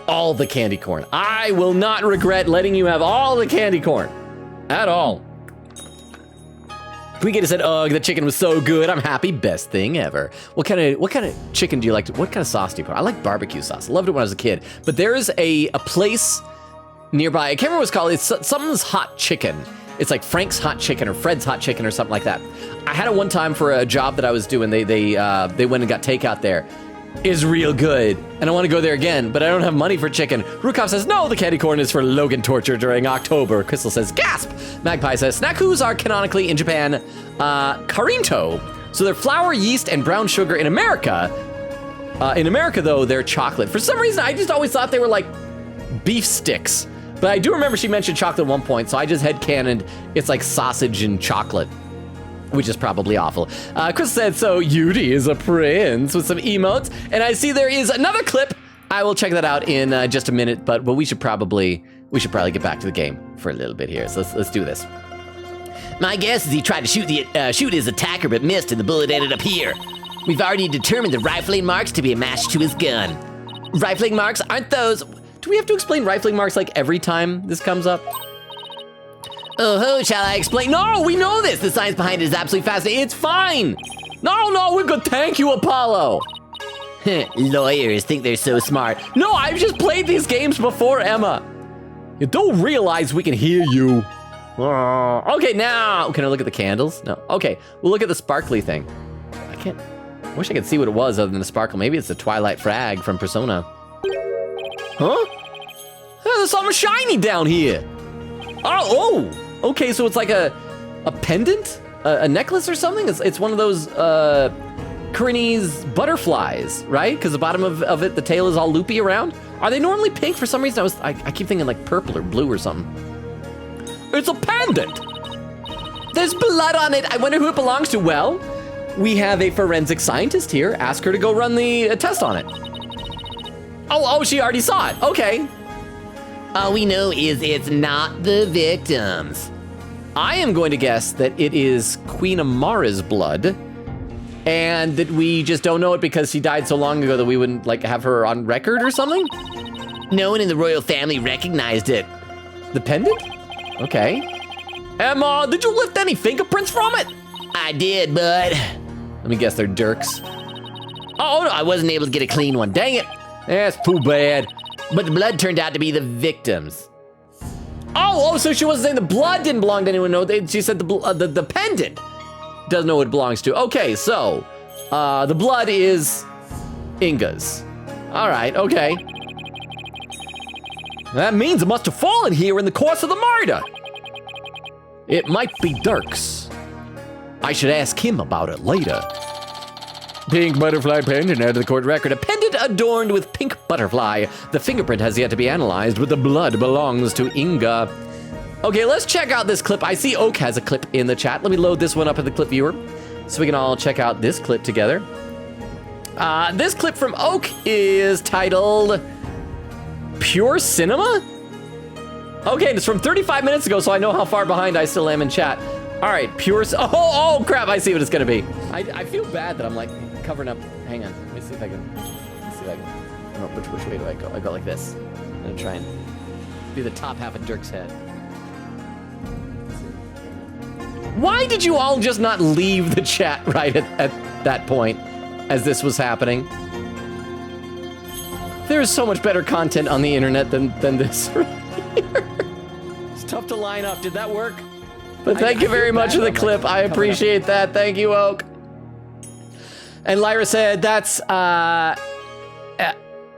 all the candy corn. I will not regret letting you have all the candy corn at all. Quickgator said, ugh, the chicken was so good. I'm happy. Best thing ever. What kind of chicken do you like? What kind of sauce do you put? I like barbecue sauce. I loved it when I was a kid. But there is a place nearby. I can't remember what it's called. It's something's hot chicken. It's like Frank's Hot Chicken or Fred's Hot Chicken or something like that. I had it one time for a job that I was doing. They went and got takeout there. Is real good, and I want to go there again, but I don't have money for chicken. Rukov says, no, the candy corn is for Logan torture during October. Crystal says, gasp. Magpie says, snackus are canonically in Japan, karinto. So they're flour, yeast, and brown sugar in America. In America, though, they're chocolate. For some reason, I just always thought they were like beef sticks. But I do remember she mentioned chocolate at one point, so I just headcanoned it's like sausage and chocolate, which is probably awful. Chris said, so Yudi is a prince with some emotes. And I see there is another clip. I will check that out in just a minute, but we should probably get back to the game for a little bit here. So let's do this. My guess is he tried to shoot his attacker but missed and the bullet ended up here. We've already determined the rifling marks to be a match to his gun. Rifling marks aren't those. Do we have to explain rifling marks like every time this comes up? Oh, shall I explain? No, we know this. The science behind it is absolutely fascinating. It's fine. No, we're good. Thank you, Apollo. Lawyers think they're so smart. No, I've just played these games before, Emma. You don't realize we can hear you. Okay, now, can I look at the candles? No. Okay, we'll look at the sparkly thing. I wish I could see what it was other than the sparkle. Maybe it's the Twilight Frag from Persona. Huh? There's something shiny down here. Oh, okay, so it's like a pendant? A necklace or something? It's one of those Crinny's butterflies, right? Because the bottom of it, the tail is all loopy around. Are they normally pink? For some reason, I keep thinking like purple or blue or something. It's a pendant. There's blood on it. I wonder who it belongs to. Well, we have a forensic scientist here. Ask her to go run the test on it. Oh, she already saw it. Okay. All we know is it's not the victims. I am going to guess that it is Queen Amara's blood, and that we just don't know it because she died so long ago that we wouldn't like have her on record or something? No one in the royal family recognized it. The pendant? Okay. Emma, did you lift any fingerprints from it? I did, but Let me guess, they're Dirk's. oh no, I wasn't able to get a clean one. Dang it. That's too bad. But the blood turned out to be the victims. Oh, so she wasn't saying the blood didn't belong to anyone. No, she said the pendant doesn't know what it belongs to. Okay, so the blood is Inga's. All right, okay. That means it must have fallen here in the course of the murder. It might be Dirk's. I should ask him about it later. Pink butterfly pendant added to the court record. A pendant adorned with pink butterfly. The fingerprint has yet to be analyzed, but the blood belongs to Inga. Okay, let's check out this clip. I see Oak has a clip in the chat. Let me load this one up in the clip viewer so we can all check out this clip together. This clip from Oak is titled Pure Cinema? Okay, it's from 35 minutes ago, so I know how far behind I still am in chat. All right, oh crap, I see what it's gonna be. I feel bad that I'm like covering up. Hang on, let me see if I can, oh, which way do I go? I go like this. I'm gonna try and do the top half of Dirk's head. Why did you all just not leave the chat right at that point as this was happening? There's so much better content on the internet than this right here. It's tough to line up. Did that work? But thank you very much for the clip. I appreciate that. Thank you, Oak. And Lyra said, that's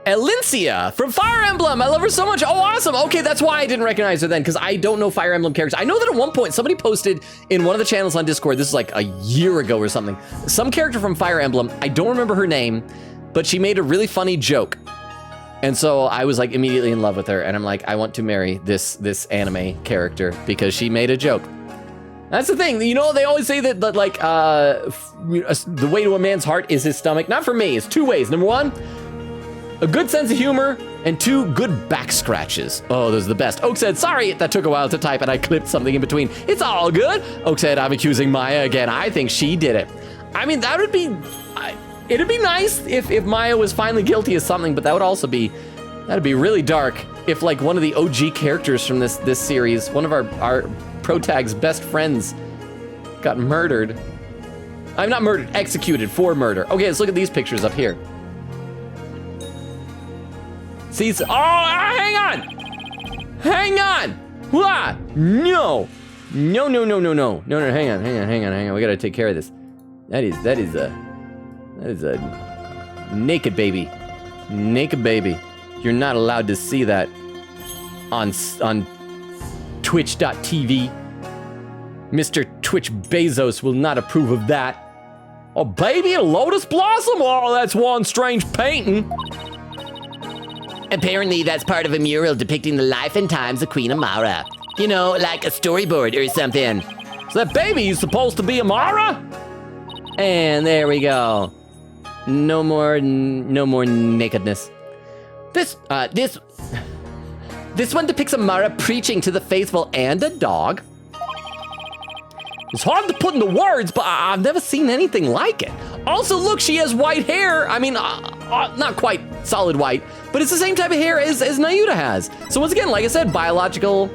Elincia from Fire Emblem. I love her so much. Oh, awesome. Okay, that's why I didn't recognize her then, because I don't know Fire Emblem characters. I know that at one point somebody posted in one of the channels on Discord, this is like a year ago or something, some character from Fire Emblem, I don't remember her name, but she made a really funny joke. And so I was like immediately in love with her, and I'm like, I want to marry this anime character because she made a joke. That's the thing, you know, they always say that like, the way to a man's heart is his stomach. Not for me, it's two ways. Number one, a good sense of humor, and two, good back scratches. Oh, those are the best. Oak said, sorry, that took a while to type and I clipped something in between. It's all good. Oak said, I'm accusing Maya again. I think she did it. I mean, that would be, it'd be nice if Maya was finally guilty of something, but that would also be, that'd be really dark if like one of the OG characters from this series, one of our protag's best friends got murdered. I'm not murdered, executed for murder. Okay, let's look at these pictures up here. See, hang on! Hang on! Wah! No, hang on. We gotta take care of this. That is a naked baby. Naked baby. You're not allowed to see that on Twitch.tv. Mr. Twitch Bezos will not approve of that. Oh, baby, a lotus blossom? Oh, that's one strange painting. Apparently, that's part of a mural depicting the life and times of Queen Amara. You know, like a storyboard or something. So that baby is supposed to be Amara? And there we go. No more nakedness. This one depicts Amara preaching to the faithful and a dog. It's hard to put into words, but I've never seen anything like it. Also, look, she has white hair. I mean, not quite solid white, but it's the same type of hair as Nayuta has. So once again, like I said, biological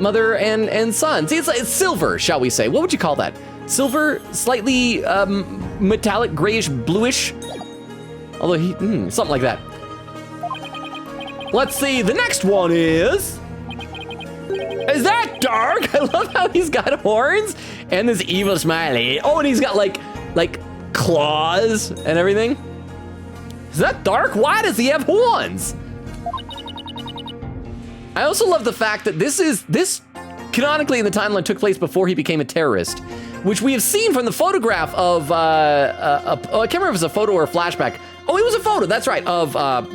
mother and son. See, it's silver, shall we say. What would you call that? Silver, slightly metallic, grayish, bluish. Although something like that. Let's see, the next one is Is that Dark? I love how he's got horns and this evil smiley. Oh, and he's got like claws and everything. Is that Dark? Why does he have horns? I also love the fact that this canonically in the timeline took place before he became a terrorist, which we have seen from the photograph of, I can't remember if it was a photo or a flashback. Oh, it was a photo, that's right, of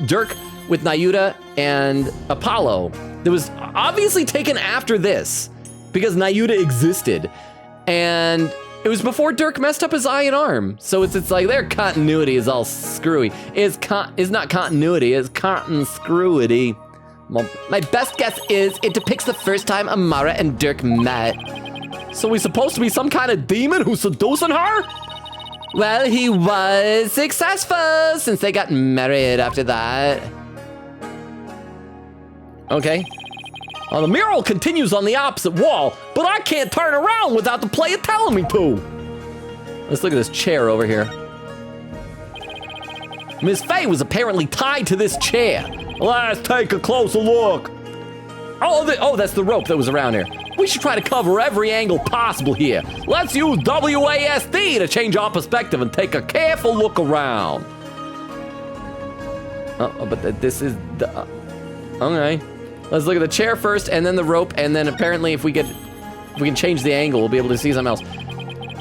Dirk with Nayuta and Apollo. That was obviously taken after this because Nayuta existed. And it was before Dirk messed up his eye and arm. So it's like their continuity is all screwy. It's not continuity, it's cotton screwity. Well, my best guess is it depicts the first time Amara and Dirk met. So he's supposed to be some kind of demon who's seducing her? Well, he was successful since they got married after that. Okay. Well, the mural continues on the opposite wall, but I can't turn around without the player telling me to. Let's look at this chair over here. Miss Faye was apparently tied to this chair. Let's take a closer look. Oh, that's the rope that was around here. We should try to cover every angle possible here. Let's use WASD to change our perspective and take a careful look around. But this is the... okay. Let's look at the chair first, and then the rope, and then apparently if we can change the angle, we'll be able to see something else.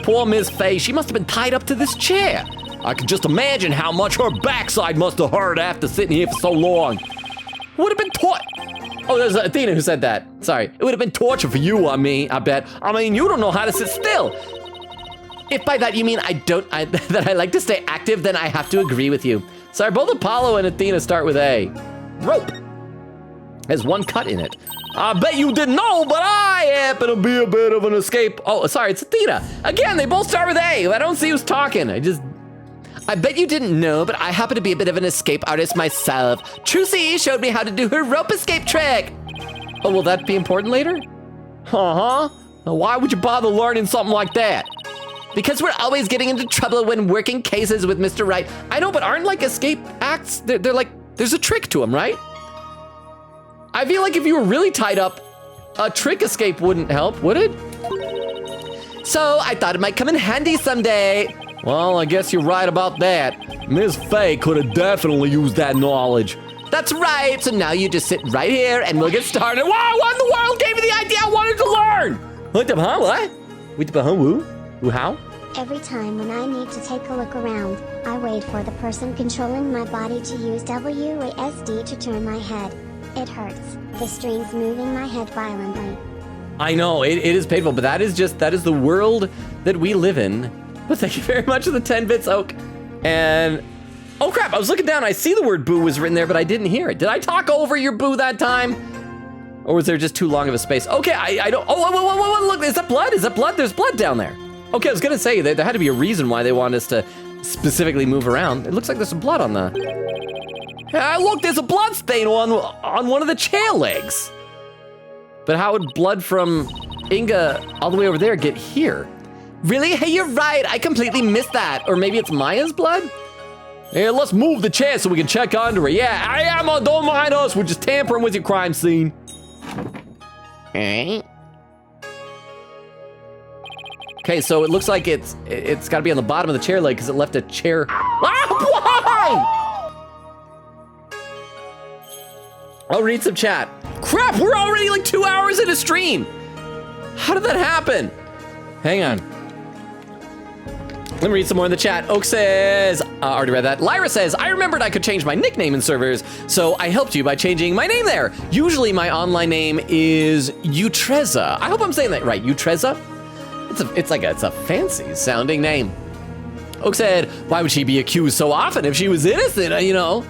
Poor Miss Faye, she must have been tied up to this chair. I can just imagine how much her backside must have hurt after sitting here for so long. Would have been Oh, there's Athena who said that. Sorry. It would have been torture for you, I bet. I mean, you don't know how to sit still. If by that you mean that I like to stay active, then I have to agree with you. Sorry, both Apollo and Athena start with A. Rope. Has one cut in it. I bet you didn't know, but I happen to be a bit of an escape. Oh, sorry, it's Athena. Again, they both start with A. I don't see who's talking. I bet you didn't know, but I happen to be a bit of an escape artist myself. Trucy showed me how to do her rope escape trick. Oh, will that be important later? Uh-huh. Why would you bother learning something like that? Because we're always getting into trouble when working cases with Mr. Right. I know, but aren't like escape acts, they're like, there's a trick to them, right? I feel like if you were really tied up, a trick escape wouldn't help, would it? So I thought it might come in handy someday. Well, I guess you're right about that. Miss Faye could have definitely used that knowledge. That's right, so now you just sit right here and we'll get started. Wow, what in the world gave me the idea I wanted to learn? What? How? Every time when I need to take a look around, I wait for the person controlling my body to use WASD to turn my head. It hurts. The strings moving my head violently. I know, it is painful, but that is the world that we live in. But thank you very much for the 10 bits, Oak. And, oh crap, I was looking down, I see the word boo was written there, but I didn't hear it. Did I talk over your boo that time? Or was there just too long of a space? Okay, I don't, oh, look, is that blood? Is that blood? There's blood down there. Okay, I was gonna say, there had to be a reason why they wanted us to specifically move around. It looks like there's some blood on the... look, there's a blood stain on one of the chair legs. But how would blood from Inga all the way over there get here? Really? Hey, you're right. I completely missed that. Or maybe it's Maya's blood? Yeah, let's move the chair so we can check under her. Yeah, don't mind us. We're just tampering with your crime scene. Okay, so it looks like it's got to be on the bottom of the chair leg because it left a chair. Ah, why? I'll read some chat. Crap, we're already like 2 hours into stream. How did that happen? Hang on. Let me read some more in the chat. Oak says, already read that. Lyra says, I remembered I could change my nickname in servers, so I helped you by changing my name there. Usually my online name is Utreza. I hope I'm saying that right, Utreza? It's a fancy sounding name. Oak said, why would she be accused so often if she was innocent, you know?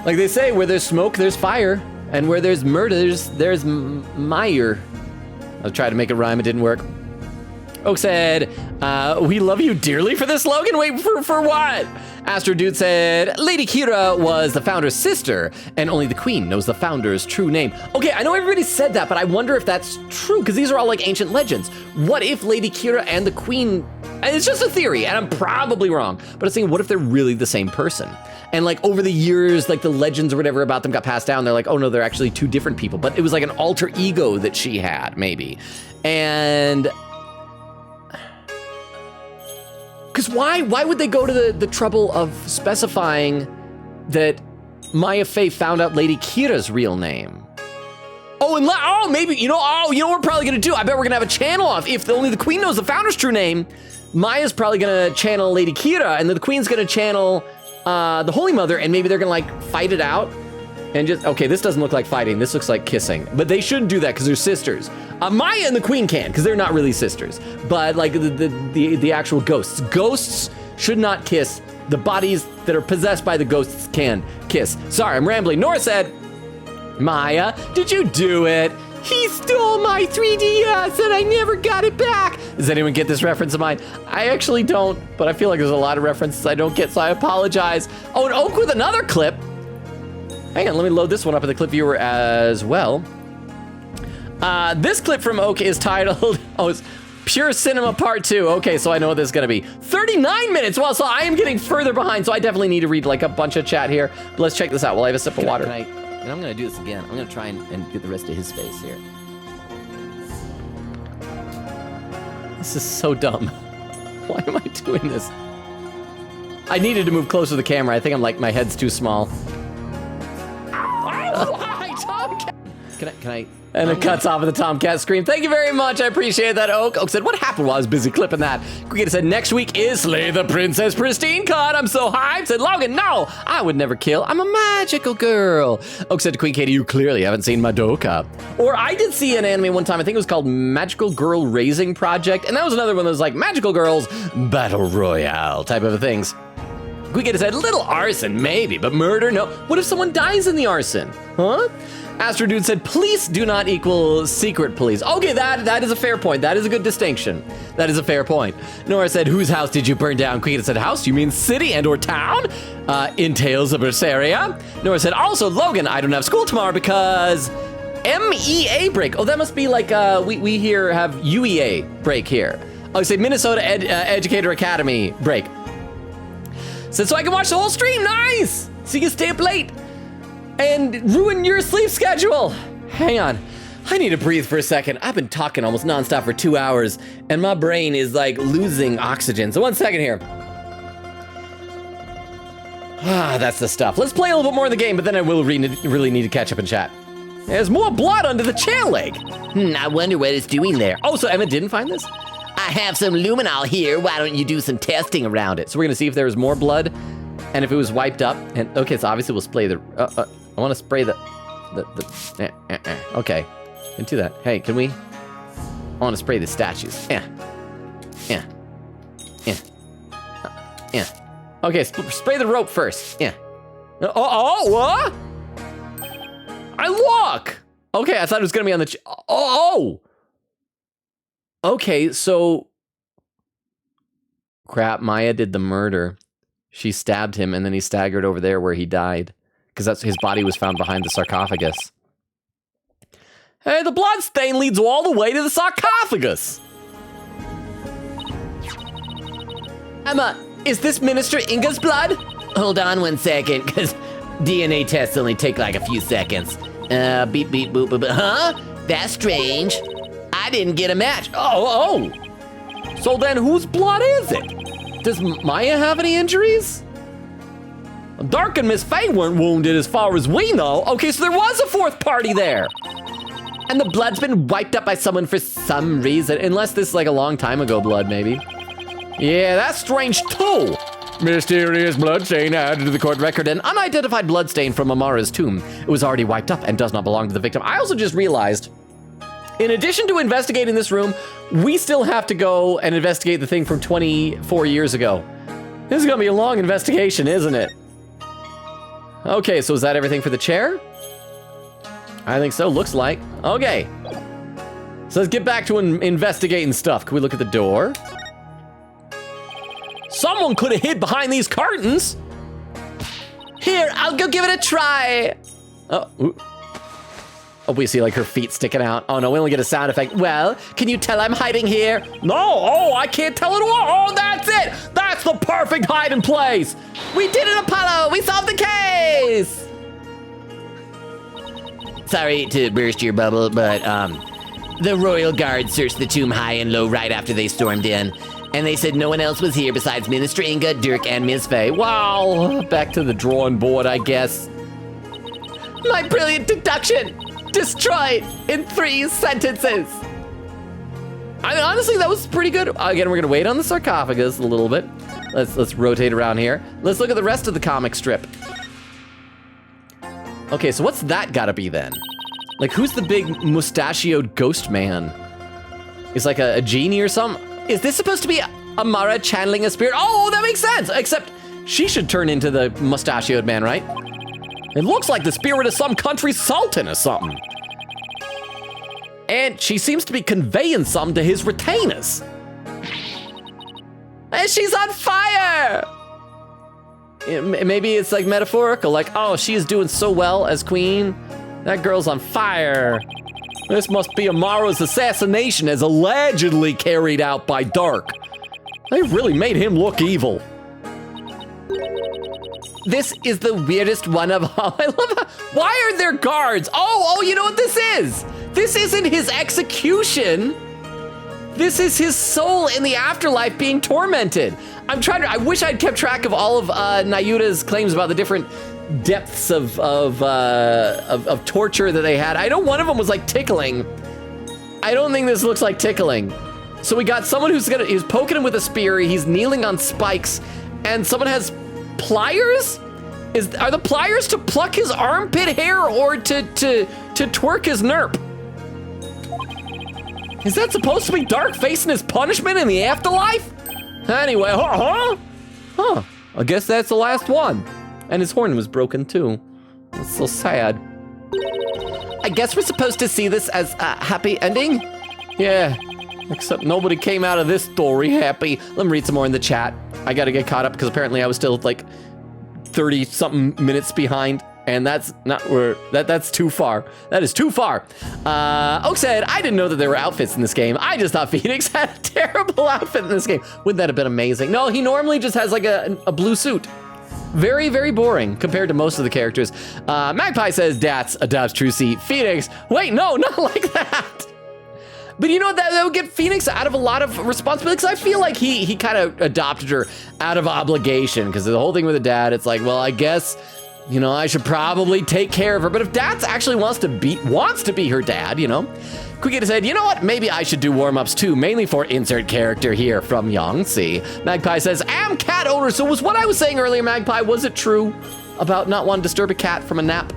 Like they say, where there's smoke, there's fire. And where there's murders, there's mire. I was trying to make it rhyme, it didn't work. Oak said, We love you dearly for this slogan. Wait, for what? Astro Dude said, Lady Kira was the founder's sister, and only the queen knows the founder's true name. Okay, I know everybody said that, but I wonder if that's true, because these are all like ancient legends. What if Lady Kira and the queen, and it's just a theory, and I'm probably wrong, but I'm saying, what if they're really the same person? And like over the years, like the legends or whatever about them got passed down. They're like, oh no, they're actually two different people, but it was like an alter ego that she had, maybe. And because why would they go to the trouble of specifying that Maya Fey found out Lady Kira's real name? Oh, and maybe, you know what we're probably gonna do? I bet we're gonna have a channel off. If only the queen knows the founder's true name, Maya's probably gonna channel Lady Kira, and then the queen's gonna channel the Holy Mother, and maybe they're gonna like fight it out. And just, okay, this doesn't look like fighting. This looks like kissing. But they shouldn't do that because they're sisters. Maya and the queen can, because they're not really sisters. But like the actual ghosts. Ghosts should not kiss. The bodies that are possessed by the ghosts can kiss. Sorry, I'm rambling. Nora said, Maya, did you do it? He stole my 3DS and I never got it back. Does anyone get this reference of mine? I actually don't, but I feel like there's a lot of references I don't get, so I apologize. Oh, and Oak with another clip. Hang on, let me load this one up in the clip viewer as well. This clip from Oak is titled, it's Pure Cinema Part 2. Okay, so I know what this is gonna be. 39 minutes, well, so I am getting further behind, so I definitely need to read like a bunch of chat here. But let's check this out while I have a sip of water. And I'm gonna do this again. I'm gonna try and get the rest of his face here. This is so dumb. Why am I doing this? I needed to move closer to the camera. I think I'm like, my head's too small. Can I? And it cuts off of the Tomcat scream. Thank you very much. I appreciate that, Oak. Oak said, what happened while I was busy clipping that? Cricket said, next week is Slay the Princess Pristine Cut. I'm so hyped. Said, Logan, no, I would never kill. I'm a magical girl. Oak said to Queen Katie, you clearly haven't seen Madoka. Or I did see an anime one time. I think it was called Magical Girl Raising Project. And that was another one that was like Magical Girls Battle Royale type of things. Queen said, little arson, maybe, but murder, no. What if someone dies in the arson? Huh? Astro Dude said, police do not equal secret police. Okay, that is a fair point. That is a good distinction. That is a fair point. Nora said, whose house did you burn down? Queen said, house? You mean city and or town? In Tales of Berseria. Nora said, also, Logan, I don't have school tomorrow because MEA break. Oh, that must be like, we here have UEA break here. Oh, say Minnesota Educator Academy break. Said, so I can watch the whole stream, nice! So you can stay up late and ruin your sleep schedule. Hang on, I need to breathe for a second. I've been talking almost nonstop for 2 hours and my brain is like losing oxygen. So 1 second here. That's the stuff. Let's play a little bit more in the game, but then I will really need to catch up and chat. There's more blood under the chair leg. I wonder what it's doing there. Oh, so Emma didn't find this? I have some luminol here. Why don't you do some testing around it? So we're gonna see if there was more blood and if it was wiped up. And okay, so obviously we'll spray the, I wanna spray okay, into that. Hey, can we? I wanna spray the statues. Yeah. Okay, spray the rope first. Yeah. What? I look! Okay, I thought it was gonna be on the, okay, so crap, Maya did the murder. She stabbed him and then he staggered over there where he died. Because that's his body was found behind the sarcophagus. Hey, the blood stain leads all the way to the sarcophagus. Emma, is this Minister Inga's blood? Hold on 1 second, because DNA tests only take like a few seconds. Beep, beep, boop, boop, boop. Huh? That's strange. I didn't get a match. Oh. So then whose blood is it? Does Maya have any injuries? Dark and Miss Faye weren't wounded as far as we know. Okay, so there was a fourth party there. And the blood's been wiped up by someone for some reason. Unless this is like a long time ago blood, maybe. Yeah, that's strange too. Mysterious bloodstain added to the court record. An unidentified bloodstain from Amara's tomb. It was already wiped up and does not belong to the victim. I also just realized, in addition to investigating this room, we still have to go and investigate the thing from 24 years ago. This is gonna be a long investigation, isn't it? Okay, so is that everything for the chair? I think so, looks like. Okay. So let's get back to investigating stuff. Can we look at the door? Someone could have hid behind these curtains. Here, I'll go give it a try. Oh, we see like her feet sticking out. Oh no, we only get a sound effect. Well, can you tell I'm hiding here? No, oh, I can't tell at all. Oh, that's it. That's the perfect hiding place. We did it, Apollo. We solved the case. Sorry to burst your bubble, but the royal guard searched the tomb high and low right after they stormed in. And they said no one else was here besides Minister Inga, Dirk, and Ms. Faye. Wow, back to the drawing board, I guess. My brilliant deduction. Destroyed in 3 sentences. I mean, honestly, that was pretty good. Again, we're gonna wait on the sarcophagus a little bit. Let's rotate around here. Let's look at the rest of the comic strip. Okay, so what's that gotta be then? Like, who's the big mustachioed ghost man? He's like a genie or something? Is this supposed to be Amara channeling a spirit? Oh, that makes sense. Except she should turn into the mustachioed man, right? It looks like the spirit of some country sultan or something. And she seems to be conveying something to his retainers. And she's on fire! Maybe it's like metaphorical, like, oh, she is doing so well as queen. That girl's on fire. This must be Amara's assassination as allegedly carried out by Dark. They really made him look evil. This is the weirdest one of all. I love how, why are there guards? Oh, you know what this is? This isn't his execution. This is his soul in the afterlife being tormented. I wish I'd kept track of all of Nayuta's claims about the different depths of torture that they had. I know one of them was like tickling. I don't think this looks like tickling. So we got someone who's poking him with a spear. He's kneeling on spikes, and someone has pliers? Are the pliers to pluck his armpit hair or to twerk his nerp? Is that supposed to be Dark facing his punishment in the afterlife? Anyway, huh? I guess that's the last one. And his horn was broken too. That's so sad. I guess we're supposed to see this as a happy ending? Yeah, except nobody came out of this story happy. Let me read some more in the chat. I gotta get caught up because apparently I was still like 30 something minutes behind, and that's not where that's too far. That is too far. Oak said, I didn't know that there were outfits in this game. I just thought Phoenix had a terrible outfit in this game. Wouldn't that have been amazing? No, he normally just has like a blue suit. Very, very boring compared to most of the characters. Magpie says, that's a Dobbs true seat. Phoenix, wait, no, not like that. But you know, that would get Phoenix out of a lot of responsibility, because I feel like he kind of adopted her out of obligation, because the whole thing with the dad, it's like, well, I guess, you know, I should probably take care of her. But if Dad actually wants to be her dad, you know, Quickita said, you know what, maybe I should do warm-ups too, mainly for insert character here from Yangtze. Magpie says, am cat owner. So was what I was saying earlier, Magpie, was it true about not wanting to disturb a cat from a nap?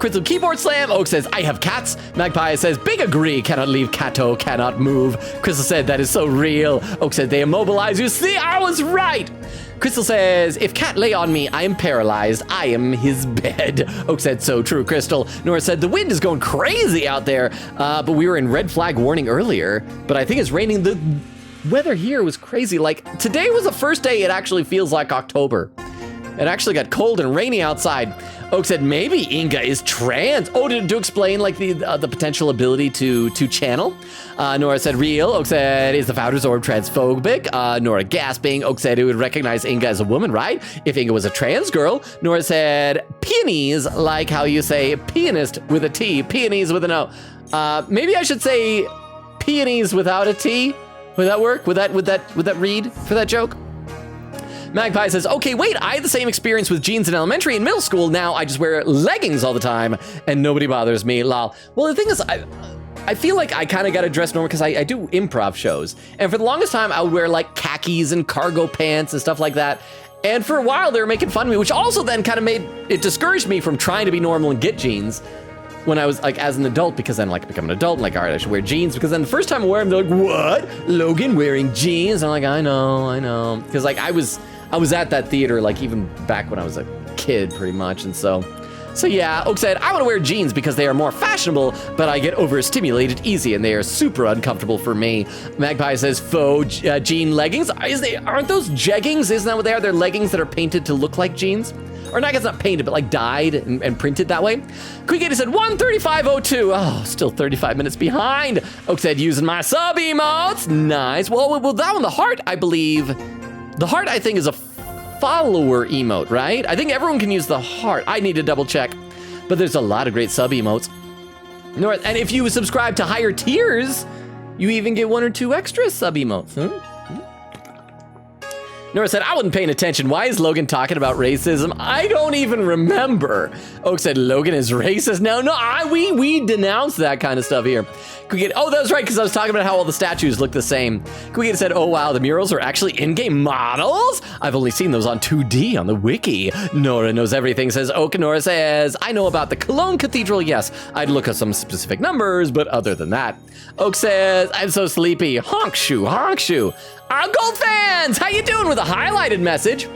Crystal Keyboard Slam. Oak says, I have cats. Magpie says, big agree. Cannot leave. Kato cannot move. Crystal said, that is so real. Oak said, they immobilize you. See, I was right. Crystal says, if cat lay on me, I am paralyzed. I am his bed. Oak said, so true, Crystal. Nora said, the wind is going crazy out there. But we were in red flag warning earlier. But I think it's raining. The weather here was crazy. Like, today was the first day it actually feels like October. It actually got cold and rainy outside. Oak said, maybe Inga is trans. Oh, to explain like the potential ability to channel. Nora said, real. Oak said, is the Founder's Orb transphobic? Nora gasping. Oak said it would recognize Inga as a woman, right? If Inga was a trans girl. Nora said, peonies, like how you say pianist with a T, peonies with an O. Maybe I should say peonies without a T. Would that work? Would that read for that joke? Magpie says, okay, wait, I had the same experience with jeans in elementary and middle school. Now I just wear leggings all the time and nobody bothers me, lol. Well, the thing is, I feel like I kind of got to dress normal because I do improv shows. And for the longest time, I would wear like khakis and cargo pants and stuff like that. And for a while, they were making fun of me, which also then kind of made it discouraged me from trying to be normal and get jeans when I was like as an adult, because then like I become an adult and like, all right, I should wear jeans, because then the first time I wear them, they're like, what? Logan wearing jeans? And I'm like, I know. Because like I was at that theater like even back when I was a kid pretty much. And so So yeah, Oak said, I want to wear jeans because they are more fashionable, but I get overstimulated easy and they are super uncomfortable for me. Magpie says, faux jean leggings. Aren't those jeggings? Isn't that what they are? They're leggings that are painted to look like jeans? Or I guess not painted, but like dyed and printed that way. Quick said 1:35:02. Oh, still 35 minutes behind. Oak said, using my sub emotes. Nice. Well, that one, the heart, I believe. The heart, I think, is a follower emote, right? I think everyone can use the heart. I need to double check. But there's a lot of great sub emotes. And if you subscribe to higher tiers, you even get 1 or 2 extra sub emotes. Nora said, I wasn't paying attention. Why is Logan talking about racism? I don't even remember. Oak said, Logan is racist. No, we denounce that kind of stuff here. Oh, that was right, because I was talking about how all the statues look the same. Quick said, oh, wow, the murals are actually in-game models? I've only seen those on 2D on the wiki. Nora knows everything, says Oak. Nora says, I know about the Cologne Cathedral, yes. I'd look at some specific numbers, but other than that. Oak says, I'm so sleepy. Honk shoe, honk shoe. Our gold fans, how you doing, with a highlighted message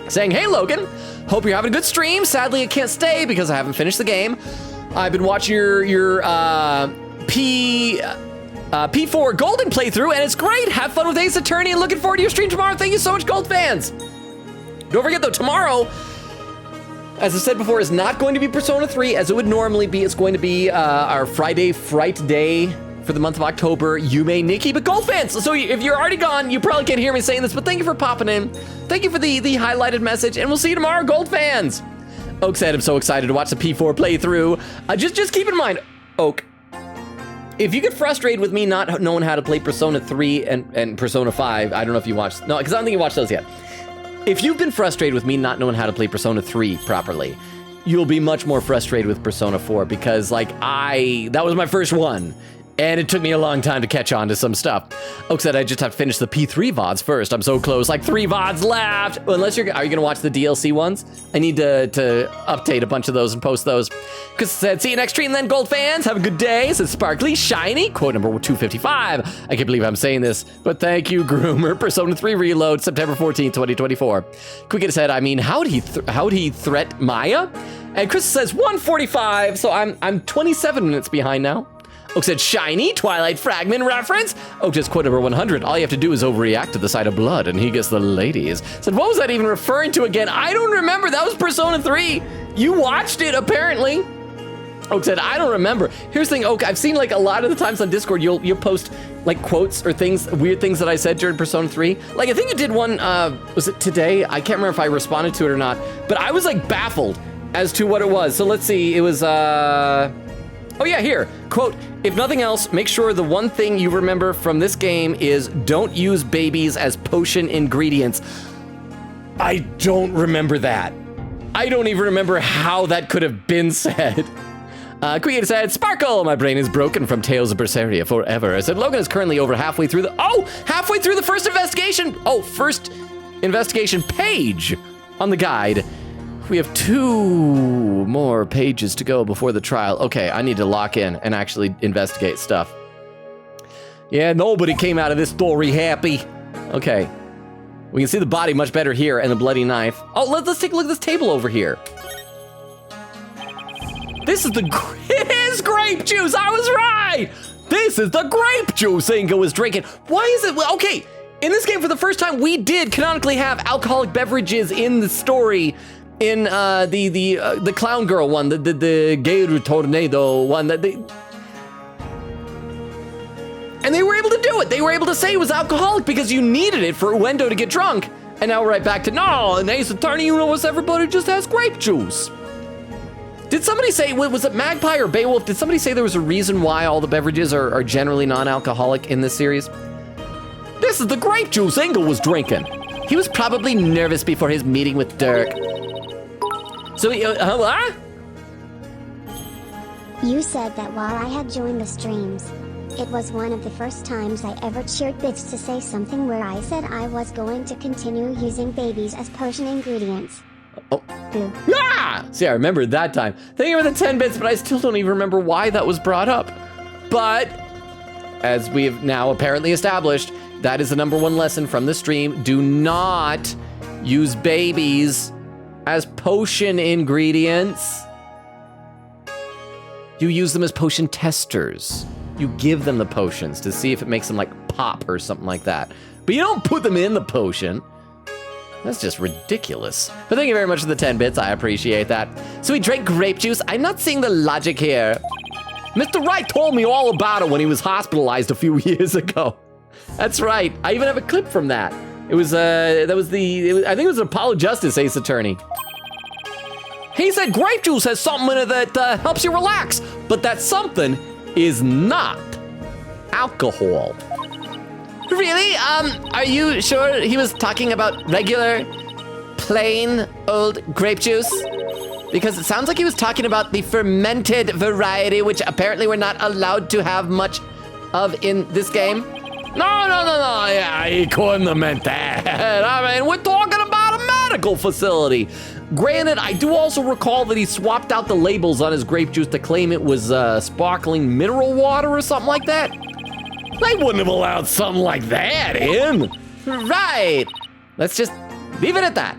saying, hey Logan, hope you're having a good stream. Sadly, I can't stay because I haven't finished the game. I've been watching your P4 Golden playthrough, and it's great. Have fun with Ace Attorney, and looking forward to your stream tomorrow. Thank you so much, gold fans. Don't forget though, tomorrow, as I said before, is not going to be Persona 3 as it would normally be. It's going to be our Friday Fright Day for the month of October. Yume, Nikki, but gold fans. So if you're already gone, you probably can't hear me saying this, but thank you for popping in. Thank you for the highlighted message, and we'll see you tomorrow, gold fans. Oak said, I'm so excited to watch the P4 playthrough. Just keep in mind, Oak, if you get frustrated with me not knowing how to play Persona 3 and Persona 5, I don't know if you watched, no, because I don't think you watched those yet. If you've been frustrated with me not knowing how to play Persona 3 properly, you'll be much more frustrated with Persona 4 because that was my first one. And it took me a long time to catch on to some stuff. Oak said I just have to finish the P3 VODs first. I'm so close, like 3 VODs left. Well, are you gonna watch the DLC ones? I need to update a bunch of those and post those. Chris said, see you next stream then, gold fans. Have a good day. Said Sparkly, Shiny, quote number 255. I can't believe I'm saying this, but thank you, Groomer. Persona 3 Reload, September 14, 2024. Quick said, I mean, how'd he threat Maya? And Chris says 145, so I'm 27 minutes behind now. Oak said, Shiny, Twilight Fragment reference. Oak just quote number 100. All you have to do is overreact to the sight of blood, and he gets the ladies. Said, what was that even referring to again? I don't remember. That was Persona 3. You watched it, apparently. Oak said, I don't remember. Here's the thing, Oak, I've seen like a lot of the times on Discord, you'll post like quotes or things, weird things that I said during Persona 3. Like, I think you did one, was it today? I can't remember if I responded to it or not, but I was like baffled as to what it was. So let's see, it was, oh yeah, here, quote, if nothing else, make sure the one thing you remember from this game is don't use babies as potion ingredients. I don't remember that. I don't even remember how that could have been said. Quick said, Sparkle, my brain is broken from Tales of Berseria forever. I said, Logan is currently over halfway through halfway through the first investigation. Oh, first investigation page on the guide. We have 2 more pages to go before the trial. Okay, I need to lock in and actually investigate stuff. Yeah, nobody came out of this story happy. Okay, we can see the body much better here and the bloody knife. Oh, let's take a look at this table over here. This is it is grape juice, I was right! This is the grape juice Inga was drinking. Why is it, okay, in this game for the first time, we did canonically have alcoholic beverages in the story. In the clown girl one, the Geiru Tornado one, and they were able to do it. They were able to say it was alcoholic because you needed it for Uendo to get drunk. And now we're right back to, no, an Ace Attorney, you know, everybody just has grape juice. Did somebody say, was it Magpie or Beowulf? Did somebody say there was a reason why all the beverages are generally non-alcoholic in this series? This is the grape juice Engel was drinking. He was probably nervous before his meeting with Dirk. So, what? You said that while I had joined the streams, it was one of the first times I ever cheered Bits to say something where I said I was going to continue using babies as potion ingredients. Oh. Boo. Ah! See, I remember that time. Thank you for the 10 bits, but I still don't even remember why that was brought up. But, as we have now apparently established, that is the #1 lesson from the stream. Do not use babies as potion ingredients. You use them as potion testers. You give them the potions to see if it makes them like pop or something like that. But you don't put them in the potion. That's just ridiculous. But thank you very much for the 10 bits. I appreciate that. So he drank grape juice. I'm not seeing the logic here. Mr. Wright told me all about it when he was hospitalized a few years ago. That's right. I even have a clip from that. It was, I think it was an Apollo Justice Ace Attorney. He said grape juice has something in it that helps you relax, but that something is not alcohol. Really? Are you sure he was talking about regular, plain, old grape juice? Because it sounds like he was talking about the fermented variety, which apparently we're not allowed to have much of in this game. No, yeah, he couldn't have meant that. I mean, we're talking about a medical facility. Granted, I do also recall that he swapped out the labels on his grape juice to claim it was sparkling mineral water or something like that. They wouldn't have allowed something like that in. Right. Let's just leave it at that.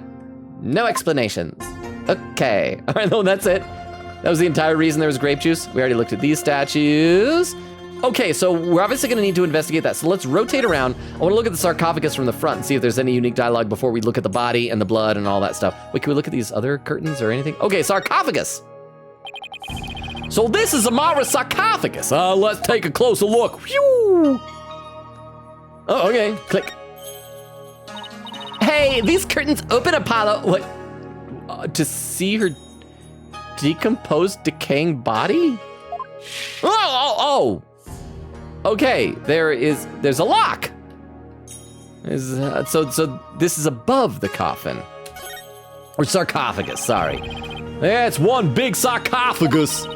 No explanations. Okay. All right, no, that's it. That was the entire reason there was grape juice. We already looked at these statues. Okay, so we're obviously gonna need to investigate that. So let's rotate around. I wanna look at the sarcophagus from the front and see if there's any unique dialogue before we look at the body and the blood and all that stuff. Wait, can we look at these other curtains or anything? Okay, sarcophagus. So this is Amara's sarcophagus. Let's take a closer look. Whew. Oh, okay, click. Hey, these curtains open, Apollo. What? To see her decomposed, decaying body? Oh. Okay, there's a lock. So this is above the coffin. Or sarcophagus, sorry. That's one big sarcophagus.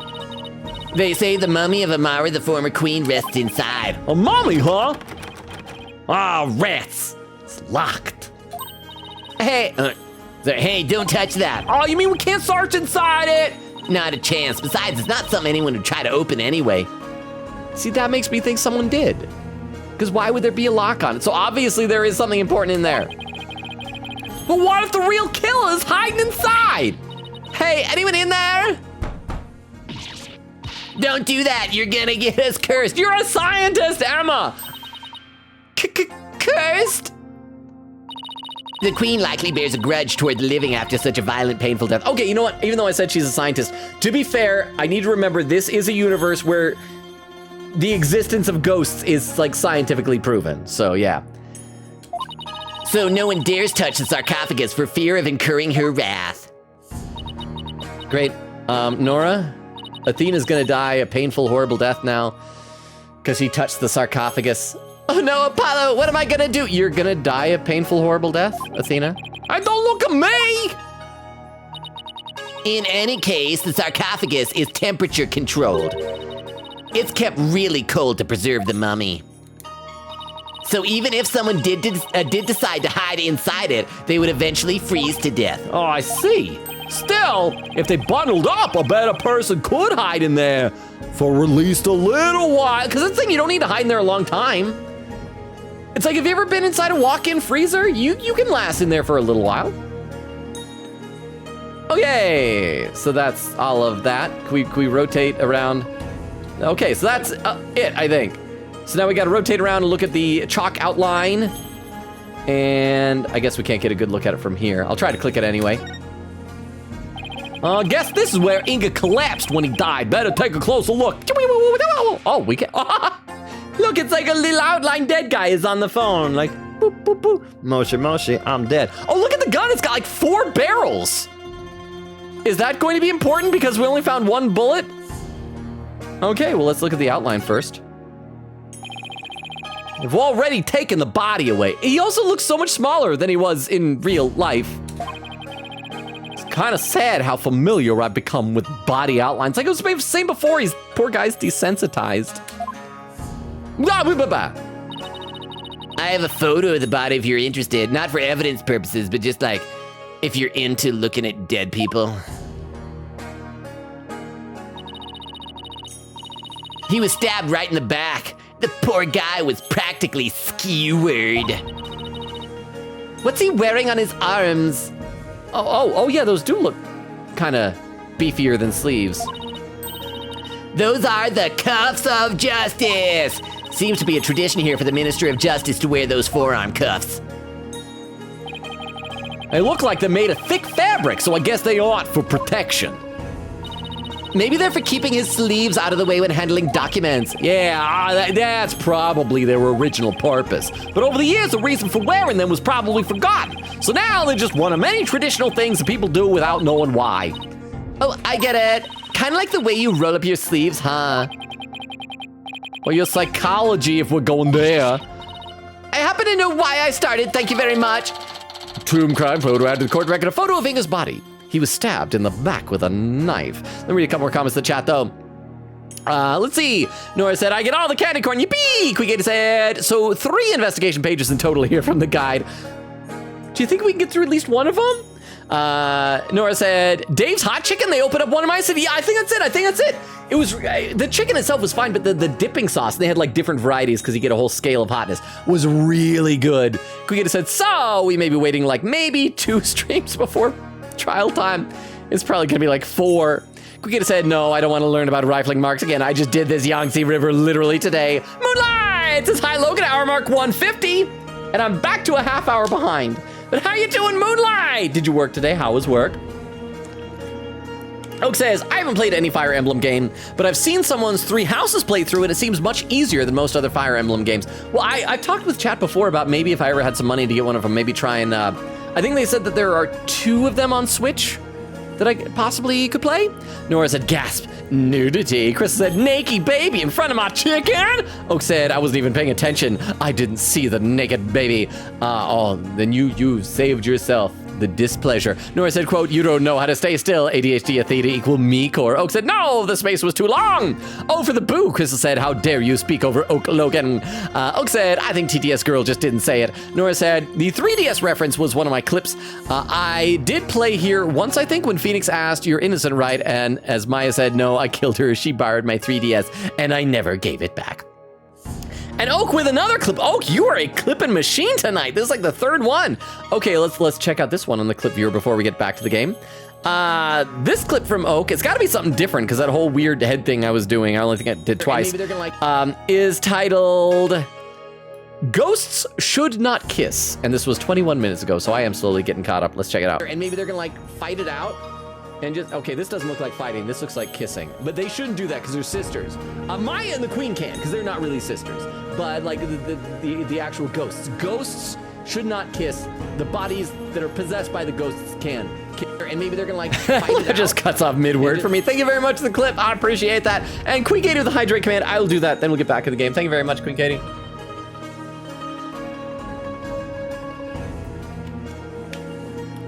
They say the mummy of Amara, the former queen, rests inside. A mummy, huh? Ah, rats. It's locked. Hey, hey, don't touch that. Oh, you mean we can't search inside it? Not a chance. Besides, it's not something anyone would try to open anyway. See, that makes me think someone did. Because why would there be a lock on it? So obviously there is something important in there. But what if the real killer is hiding inside? Hey, anyone in there? Don't do that. You're gonna get us cursed. You're a scientist, Emma. Cursed? The queen likely bears a grudge toward the living after such a violent, painful death. Okay, you know what? Even though I said she's a scientist, to be fair, I need to remember this is a universe where the existence of ghosts is like scientifically proven. So yeah. So no one dares touch the sarcophagus for fear of incurring her wrath. Great. Nora, Athena's gonna die a painful, horrible death now because he touched the sarcophagus. Oh no, Apollo, what am I gonna do? You're gonna die a painful, horrible death, Athena? I don't look at me! In any case, the sarcophagus is temperature controlled. It's kept really cold to preserve the mummy. So even if someone did decide to hide inside it, they would eventually freeze to death. Oh, I see. Still, if they bundled up, I bet a person could hide in there for at least a little while. Because that's the thing, you don't need to hide in there a long time. It's like, have you ever been inside a walk-in freezer? You can last in there for a little while. Okay, so that's all of that. Can we rotate around? Okay, so that's it, I think. So now we gotta rotate around and look at the chalk outline. And I guess we can't get a good look at it from here. I'll try to click it anyway. I guess this is where Inga collapsed when he died. Better take a closer look. Oh, we can. Look, it's like a little outline dead guy is on the phone. Like, boop, boop, boop. Moshi, I'm dead. Oh, look at the gun. It's got like 4 barrels. Is that going to be important because we only found 1 bullet? Okay, well, let's look at the outline first. We've already taken the body away. He also looks so much smaller than he was in real life. It's kind of sad how familiar I've become with body outlines. Like I was saying before, poor guy's desensitized. I have a photo of the body if you're interested. Not for evidence purposes, but just like if you're into looking at dead people. He was stabbed right in the back. The poor guy was practically skewered. What's he wearing on his arms? Oh yeah, those do look kind of beefier than sleeves. Those are the cuffs of justice. Seems to be a tradition here for the Minister of Justice to wear those forearm cuffs. They look like they're made of thick fabric, so I guess they aren't for protection. Maybe they're for keeping his sleeves out of the way when handling documents. Yeah, that's probably their original purpose. But over the years, the reason for wearing them was probably forgotten. So now they're just one of many traditional things that people do without knowing why. Oh, I get it. Kind of like the way you roll up your sleeves, huh? Well, your psychology, if we're going there. I happen to know why I started, thank you very much. Tomb crime photo added to the court record. A photo of Inga's body. He was stabbed in the back with a knife. Let me read a couple more comments in the chat, though. Let's see. Nora said, I get all the candy corn, yippee! Quigator said, so 3 investigation pages in total here from the guide. Do you think we can get through at least one of them? Nora said, Dave's Hot Chicken, they opened up one of mine. I said, yeah, I think that's it. It was, the chicken itself was fine, but the dipping sauce, they had like different varieties because you get a whole scale of hotness, was really good. Quigator said, so we may be waiting like maybe 2 streams before trial time. It's probably gonna be like 4. Quigator said, no, I don't want to learn about rifling marks again. I just did this Yangtze River literally today. Moonlight says, hi Logan, hour mark 150. And I'm back to a half hour behind. But how you doing, Moonlight? Did you work today? How was work? Oak says, I haven't played any Fire Emblem game, but I've seen someone's 3 Houses playthrough, and it seems much easier than most other Fire Emblem games. Well, I've talked with chat before about maybe if I ever had some money to get one of them, maybe try and, I think they said that there are 2 of them on Switch that I possibly could play. Nora said, gasp, nudity. Chris said, naked baby in front of my chicken. Oak said, I wasn't even paying attention. I didn't see the naked baby. Oh, then you saved yourself the displeasure. Nora said, quote, you don't know how to stay still. ADHD a theta equal me core. Oak said, no, the space was too long. Oh, for the boo. Crystal said, how dare you speak over Oak Logan. Oak said, I think TTS girl just didn't say it. Nora said, the 3DS reference was one of my clips. I did play here once, I think, when Phoenix asked, you're innocent, right? And as Maya said, no, I killed her. She borrowed my 3DS and I never gave it back. And Oak with another clip. Oak, you are a clipping machine tonight. This is like the 3rd one. Okay, let's check out this one on the clip viewer before we get back to the game. This clip from Oak, it's got to be something different because that whole weird head thing I was doing, I only think I did twice, maybe they're gonna is titled Ghosts Should Not Kiss. And this was 21 minutes ago, so I am slowly getting caught up. Let's check it out. And maybe they're gonna like fight it out. And just, okay, this doesn't look like fighting. This looks like kissing. But they shouldn't do that because they're sisters. Maya and the Queen can, because they're not really sisters. But like the actual ghosts. Ghosts should not kiss. The bodies that are possessed by the ghosts can. And maybe they're gonna like fight it out. Just cuts off mid-word for me. Thank you very much for the clip. I appreciate that. And Queen Katie with the hydrate command, I will do that. Then we'll get back to the game. Thank you very much, Queen Katie.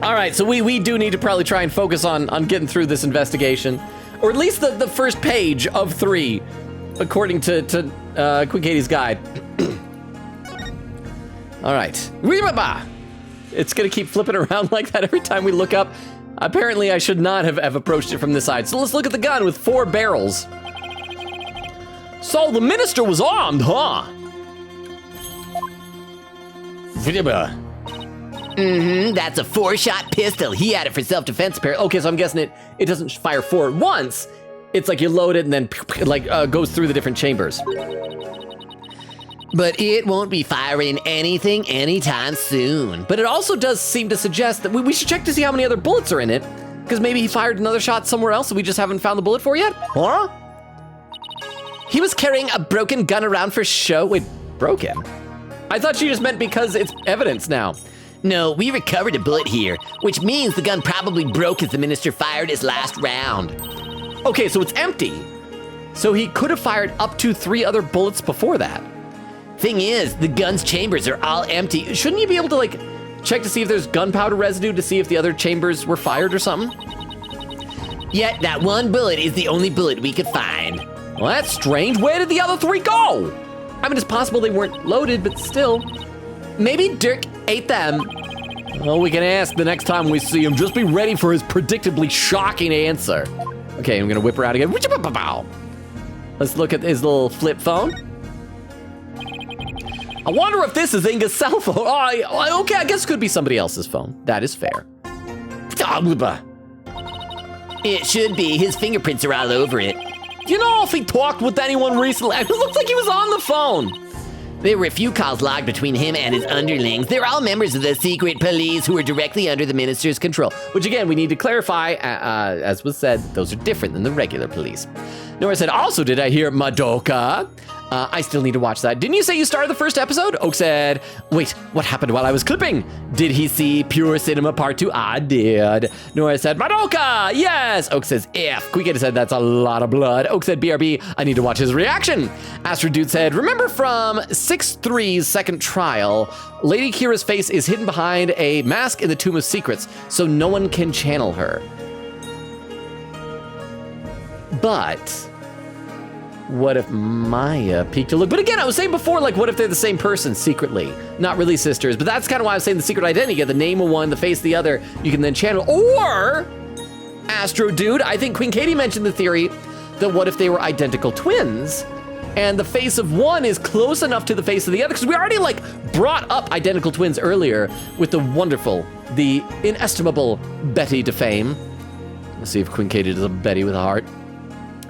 All right, so we do need to probably try and focus on getting through this investigation, or at least the first page of 3, according to Queen Katie's guide. All right, it's gonna keep flipping around like that every time we look up. Apparently, I should not have approached it from this side. So let's look at the gun with 4 barrels. So the minister was armed, huh? That's a 4-shot pistol. He had it for self-defense. Okay, so I'm guessing it doesn't fire 4 at once. It's like you load it and then like goes through the different chambers. But it won't be firing anything anytime soon. But it also does seem to suggest that we should check to see how many other bullets are in it, because maybe he fired another shot somewhere else that we just haven't found the bullet for yet. Huh? He was carrying a broken gun around for show. Wait, broken? I thought you just meant because it's evidence now. No, we recovered a bullet here, which means the gun probably broke as the minister fired his last round. Okay, so it's empty. So he could have fired up to 3 other bullets before that. Thing is, the gun's chambers are all empty. Shouldn't you be able to like check to see if there's gunpowder residue to see if the other chambers were fired or something? Yet that one bullet is the only bullet we could find. Well, that's strange. Where did the other 3 go? I mean, it's possible they weren't loaded, but still. Maybe Dirk ate them. Well, we can ask the next time we see him. Just be ready for his predictably shocking answer. Okay, I'm gonna whip her out again. Let's look at his little flip phone. I wonder if this is Inga's cell phone. Oh, okay, I guess it could be somebody else's phone. That is fair. It should be. His fingerprints are all over it. Do you know if he talked with anyone recently? It looks like he was on the phone. There were a few calls logged between him and his underlings. They're all members of the secret police who are directly under the minister's control. Which again, we need to clarify, as was said, those are different than the regular police. Nora said, also, did I hear Madoka? I still need to watch that. Didn't you say you started the first episode? Oak said, wait, what happened while I was clipping? Did he see Pure Cinema Part 2? I did. Nora said, Madoka, yes. Oak says, F. Quickett said, that's a lot of blood. Oak said, BRB, I need to watch his reaction. Astro Dude said, remember from 6-3's second trial, Lady Kira's face is hidden behind a mask in the Tomb of Secrets, so no one can channel her. But what if Maya peeked a look? But again, I was saying before, like, what if they're the same person secretly? Not really sisters, but that's kind of why I was saying the secret identity. You get the name of one, the face of the other, you can then channel. Or, Astro Dude, I think Queen Katie mentioned the theory that what if they were identical twins? And the face of one is close enough to the face of the other, because we already, like, brought up identical twins earlier with the wonderful, the inestimable Betty DeFame. Let's see if Queen Katie does a Betty with a heart.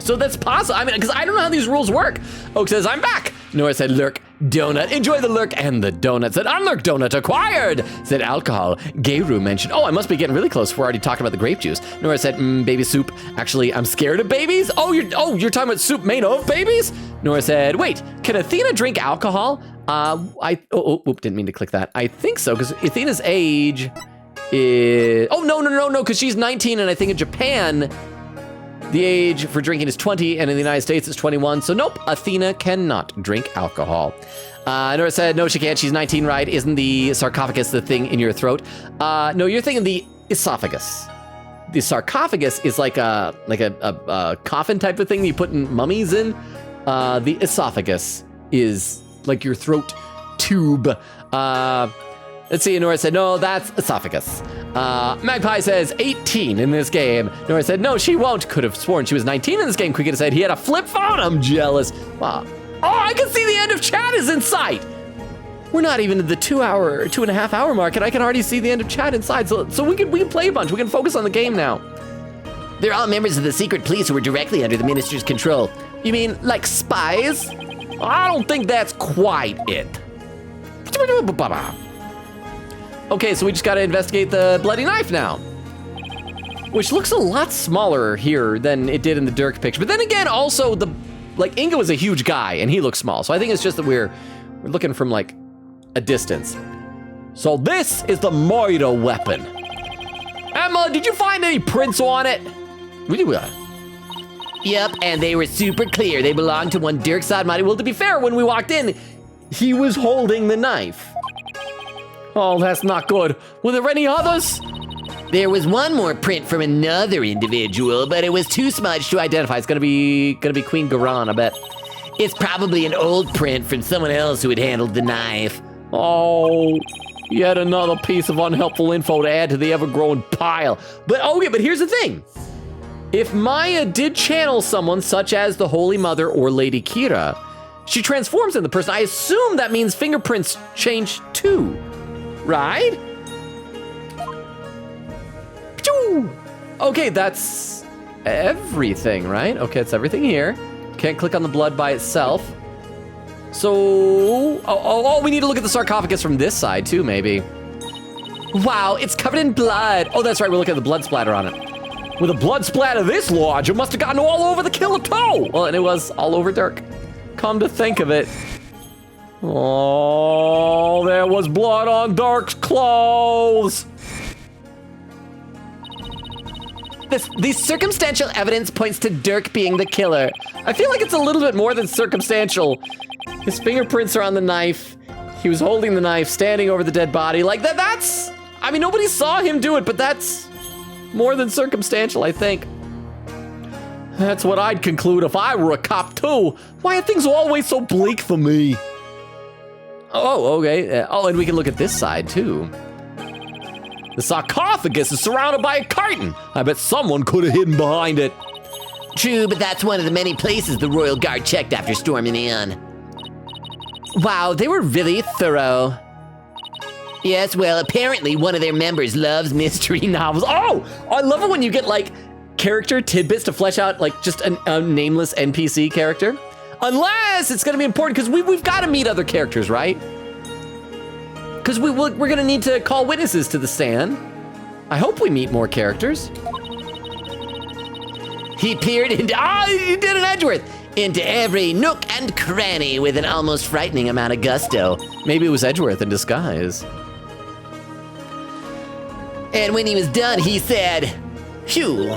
So that's possible. I mean, because I don't know how these rules work. Oak says, I'm back. Nora said, lurk, donut. Enjoy the lurk. And the donut said, unlurk, donut acquired. Said alcohol. Gayru mentioned, oh, I must be getting really close. We're already talking about the grape juice. Nora said, baby soup. Actually, I'm scared of babies. Oh, you're talking about soup made of babies? Nora said, wait, can Athena drink alcohol? Didn't mean to click that. I think so, because Athena's age is, no, because she's 19, and I think in Japan, the age for drinking is 20, and in the United States it's 21. So nope, Athena cannot drink alcohol. Nora said, no, she can't. She's 19, right? Isn't the sarcophagus the thing in your throat? No, you're thinking the esophagus. The sarcophagus is like a coffin type of thing that you put in mummies in. The esophagus is like your throat tube. Let's see, Nora said, no, that's esophagus. Magpie says 18 in this game. Nora said, no, she won't. Could have sworn she was 19 in this game. Quickett said he had a flip phone. I'm jealous. Wow. Oh, I can see the end of chat is in sight. We're not even at the 2.5 hour mark, and I can already see the end of chat inside. So we can play a bunch. We can focus on the game now. They're all members of the secret police who are directly under the minister's control. You mean like spies? I don't think that's quite it. Okay, so we just gotta investigate the bloody knife now. Which looks a lot smaller here than it did in the Dirk picture. But then again, also, Inga was a huge guy, and he looks small. So I think it's just that we're looking from, like, a distance. So this is the Moira weapon. Emma, did you find any prints on it? Yep, and they were super clear. They belonged to one Dirk Sodmati. Well, to be fair, when we walked in, he was holding the knife. Oh, that's not good. Were there any others? There was one more print from another individual, but it was too smudged to identify. It's gonna be Queen Garan, I bet. It's probably an old print from someone else who had handled the knife. Oh, yet another piece of unhelpful info to add to the ever-growing pile. But here's the thing. If Maya did channel someone such as the Holy Mother or Lady Kira, she transforms into the person. I assume that means fingerprints change too. Right? Okay, that's everything, right? Okay, it's everything here. Can't click on the blood by itself. So, we need to look at the sarcophagus from this side too, maybe. Wow, it's covered in blood. Oh, that's right, we're looking at the blood splatter on it. With a blood splatter this large, it must have gotten all over the killer toe. Well, and it was all over Dirk. Come to think of it. Oh, there was blood on Dirk's clothes. The circumstantial evidence points to Dirk being the killer. I feel like it's a little bit more than circumstantial. His fingerprints are on the knife. He was holding the knife, standing over the dead body. Like that's, I mean, nobody saw him do it, but that's more than circumstantial, I think. That's what I'd conclude if I were a cop too. Why are things always so bleak for me? Oh, okay. And we can look at this side too. The sarcophagus is surrounded by a curtain. I bet someone could have hidden behind it. True, but that's one of the many places the Royal Guard checked after storming in. Wow, they were really thorough. Yes, well, apparently one of their members loves mystery novels. Oh, I love it when you get like character tidbits to flesh out like just a nameless NPC character? Unless it's gonna be important because we've got to meet other characters, right? Because we're gonna need to call witnesses to the stand. I hope we meet more characters. He peered into, he did an Edgeworth, into every nook and cranny with an almost frightening amount of gusto. Maybe it was Edgeworth in disguise. And when he was done, he said, "Phew,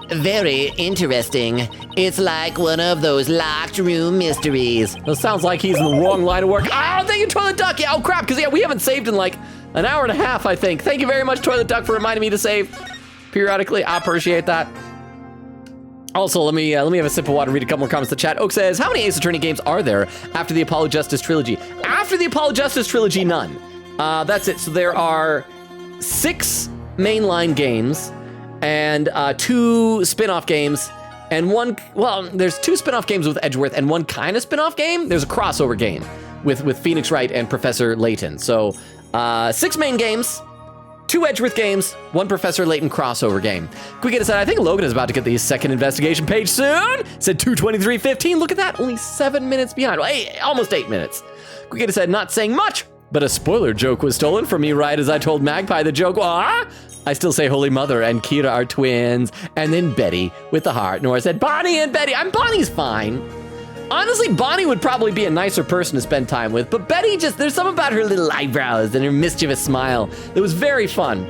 very interesting. It's like one of those locked room mysteries." That sounds like he's in the wrong line of work. Oh, thank you, Toilet Duck. Yeah, oh crap, because we haven't saved in like an hour and a half, I think. Thank you very much, Toilet Duck, for reminding me to save periodically. I appreciate that. Also, let me have a sip of water, read a couple more comments in the chat. Oak says, how many Ace Attorney games are there after the Apollo Justice trilogy? After the Apollo Justice trilogy, none. That's it. So there are 6 mainline games and 2 spin-off games and there's 2 spin-off games with Edgeworth and 1 kind of spin-off game. There's a crossover game with Phoenix Wright and Professor Layton. So 6 main games, 2 Edgeworth games, 1 Professor Layton crossover game. Quick said, I think Logan is about to get the second investigation page soon. Said 2:23:15. Look at that, only 7 minutes behind. Well, almost 8 minutes. Quick said, not saying much, but a spoiler joke was stolen from me right as I told Magpie the joke. I still say Holy Mother and Kira are twins. And then Betty with the heart. Nora said, Bonnie and Betty. Bonnie's fine. Honestly, Bonnie would probably be a nicer person to spend time with, but Betty there's something about her little eyebrows and her mischievous smile that was very fun.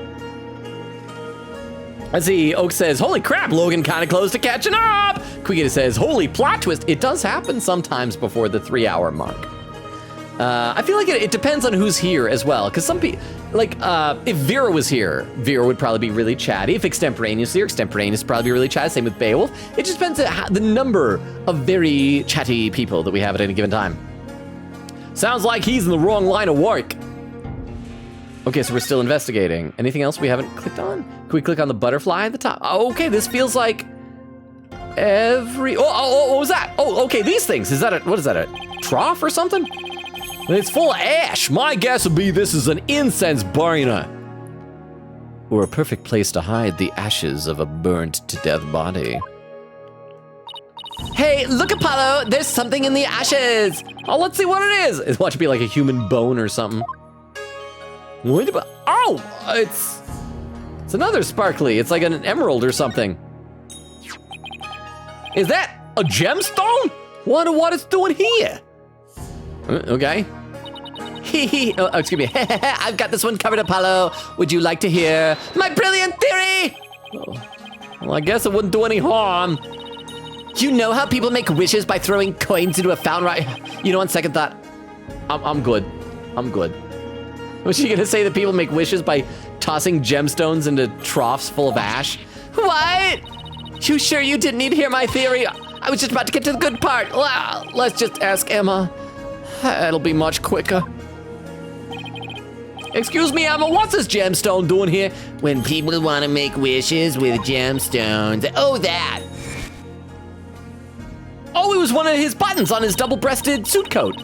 Let's see, Oak says, holy crap, Logan kind of close to catching up. Quiggita says, holy plot twist. It does happen sometimes before the 3-hour mark. I feel like it depends on who's here as well, because some people, like, if Vera was here, Vera would probably be really chatty. If Extemporaneous here, Extemporaneous would probably be really chatty. Same with Beowulf. It just depends on the number of very chatty people that we have at any given time. Sounds like he's in the wrong line of work. Okay, so we're still investigating. Anything else we haven't clicked on? Can we click on the butterfly at the top? Oh, okay, this feels like what was that? Oh, okay, these things. What is that, a trough or something? It's full of ash. My guess would be this is an incense burner. Or a perfect place to hide the ashes of a burnt to death body. Hey, look, Apollo, there's something in the ashes. Oh, let's see what it is. Watch it be like a human bone or something. What about, it's another sparkly. It's like an emerald or something. Is that a gemstone? Wonder what it's doing here. Okay. Excuse me. I've got this one covered, Apollo. Would you like to hear my brilliant theory? Well, I guess it wouldn't do any harm. You know how people make wishes by throwing coins into a fountain, right? You know, on second thought, I'm good. Was she gonna say that people make wishes by tossing gemstones into troughs full of ash? What? You sure you didn't need to hear my theory? I was just about to get to the good part. Well, let's just ask Emma. It'll be much quicker. Excuse me, Emma, what's this gemstone doing here? When people want to make wishes with gemstones. Oh, that. Oh, it was one of his buttons on his double-breasted suit coat.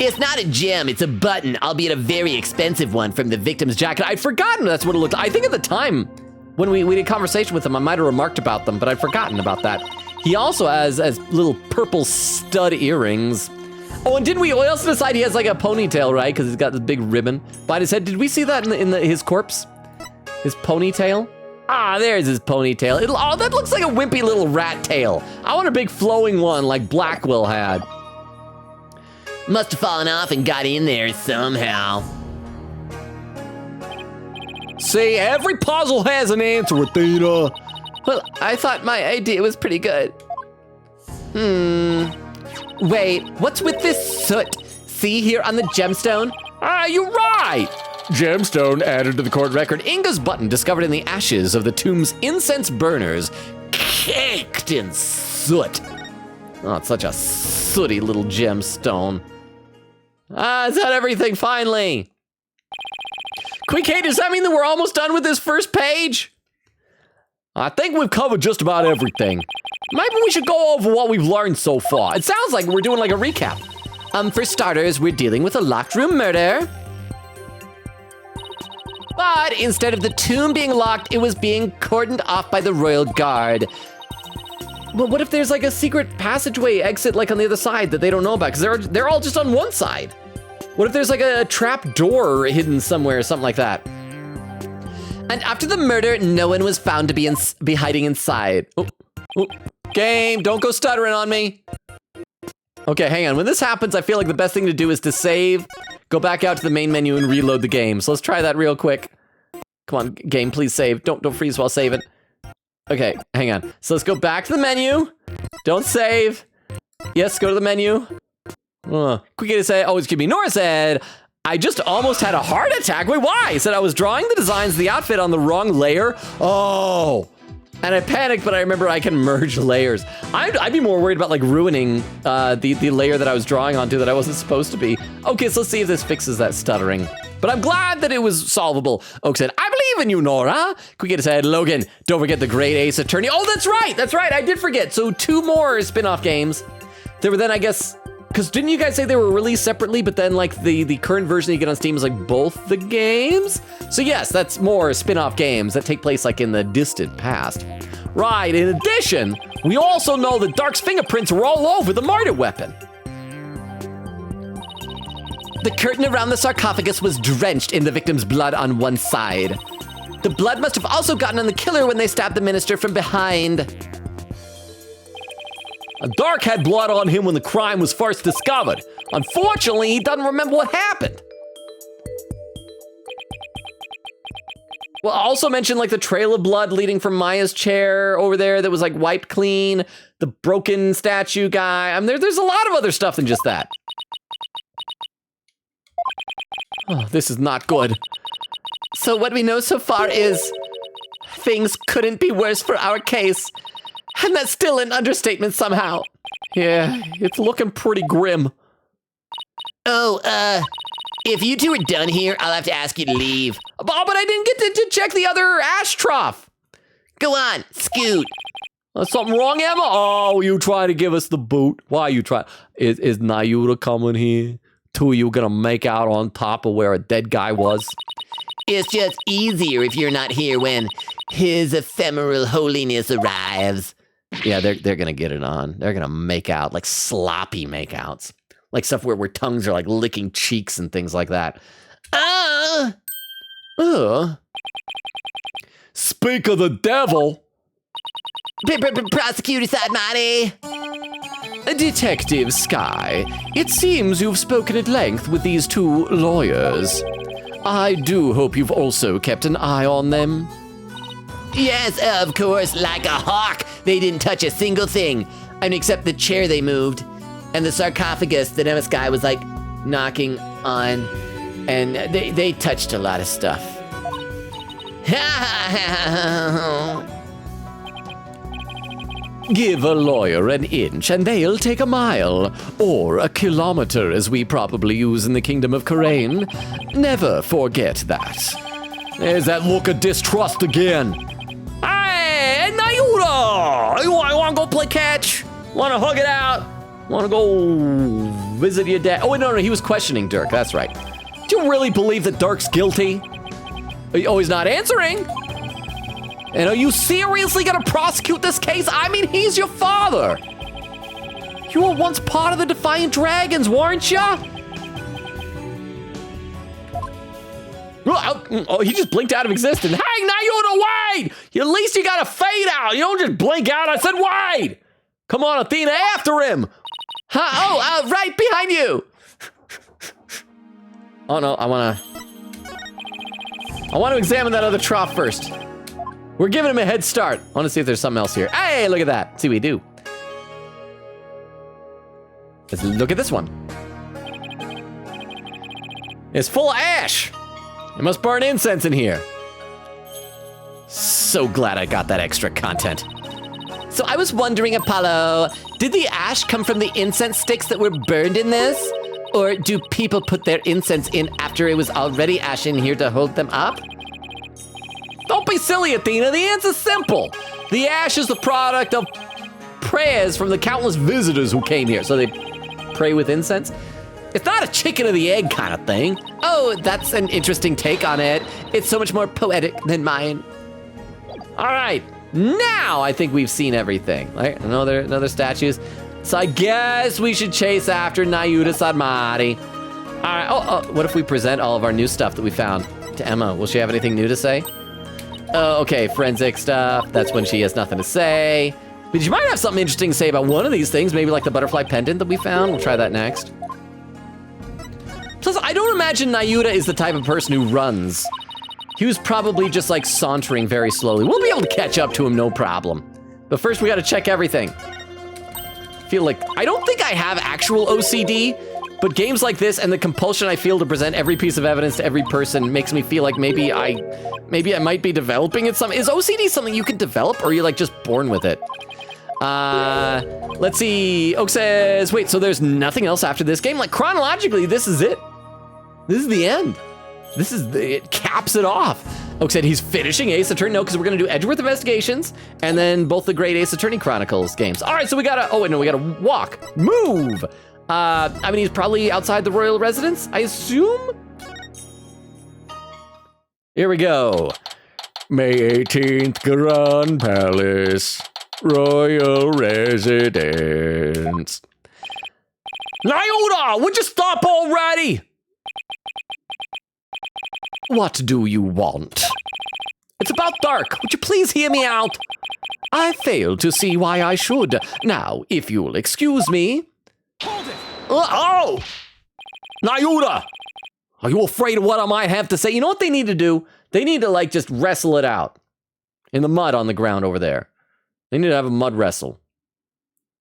It's not a gem, it's a button, albeit a very expensive one from the victim's jacket. I'd forgotten that's what it looked like. I think at the time when we did a conversation with him, I might have remarked about them, but I'd forgotten about that. He also has little purple stud earrings. Oh, and we also decide he has like a ponytail, right? Because he's got this big ribbon behind his head. Did we see that in his corpse? His ponytail? There's his ponytail. That looks like a wimpy little rat tail. I want a big flowing one like Blackwell had. Must have fallen off and got in there somehow. See, every puzzle has an answer, Athena. Well, I thought my idea was pretty good. Wait, what's with this soot? See here on the gemstone? You're right. Gemstone added to the court record. Inga's button discovered in the ashes of the tomb's incense burners, caked in soot. Oh, it's such a sooty little gemstone. Is that everything finally? Quick, hey, does that mean that we're almost done with this first page? I think we've covered just about everything. Maybe we should go over what we've learned so far. It sounds like we're doing like a recap. For starters, we're dealing with a locked room murder. But instead of the tomb being locked, it was being cordoned off by the royal guard. But what if there's like a secret passageway exit like on the other side that they don't know about? Because they're all just on one side. What if there's like a trap door hidden somewhere or something like that? And after the murder, no one was found to be hiding inside. Oh, game, don't go stuttering on me. Okay, hang on. When this happens, I feel like the best thing to do is to save, go back out to the main menu and reload the game. So let's try that real quick. Come on, game, please save. Don't freeze while saving. Okay, hang on. So let's go back to the menu. Don't save. Yes, go to the menu. Quickly to say, excuse me, Nora said, I just almost had a heart attack. Wait, why? He said I was drawing the designs of the outfit on the wrong layer. Oh. And I panicked, but I remember I can merge layers. I'd be more worried about like ruining the layer that I was drawing onto that I wasn't supposed to be. Okay, so let's see if this fixes that stuttering. But I'm glad that it was solvable. Oak said, I believe in you, Nora. Quickly said, Logan, don't forget the Great Ace Attorney. Oh, that's right, I did forget. So 2 more spin-off games. There were then, I guess, because didn't you guys say they were released separately, but then like the current version you get on Steam is like both the games? So yes, that's more spin-off games that take place like in the distant past. Right, in addition, we also know that Dark's fingerprints were all over the murder weapon. The curtain around the sarcophagus was drenched in the victim's blood on one side. The blood must have also gotten on the killer when they stabbed the minister from behind. Dark had blood on him when the crime was first discovered. Unfortunately, he doesn't remember what happened. Well, I also mentioned like the trail of blood leading from Maya's chair over there that was like wiped clean, the broken statue guy. I mean, there's a lot of other stuff than just that. Oh, this is not good. So what we know so far is things couldn't be worse for our case. And that's still an understatement somehow. Yeah, it's looking pretty grim. Oh, if you two are done here, I'll have to ask you to leave. But I didn't get to check the other ash trough. Go on, scoot. Something wrong, Emma? Oh, you trying to give us the boot? Why are you trying? Is Nayuta coming here? 2 of you gonna make out on top of where a dead guy was? It's just easier if you're not here when his ephemeral holiness arrives. Yeah, they're gonna get it on. They're gonna make out, like sloppy makeouts. Like stuff where tongues are like licking cheeks and things like that. Speak of the devil. Prosecutor Sadmati. Detective Sky, it seems you've spoken at length with these 2 lawyers. I do hope you've also kept an eye on them. Yes, of course, like a hawk. They didn't touch a single thing. I mean, except the chair they moved. And the sarcophagus that MS Guy was like knocking on. And they touched a lot of stuff. Give a lawyer an inch and they'll take a mile, or a kilometer as we probably use in the Kingdom of Karain. Never forget that. There's that look of distrust again. Hey, Nayuta! You want to go play catch? Want to hug it out? Want to go visit your dad? Oh, no, he was questioning Dirk, that's right. Do you really believe that Dirk's guilty? Oh, he's not answering. And are you seriously gonna prosecute this case? I mean, he's your father. You were once part of the Defiant Dragons, weren't ya? Oh, he just blinked out of existence. Hey, Nayuta, wait! At least you gotta fade out. You don't just blink out. I said wait! Come on, Athena, after him! Right behind you! Oh no, I wanna examine that other trough first. We're giving him a head start. I want to see if there's something else here. Hey, look at that. Let's see what we do. Let's look at this one. It's full of ash. You must burn incense in here. So glad I got that extra content. So I was wondering, Apollo, did the ash come from the incense sticks that were burned in this? Or do people put their incense in after it was already ash in here to hold them up? Don't be silly, Athena. The answer's simple. The ash is the product of prayers from the countless visitors who came here. So they pray with incense? It's not a chicken or the egg kind of thing. Oh, that's an interesting take on it. It's so much more poetic than mine. All right, now I think we've seen everything. Right, another statues. So I guess we should chase after Nayuta Sadmari. All right, oh, what if we present all of our new stuff that we found to Emma? Will she have anything new to say? Oh, okay, forensic stuff. That's when she has nothing to say. But she might have something interesting to say about one of these things, maybe like the butterfly pendant that we found. We'll try that next. Plus, I don't imagine Nayuta is the type of person who runs. He was probably just like sauntering very slowly. We'll be able to catch up to him, no problem. But first we gotta check everything. Feel like, I don't think I have actual OCD, but games like this and the compulsion I feel to present every piece of evidence to every person makes me feel like maybe I might be developing it. Is OCD something you can develop, or are you like just born with it? Let's see. Oak says, wait, so there's nothing else after this game? Like chronologically, this is it. This is the end. It caps it off. Oak said he's finishing Ace Attorney. No, because we're gonna do Edgeworth Investigations and then both the great Ace Attorney Chronicles games. All right, so we gotta walk, move. I mean, he's probably outside the royal residence, I assume? Here we go. May 18th, Grand Palace, royal residence. Nayuta, would you stop already? What do you want? It's about dark. Would you please hear me out? I fail to see why I should. Now, if you'll excuse me. Hold it! Oh! Nayuta! Are you afraid of what I might have to say? You know what they need to do? They need to, like, just wrestle it out. In the mud on the ground over there. They need to have a mud wrestle.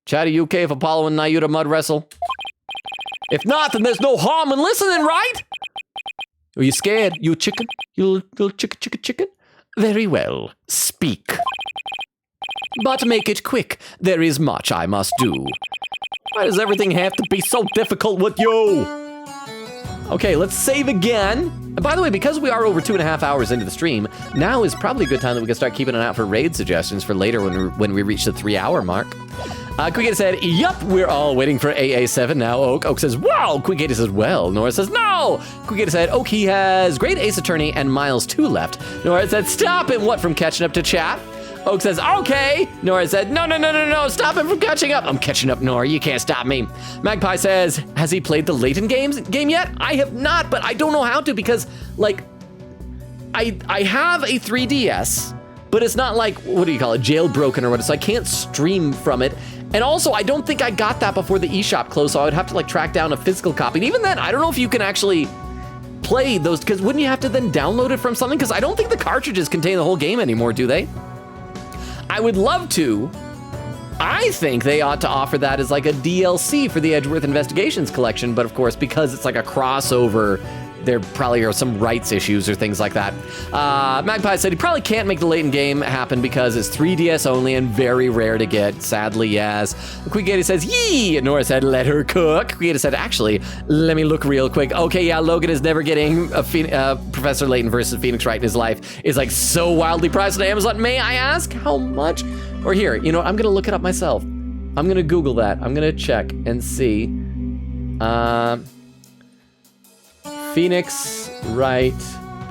Chat, are you okay if Apollo and Nayuta mud wrestle? If not, then there's no harm in listening, right? Are you scared, you chicken? You little chicken? Very well, speak. But make it quick. There is much I must do. Why does everything have to be so difficult with you? Okay, let's save again. And by the way, because we are over 2.5 hours into the stream, now is probably a good time that we can start keeping an eye out for raid suggestions for later when we reach the 3-hour mark. Quickgator said, yup, we're all waiting for AA7 now, Oak. Oak says, wow. Quickgator says, well. Nora says, no. Quickgator said, Oak, he has Great Ace Attorney and Miles 2 left. Nora said, stop him. What, from catching up to chat? Oak says, okay. Nora said, no, stop him from catching up. I'm catching up, Nora. You can't stop me. Magpie says, has he played the Layton game yet? I have not, but I don't know how to because, like, I have a 3DS, but it's not like, what do you call it, jailbroken or what, so I can't stream from it. And also, I don't think I got that before the eShop closed, so I would have to like track down a physical copy. And even then, I don't know if you can actually play those, because wouldn't you have to then download it from something? Because I don't think the cartridges contain the whole game anymore, do they? I would love to. I think they ought to offer that as like a DLC for the Edgeworth Investigations collection, but of course, because it's like a crossover, there probably are some rights issues or things like that. Magpie said he probably can't make the Layton game happen because it's 3DS only and very rare to get. Sadly, yes. Quickgator says, yee! Nora said, let her cook. Quickgator said, actually, let me look real quick. Okay, yeah, Logan is never getting a Professor Layton versus Phoenix Wright in his life. Is like so wildly priced on Amazon. May I ask how much? Or here, you know, I'm gonna look it up myself. I'm gonna Google that. I'm gonna check and see. Phoenix Wright,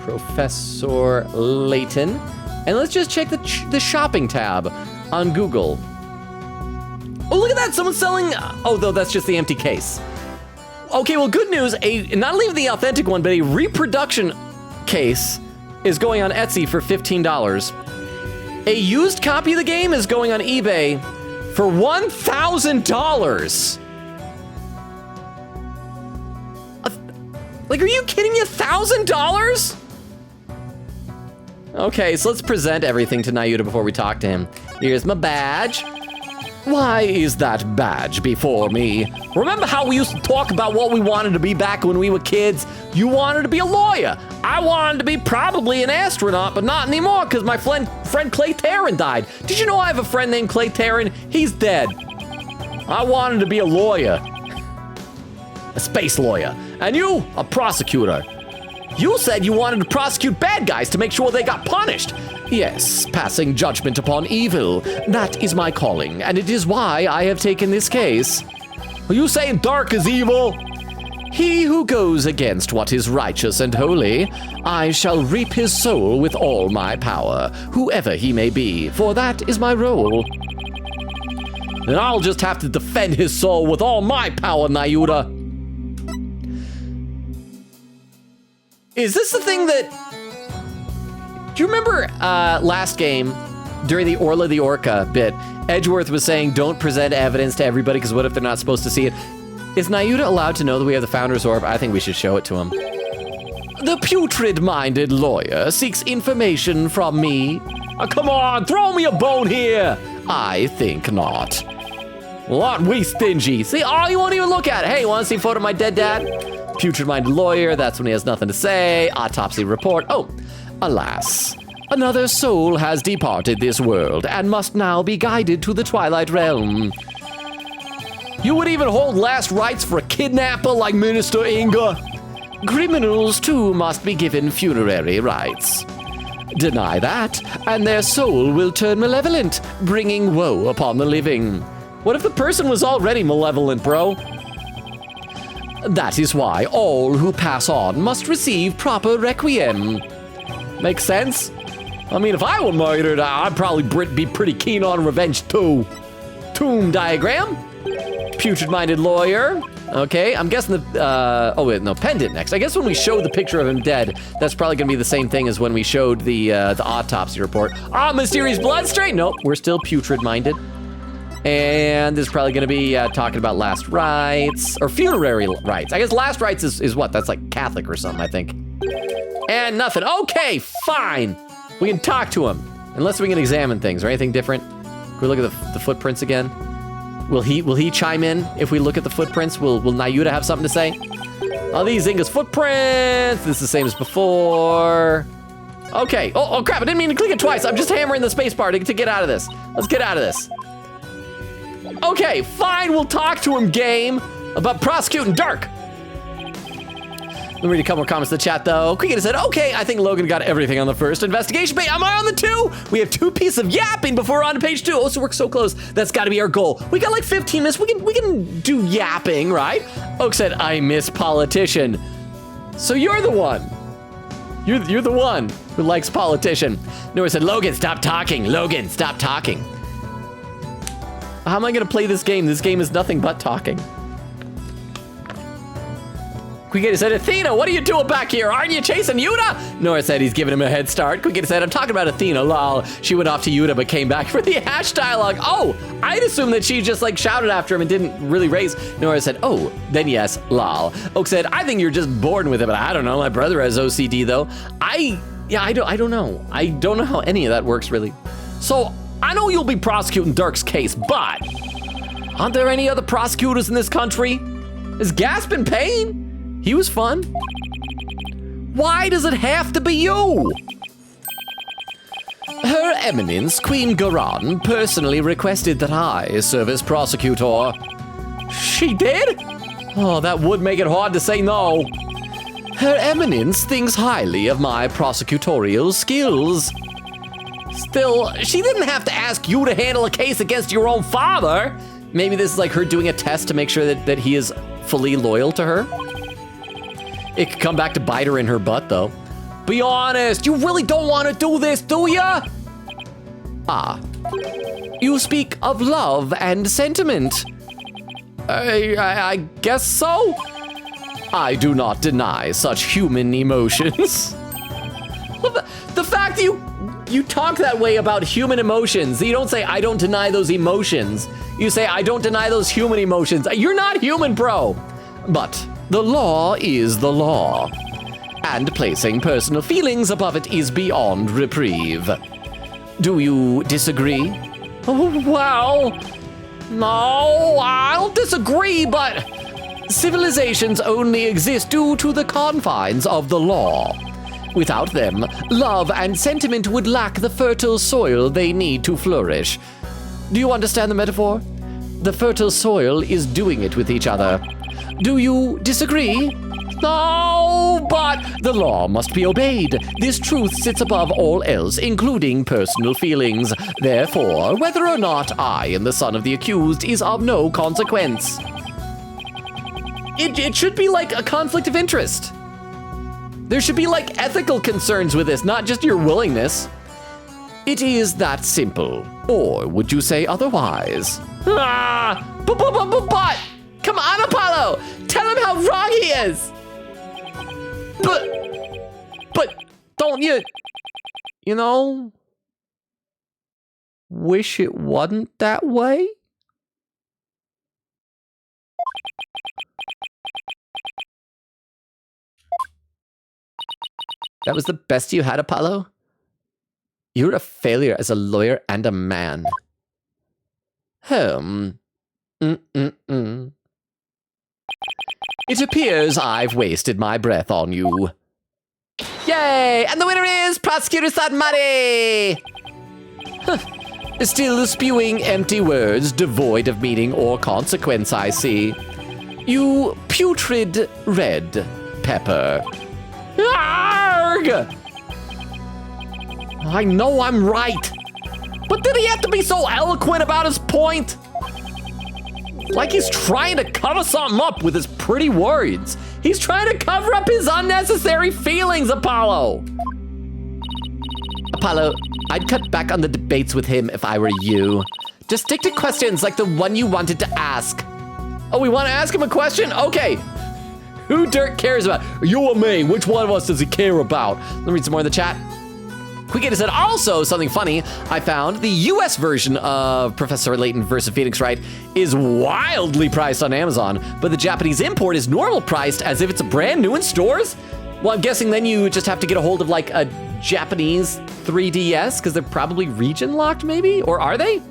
Professor Layton. And let's just check the shopping tab on Google. Oh, look at that, someone's selling, oh, though that's just the empty case. Okay, well, good news, not only the authentic one, but a reproduction case is going on Etsy for $15. A used copy of the game is going on eBay for $1,000. Like, are you kidding me? $1,000? Okay, so let's present everything to Nayuta before we talk to him. Here's my badge. Why is that badge before me? Remember how we used to talk about what we wanted to be back when we were kids? You wanted to be a lawyer. I wanted to be probably an astronaut, but not anymore because my friend Clay Taryn died. Did you know I have a friend named Clay Taryn? He's dead. I wanted to be a lawyer. A space lawyer. And you, a prosecutor. You said you wanted to prosecute bad guys to make sure they got punished. Yes, passing judgment upon evil. That is my calling, and it is why I have taken this case. Are you saying dark is evil? He who goes against what is righteous and holy, I shall reap his soul with all my power, whoever he may be, for that is my role. Then I'll just have to defend his soul with all my power, Nayuta. Is this the thing that... Do you remember last game, during the Orla the Orca bit, Edgeworth was saying, don't present evidence to everybody, because what if they're not supposed to see it? Is Nayuta allowed to know that we have the Founder's Orb? I think we should show it to him. The putrid-minded lawyer seeks information from me. Oh, come on, throw me a bone here. I think not. Well, aren't we stingy? See, oh, you won't even look at it. Hey, you want to see a photo of my dead dad? Putrid-minded lawyer, that's when he has nothing to say. Autopsy report. Oh, alas. Another soul has departed this world and must now be guided to the Twilight Realm. You would even hold last rites for a kidnapper like Minister Inga? Criminals, too, must be given funerary rites. Deny that, and their soul will turn malevolent, bringing woe upon the living. What if the person was already malevolent, bro? That is why all who pass on must receive proper requiem. Makes sense? I mean, if I were murdered, I'd probably be pretty keen on revenge, too. Tomb diagram. Putrid-minded lawyer. Okay, I'm guessing the, oh wait, no, pendant next. I guess when we showed the picture of him dead, that's probably gonna be the same thing as when we showed the autopsy report. Ah, mysterious blood stain. Nope, we're still putrid-minded. And this is probably gonna be talking about last rites, or funerary rites. I guess last rites is what? That's like Catholic or something, I think. And nothing. Okay, fine. We can talk to him, unless we can examine things or anything different. Can we look at the footprints again? Will he chime in if we look at the footprints? Will Nayuta have something to say? Oh, these Inga's footprints. This is the same as before. Okay. Oh crap! I didn't mean to click it twice. I'm just hammering the space bar to get out of this. Let's get out of this. Okay, fine. We'll talk to him, game, about prosecuting Dark. Let me read a couple more comments in the chat, though. Quickly said, okay, I think Logan got everything on the first investigation page. Am I on the 2? We have 2 pieces of yapping before we're on to page 2. Oh, so we're so close. That's got to be our goal. We got like 15 minutes. We can do yapping, right? Oak said, I miss politician. So you're the one. You're the one who likes politician. Nora said, Logan, stop talking. Logan, stop talking. How am I going to play this game? This game is nothing but talking. Quicketa said, Athena, what are you doing back here? Aren't you chasing Yuta? Nora said he's giving him a head start. Quicketa said, I'm talking about Athena, lol. She went off to Yuta but came back for the hash dialogue. Oh, I'd assume that she just like shouted after him and didn't really raise. Nora said, oh, then yes, lol. Oak said, I think you're just bored with it, but I don't know. My brother has OCD though. I don't know. I don't know how any of that works really. So I know you'll be prosecuting Dirk's case, but aren't there any other prosecutors in this country? Is Gaspin paying? He was fun. Why does it have to be you? Her Eminence, Queen Garan, personally requested that I serve as prosecutor. She did? Oh, that would make it hard to say no. Her Eminence thinks highly of my prosecutorial skills. Still, she didn't have to ask you to handle a case against your own father. Maybe this is like her doing a test to make sure that he is fully loyal to her. It could come back to bite her in her butt, though. Be honest, you really don't want to do this, do ya? Ah, you speak of love and sentiment. I guess so? I do not deny such human emotions. The fact that you talk that way about human emotions, you don't say, I don't deny those emotions. You say, I don't deny those human emotions. You're not human, bro. But the law is the law, and placing personal feelings above it is beyond reprieve. Do you disagree? Oh, well, no, I don't disagree, but civilizations only exist due to the confines of the law. Without them, love and sentiment would lack the fertile soil they need to flourish. Do you understand the metaphor? The fertile soil is doing it with each other. Do you disagree? No, but the law must be obeyed. This truth sits above all else, including personal feelings. Therefore, whether or not I am the son of the accused is of no consequence. it should be like a conflict of interest. There should be like ethical concerns with this, not just your willingness. It is that simple. Or would you say otherwise? But, come on, Apollo! Tell him how wrong he is! But don't you know, wish it wasn't that way? That was the best you had, Apollo? You're a failure as a lawyer and a man. It appears I've wasted my breath on you. Yay! And the winner is Prosecutor Sadmari! Still spewing empty words devoid of meaning or consequence, I see. You putrid red pepper. Arrgh! I know I'm right. But did he have to be so eloquent about his point? Like he's trying to cover something up with his pretty words. He's trying to cover up his unnecessary feelings, Apollo. Apollo, I'd cut back on the debates with him if I were you. Just stick to questions like the one you wanted to ask. Oh, we want to ask him a question? Okay. Who Dirk cares about? You or me? Which one of us does he care about? Let me read some more in the chat. Quicketta said, also, something funny, I found the US version of Professor Layton versus Phoenix Wright is wildly priced on Amazon, but the Japanese import is normal priced as if it's brand new in stores? Well, I'm guessing then you just have to get a hold of like a Japanese 3DS, because they're probably region locked maybe? Or are they?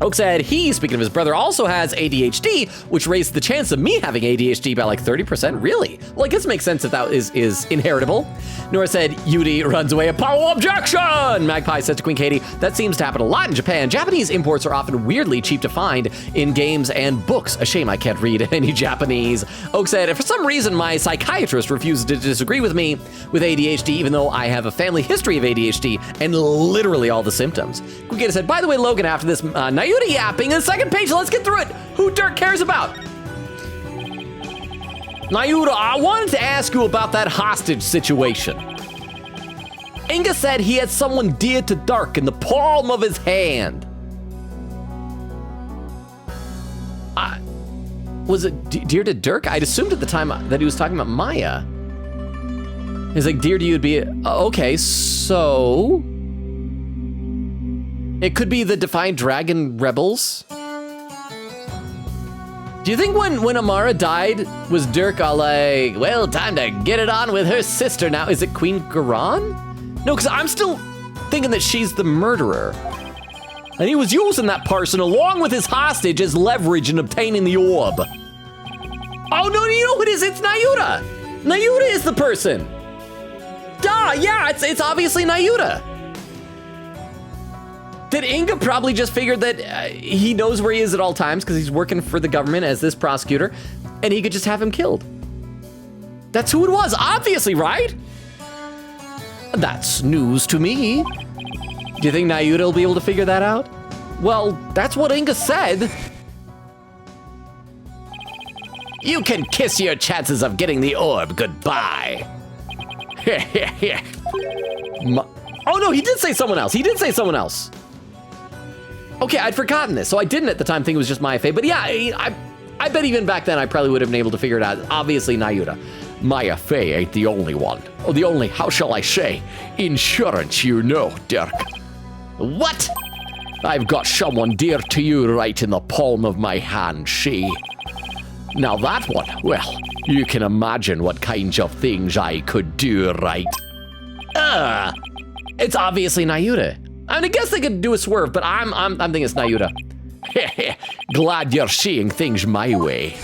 Oak said he, speaking of his brother, also has ADHD, which raised the chance of me having ADHD by like 30%. Really? Well, I guess it makes sense if that is inheritable. Nora said, Yudi runs away. Apollo objection! Magpie said to Queen Katie, that seems to happen a lot in Japan. Japanese imports are often weirdly cheap to find in games and books. A shame I can't read any Japanese. Oak said, for some reason, my psychiatrist refuses to disagree with me with ADHD, even though I have a family history of ADHD and literally all the symptoms. Queen said, by the way, Logan, after this, Nayuta yapping, the second page, let's get through it. Who Dirk cares about? Nayuta, I wanted to ask you about that hostage situation. Inga said he had someone dear to Dirk in the palm of his hand. Was it dear to Dirk? I'd assumed at the time that he was talking about Maya. He's like, dear to you would be, okay, so... It could be the Defiant Dragon rebels. Do you think when Amara died, was Dirk all like, well, time to get it on with her sister now? Is it Queen Garan? No, because I'm still thinking that she's the murderer. And he was using that person along with his hostage as leverage in obtaining the orb. Oh, no, you know who it is? It's Nayuta. Nayuta is the person. Duh, yeah, it's obviously Nayuta. Did Inga probably just figured that he knows where he is at all times because he's working for the government as this prosecutor, and he could just have him killed? That's who it was, obviously, right? That's news to me. Do you think Nayuta will be able to figure that out? Well, that's what Inga said. You can kiss your chances of getting the orb goodbye. Oh no, he did say someone else. He did say someone else. Okay, I'd forgotten this, so I didn't at the time think it was just Maya Fey. But yeah, I bet even back then I probably would have been able to figure it out. Obviously, Nayuta. Maya Fey ain't the only one. Oh, the only, how shall I say, insurance, you know, Dirk. What? I've got someone dear to you right in the palm of my hand, see? Now that one, well, you can imagine what kinds of things I could do, right? It's obviously Nayuta. I mean, I guess they could do a swerve, but I'm thinking it's Nayuta. Glad you're seeing things my way.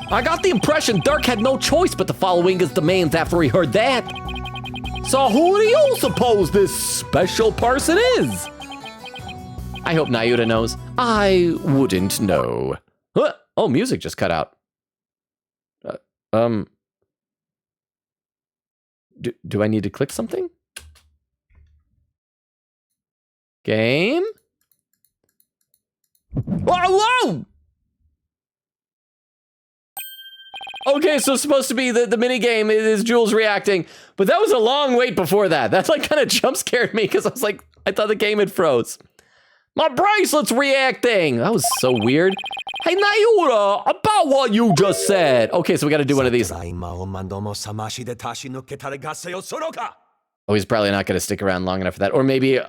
I got the impression Dirk had no choice but to follow Inga's demands after he heard that. So who do you suppose this special person is? I hope Nayuta knows. I wouldn't know. Huh? Oh, music just cut out. Do I need to click something? Game? Whoa! Okay, so it's supposed to be the mini game is Jules reacting, but that was a long wait before that. That's like kind of jump scared me because I was like, I thought the game had froze. My bracelet's reacting. That was so weird. Hey, Nayura, about what you just said. Okay, so we got to do one of these. Oh, he's probably not going to stick around long enough for that. Or maybe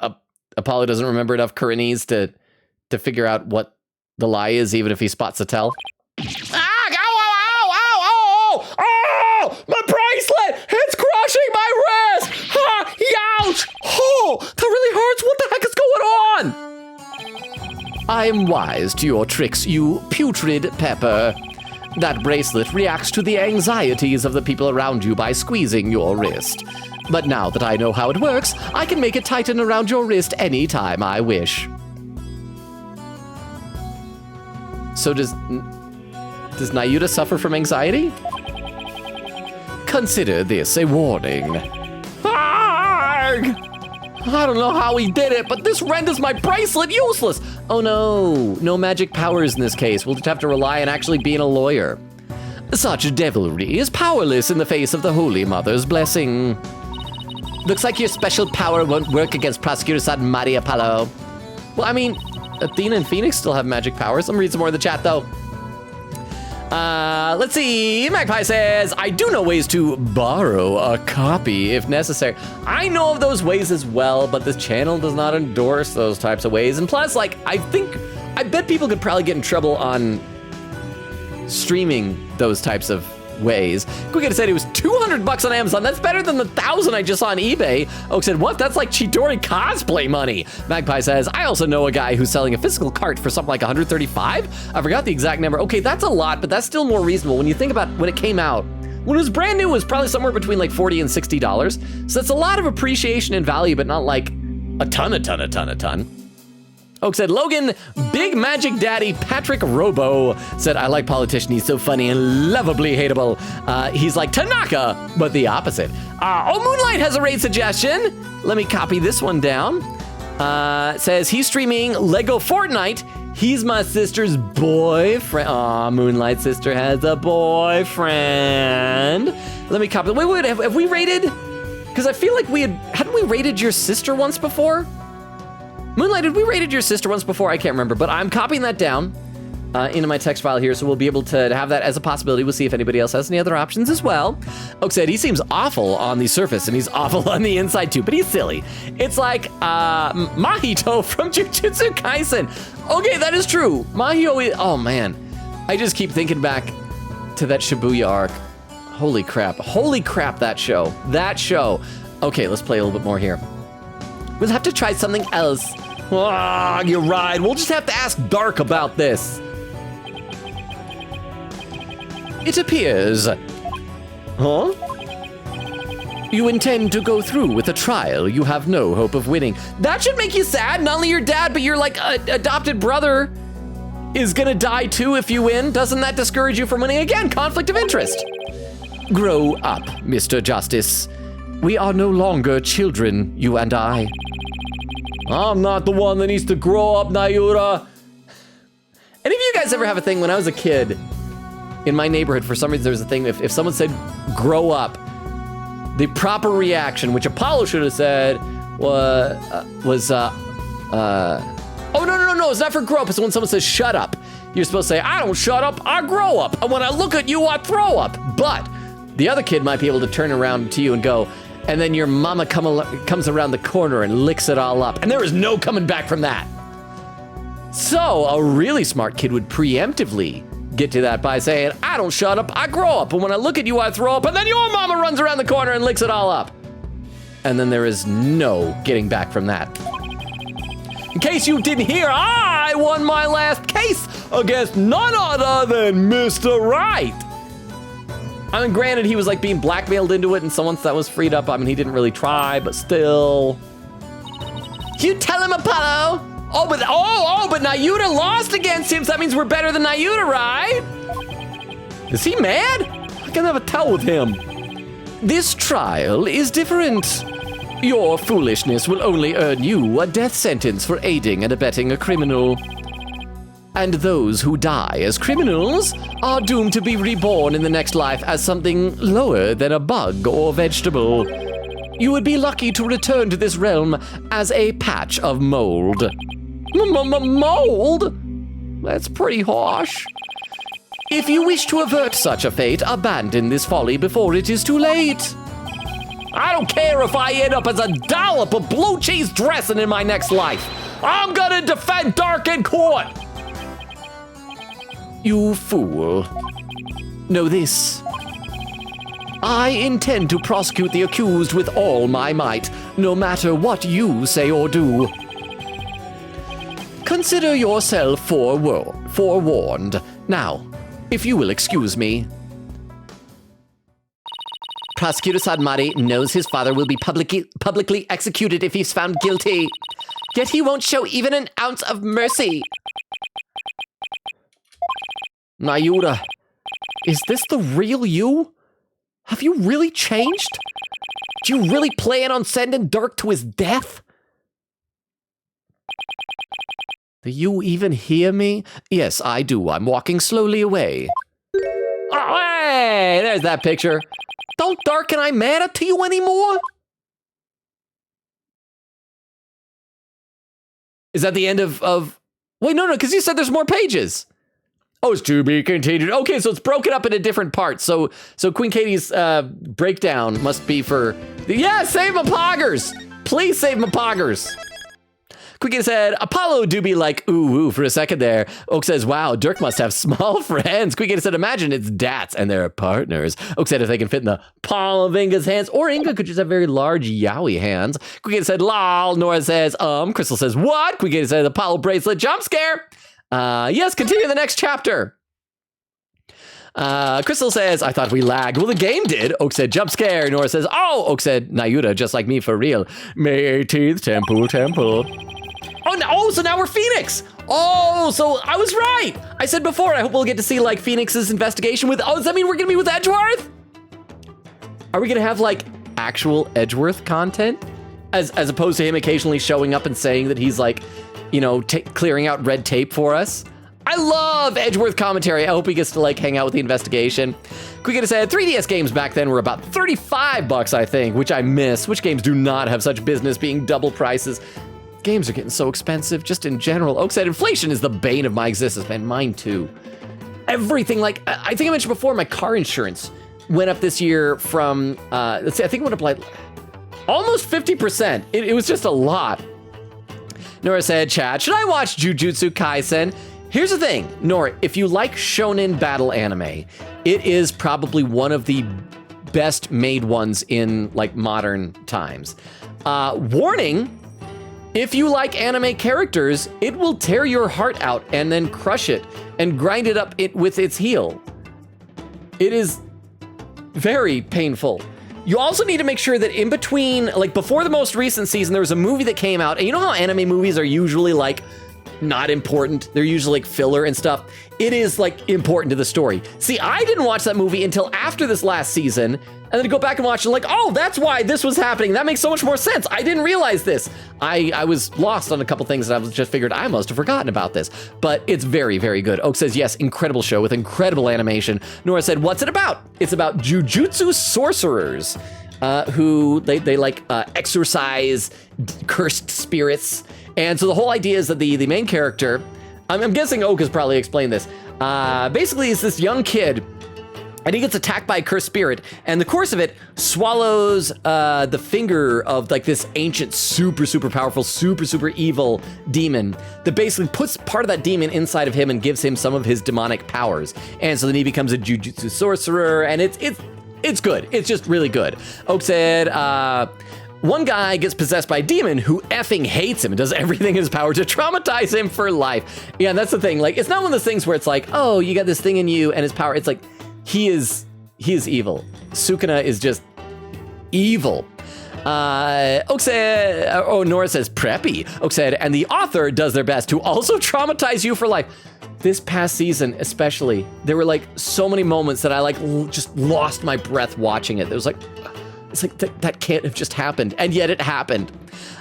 Apollo doesn't remember enough Koreanese to figure out what the lie is, even if he spots a tell. Ah! Oh, my bracelet! It's crushing my wrist! Ha! Ouch! Oh, that really hurts! What the heck is going on? I am wise to your tricks, you putrid pepper. That bracelet reacts to the anxieties of the people around you by squeezing your wrist. But now that I know how it works, I can make it tighten around your wrist any time I wish. So does Nayuta suffer from anxiety? Consider this a warning. Arg! I don't know how he did it, but this renders my bracelet useless. Oh no, no magic powers in this case. We'll just have to rely on actually being a lawyer. Such devilry is powerless in the face of the Holy Mother's blessing. Looks like your special power won't work against Prosecutor San Maria Apollo. Well, I mean, Athena and Phoenix still have magic powers. Let me read some more of the chat though. Let's see. Magpie says, I do know ways to borrow a copy if necessary. I know of those ways as well, but this channel does not endorse those types of ways. And plus, like, I bet people could probably get in trouble on streaming those types of ways. Quick said it was $200 on Amazon. That's better than the 1,000 I just saw on eBay. Oak said, what? That's like Chidori cosplay money. Magpie says, I also know a guy who's selling a physical cart for something like 135. I forgot the exact number. Okay, that's a lot, but that's still more reasonable when you think about when it came out. When it was brand new, it was probably somewhere between like $40 and $60. So that's a lot of appreciation and value, but not like a ton. Oak said, Logan, Big Magic Daddy Patrick Robo said, I like politician. He's so funny and lovably hateable. He's like Tanaka, but the opposite. Moonlight has a raid suggestion. Let me copy this one down. Says he's streaming Lego Fortnite. He's my sister's boyfriend. Aw, Moonlight's sister has a boyfriend. Let me copy. Wait, have we rated? Because I feel like hadn't we rated your sister once before? Moonlight, did we rated your sister once before? I can't remember, but I'm copying that down into my text file here, so we'll be able to have that as a possibility. We'll see if anybody else has any other options as well. Oak said he seems awful on the surface, and he's awful on the inside too, but he's silly. It's like Mahito from Jujutsu Kaisen. Okay, that is true. Mahito, oh man. I just keep thinking back to that Shibuya arc. Holy crap, that show. Okay, let's play a little bit more here. We'll have to try something else. You're right. We'll just have to ask Dark about this. It appears. Huh? You intend to go through with a trial you have no hope of winning. That should make you sad. Not only your dad, but your like adopted brother is gonna die too if you win. Doesn't that discourage you from winning again? Conflict of interest. Grow up, Mr. Justice. We are no longer children, you and I. I'm not the one that needs to grow up, Nayura. Any of you guys ever have a thing? When I was a kid, in my neighborhood, for some reason, there was a thing, if someone said, grow up, the proper reaction, which Apollo should have said, oh, no, it's not for grow up, it's when someone says, shut up. You're supposed to say, I don't shut up, I grow up. And when I look at you, I throw up. But the other kid might be able to turn around to you and go, and then your mama comes around the corner and licks it all up. And there is no coming back from that. So a really smart kid would preemptively get to that by saying, I don't shut up, I grow up. And when I look at you, I throw up. And then your mama runs around the corner and licks it all up. And then there is no getting back from that. In case you didn't hear, I won my last case against none other than Mr. Right. I mean, granted, he was like being blackmailed into it, and so once that was freed up, I mean, he didn't really try, but still. You tell him, Apollo. Oh, but Nayuta lost against him, so that means we're better than Nayuta, right? Is he mad? I can never tell with him. This trial is different. Your foolishness will only earn you a death sentence for aiding and abetting a criminal. And those who die as criminals are doomed to be reborn in the next life as something lower than a bug or vegetable. You would be lucky to return to this realm as a patch of mold. Mold? That's pretty harsh. If you wish to avert such a fate, abandon this folly before it is too late. I don't care if I end up as a dollop of blue cheese dressing in my next life. I'm gonna defend Dark in court. You fool. Know this. I intend to prosecute the accused with all my might, no matter what you say or do. Consider yourself forewarned. Now, if you will excuse me. Prosecutor Sadmari knows his father will be publicly executed if he's found guilty. Yet he won't show even an ounce of mercy. Nayura, is this the real you? Have you really changed? Do you really plan on sending Dirk to his death? Do you even hear me? Yes, I do. I'm walking slowly away. Oh, hey, there's that picture. Don't Dirk and I matter to you anymore? Is that the end of... Wait, no, because you said there's more pages. Oh, it's to be continued. Okay, so it's broken up into different parts. So Queen Katie's breakdown must be for... Yeah, save my poggers! Please save my poggers! Queen Katie said, Apollo do be like, ooh, for a second there. Oak says, wow, Dirk must have small friends. Queen Katie said, imagine it's Dats and they're partners. Oak said if they can fit in the palm of Inga's hands, or Inga could just have very large yaoi hands. Queen Katie said, lol. Nora says, Crystal says, what? Queen Katie said, Apollo bracelet jump scare. Yes, continue the next chapter. Crystal says, I thought we lagged. Well, the game did. Oak said, jump scare. Nora says, oh. Oak said, Nayuta, just like me for real. May 18th, temple. Oh, no, oh, so now we're Phoenix. Oh, so I was right. I said before, I hope we'll get to see like Phoenix's investigation with, oh, does that mean we're gonna be with Edgeworth? Are we gonna have like actual Edgeworth content? As opposed to him occasionally showing up and saying that he's like, you know, clearing out red tape for us. I love Edgeworth commentary. I hope he gets to like hang out with the investigation. Quick said 3DS games back then were about $35, I think, which I miss. Which games do not have such business being double prices? Games are getting so expensive, just in general. Oak said inflation is the bane of my existence, man. Mine too. Everything, like, I think I mentioned before, my car insurance went up this year from, let's see, I think it went up like almost 50%. It was just a lot. Nora said, Chad, should I watch Jujutsu Kaisen? Here's the thing, Nora, if you like shonen battle anime, it is probably one of the best made ones in like modern times. Warning, if you like anime characters, it will tear your heart out and then crush it and grind it up with its heel. It is very painful. You also need to make sure that in between, like before the most recent season, there was a movie that came out, and you know how anime movies are usually like not important? They're usually like filler and stuff. It is like important to the story. See, I didn't watch that movie until after this last season, and then to go back and watch it, like, oh, that's why this was happening. That makes so much more sense. I didn't realize this. I was lost on a couple things, and I was just figured I must have forgotten about this. But it's very, very good. Oak says, yes, incredible show with incredible animation. Nora said, what's it about? It's about jujutsu sorcerers who they like exorcise cursed spirits. And so the whole idea is that the main character, I'm guessing Oak has probably explained this, basically is this young kid, and he gets attacked by a cursed spirit, and the course of it swallows the finger of like this ancient, super powerful, super evil demon that basically puts part of that demon inside of him and gives him some of his demonic powers. And so then he becomes a jujutsu sorcerer, and it's good. It's just really good. Oak said, one guy gets possessed by a demon who effing hates him and does everything in his power to traumatize him for life. Yeah, that's the thing. Like, it's not one of those things where it's like, oh, you got this thing in you and his power. It's like, he is evil. Sukuna is just evil. Oak said, Nora says preppy. Oak said, and the author does their best to also traumatize you for life. This past season, especially, there were like so many moments that I like just lost my breath watching it. There was like, It's like, that can't have just happened, and yet it happened.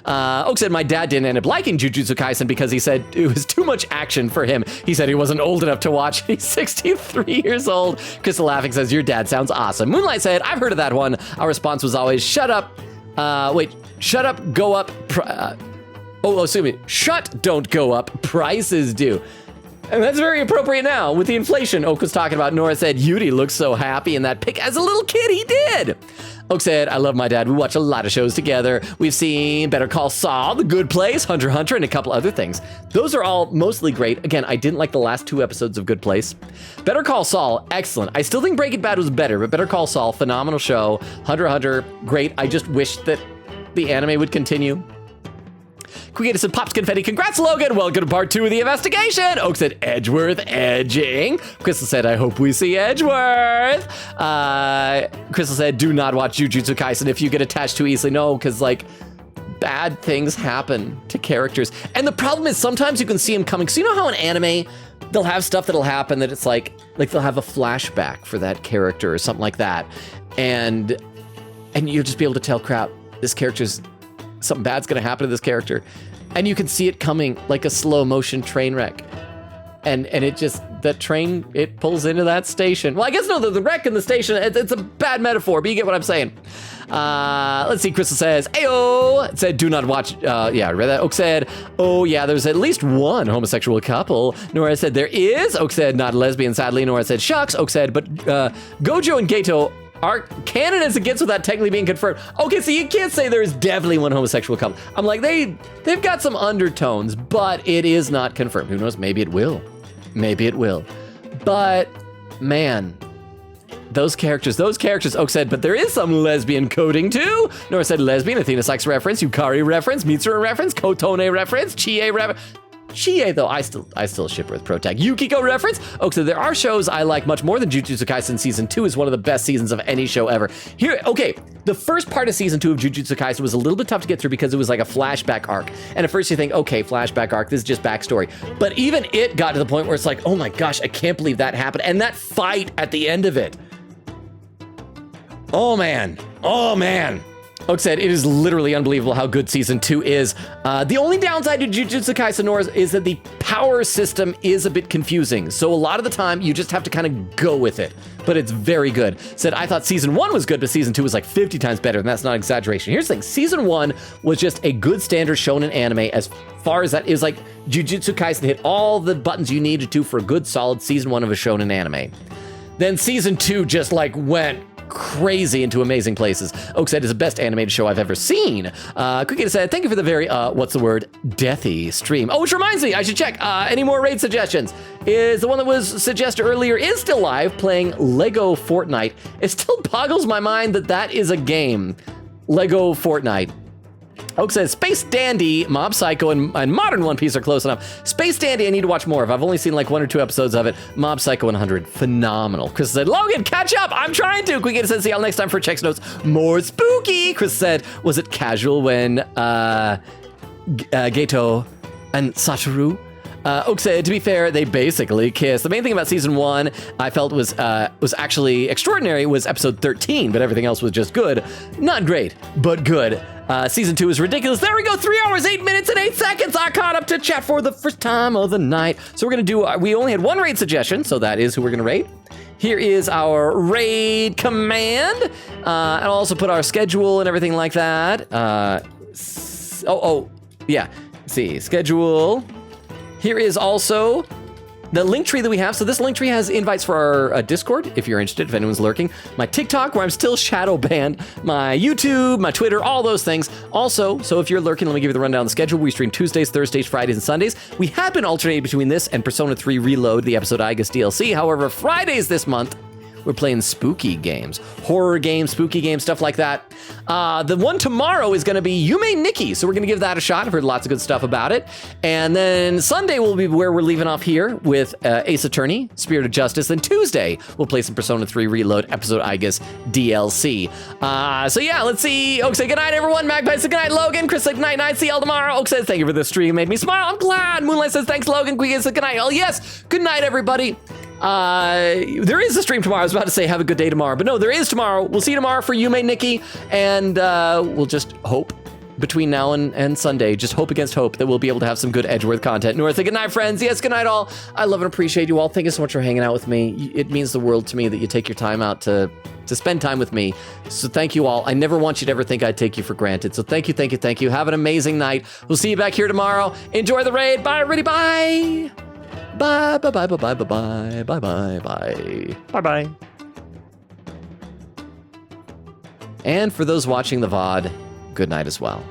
Oak said, my dad didn't end up liking Jujutsu Kaisen because he said it was too much action for him. He said he wasn't old enough to watch. He's 63 years old. Crystal laughing says, your dad sounds awesome. Moonlight said, I've heard of that one. Our response was always, shut up, go up, excuse me, shut, don't go up, prices do. And that's very appropriate now with the inflation Oak was talking about. Nora said, Yuri looks so happy in that pic. As a little kid, he did. Oak said, I love my dad. We watch a lot of shows together. We've seen Better Call Saul, The Good Place, Hunter x Hunter, and a couple other things. Those are all mostly great. Again, I didn't like the last 2 episodes of Good Place. Better Call Saul, excellent. I still think Breaking Bad was better, but Better Call Saul, phenomenal show. Hunter x Hunter, great. I just wish that the anime would continue. Creator said, Pops Confetti, congrats, Logan. Welcome to part 2 of the investigation. Oak said, Edgeworth edging. Crystal said, I hope we see Edgeworth. Crystal said, do not watch Jujutsu Kaisen if you get attached too easily. No, because, like, bad things happen to characters. And the problem is sometimes you can see them coming. So you know how in anime, they'll have stuff that'll happen that it's like they'll have a flashback for that character or something like that. And you'll just be able to tell, crap, this character's, something bad's gonna happen to this character. And you can see it coming like a slow motion train wreck. And it just, that train, it pulls into that station. Well, I guess no, the wreck in the station, it's a bad metaphor, but you get what I'm saying. Let's see, Crystal says, Ayo! It said, do not watch, yeah, I read that. Oak said, oh yeah, there's at least one homosexual couple. Nora said, there is. Oak said, not a lesbian, sadly. Nora said, shucks. Oak said, but Gojo and Geto are canon as it gets without technically being confirmed. Okay, so you can't say there's definitely one homosexual couple. I'm like, they've got some undertones, but it is not confirmed. Who knows? Maybe it will. Maybe it will. But, man, those characters, Oak said, but there is some lesbian coding too. Nora said lesbian, Athena Sykes reference, Yukari reference, Mitsuru reference, Kotone reference, Chie reference. Chie, though, I still ship her with Protag. Yukiko reference. Oak said, there are shows I like much more than Jujutsu Kaisen. Season 2 is one of the best seasons of any show ever. Here, okay, the first part of season 2 of Jujutsu Kaisen was a little bit tough to get through because it was like a flashback arc. And at first you think, okay, flashback arc, this is just backstory. But even it got to the point where it's like, oh my gosh, I can't believe that happened. And that fight at the end of it. Oh man. Oak said, it is literally unbelievable how good season 2 is. The only downside to Jujutsu Kaisen is that the power system is a bit confusing. So a lot of the time, you just have to kind of go with it. But it's very good. Said, I thought season 1 was good, but season 2 was like 50 times better, and that's not exaggeration. Here's the thing, season 1 was just a good standard shonen anime as far as that is like Jujutsu Kaisen hit all the buttons you needed to for a good, solid season 1 of a shonen anime. Then season 2 just like went crazy into amazing places. Oak said, it's the best animated show I've ever seen. Cricket said, thank you for the very, deathy stream. Oh, which reminds me, I should check. Any more raid suggestions? Is the one that was suggested earlier is still live playing Lego Fortnite. It still boggles my mind that is a game. Lego Fortnite. Oak says, Space Dandy, Mob Psycho, and Modern One Piece are close enough. Space Dandy, I need to watch more of. I've only seen like 1 or 2 episodes of it. Mob Psycho 100, phenomenal. Chris said, Logan, catch up. I'm trying to. Quick said, see y'all next time for Checks Notes. More spooky. Chris said, was it casual when Geto and Satoru? Oak said, to be fair, they basically kissed. The main thing about season 1 I felt was actually extraordinary was episode 13, but everything else was just good. Not great, but good. Season 2 is ridiculous. There we go, 3 hours, 8 minutes, and 8 seconds. I caught up to chat for the first time of the night. So we're gonna do, we only had 1 raid suggestion, so that is who we're gonna raid. Here is our raid command. And I'll also put our schedule and everything like that. Yeah, see, schedule. Here is also the link tree that we have. So this link tree has invites for our Discord, if you're interested, if anyone's lurking. My TikTok, where I'm still shadow banned. My YouTube, my Twitter, all those things. Also, so if you're lurking, let me give you the rundown of the schedule. We stream Tuesdays, Thursdays, Fridays, and Sundays. We have been alternating between this and Persona 3 Reload, the episode I guess DLC. However, Fridays this month, we're playing spooky games, horror games, spooky games, stuff like that. The one tomorrow is going to be Yume Nikki, so we're going to give that a shot. I've heard lots of good stuff about it. And then Sunday will be where we're leaving off here with Ace Attorney, Spirit of Justice. Then Tuesday, we'll play some Persona 3 Reload, episode I guess DLC. So yeah, let's see. Oak said, good night, everyone. Magpie said, good night, Logan. Chris said, good night. See y'all tomorrow. Oak says, thank you for the stream. Made me smile. I'm glad. Moonlight says, thanks, Logan. Queen said, good night. Oh, yes. Good night, everybody. There is a stream tomorrow. I was about to say have a good day tomorrow, but no, there is tomorrow. We'll see you tomorrow for Yume, Nikki, and we'll just hope between now and Sunday, just hope against hope that we'll be able to have some good Edgeworth content. Northa, good night, friends. Yes, good night, all. I love and appreciate you all. Thank you so much for hanging out with me. It means the world to me that you take your time out to spend time with me. So thank you all. I never want you to ever think I take you for granted. So thank you, thank you, thank you. Have an amazing night. We'll see you back here tomorrow. Enjoy the raid. Bye, everybody. Bye. Bye, bye, bye, bye, bye, bye, bye, bye, bye, bye. Bye, bye. And for those watching the VOD, good night as well.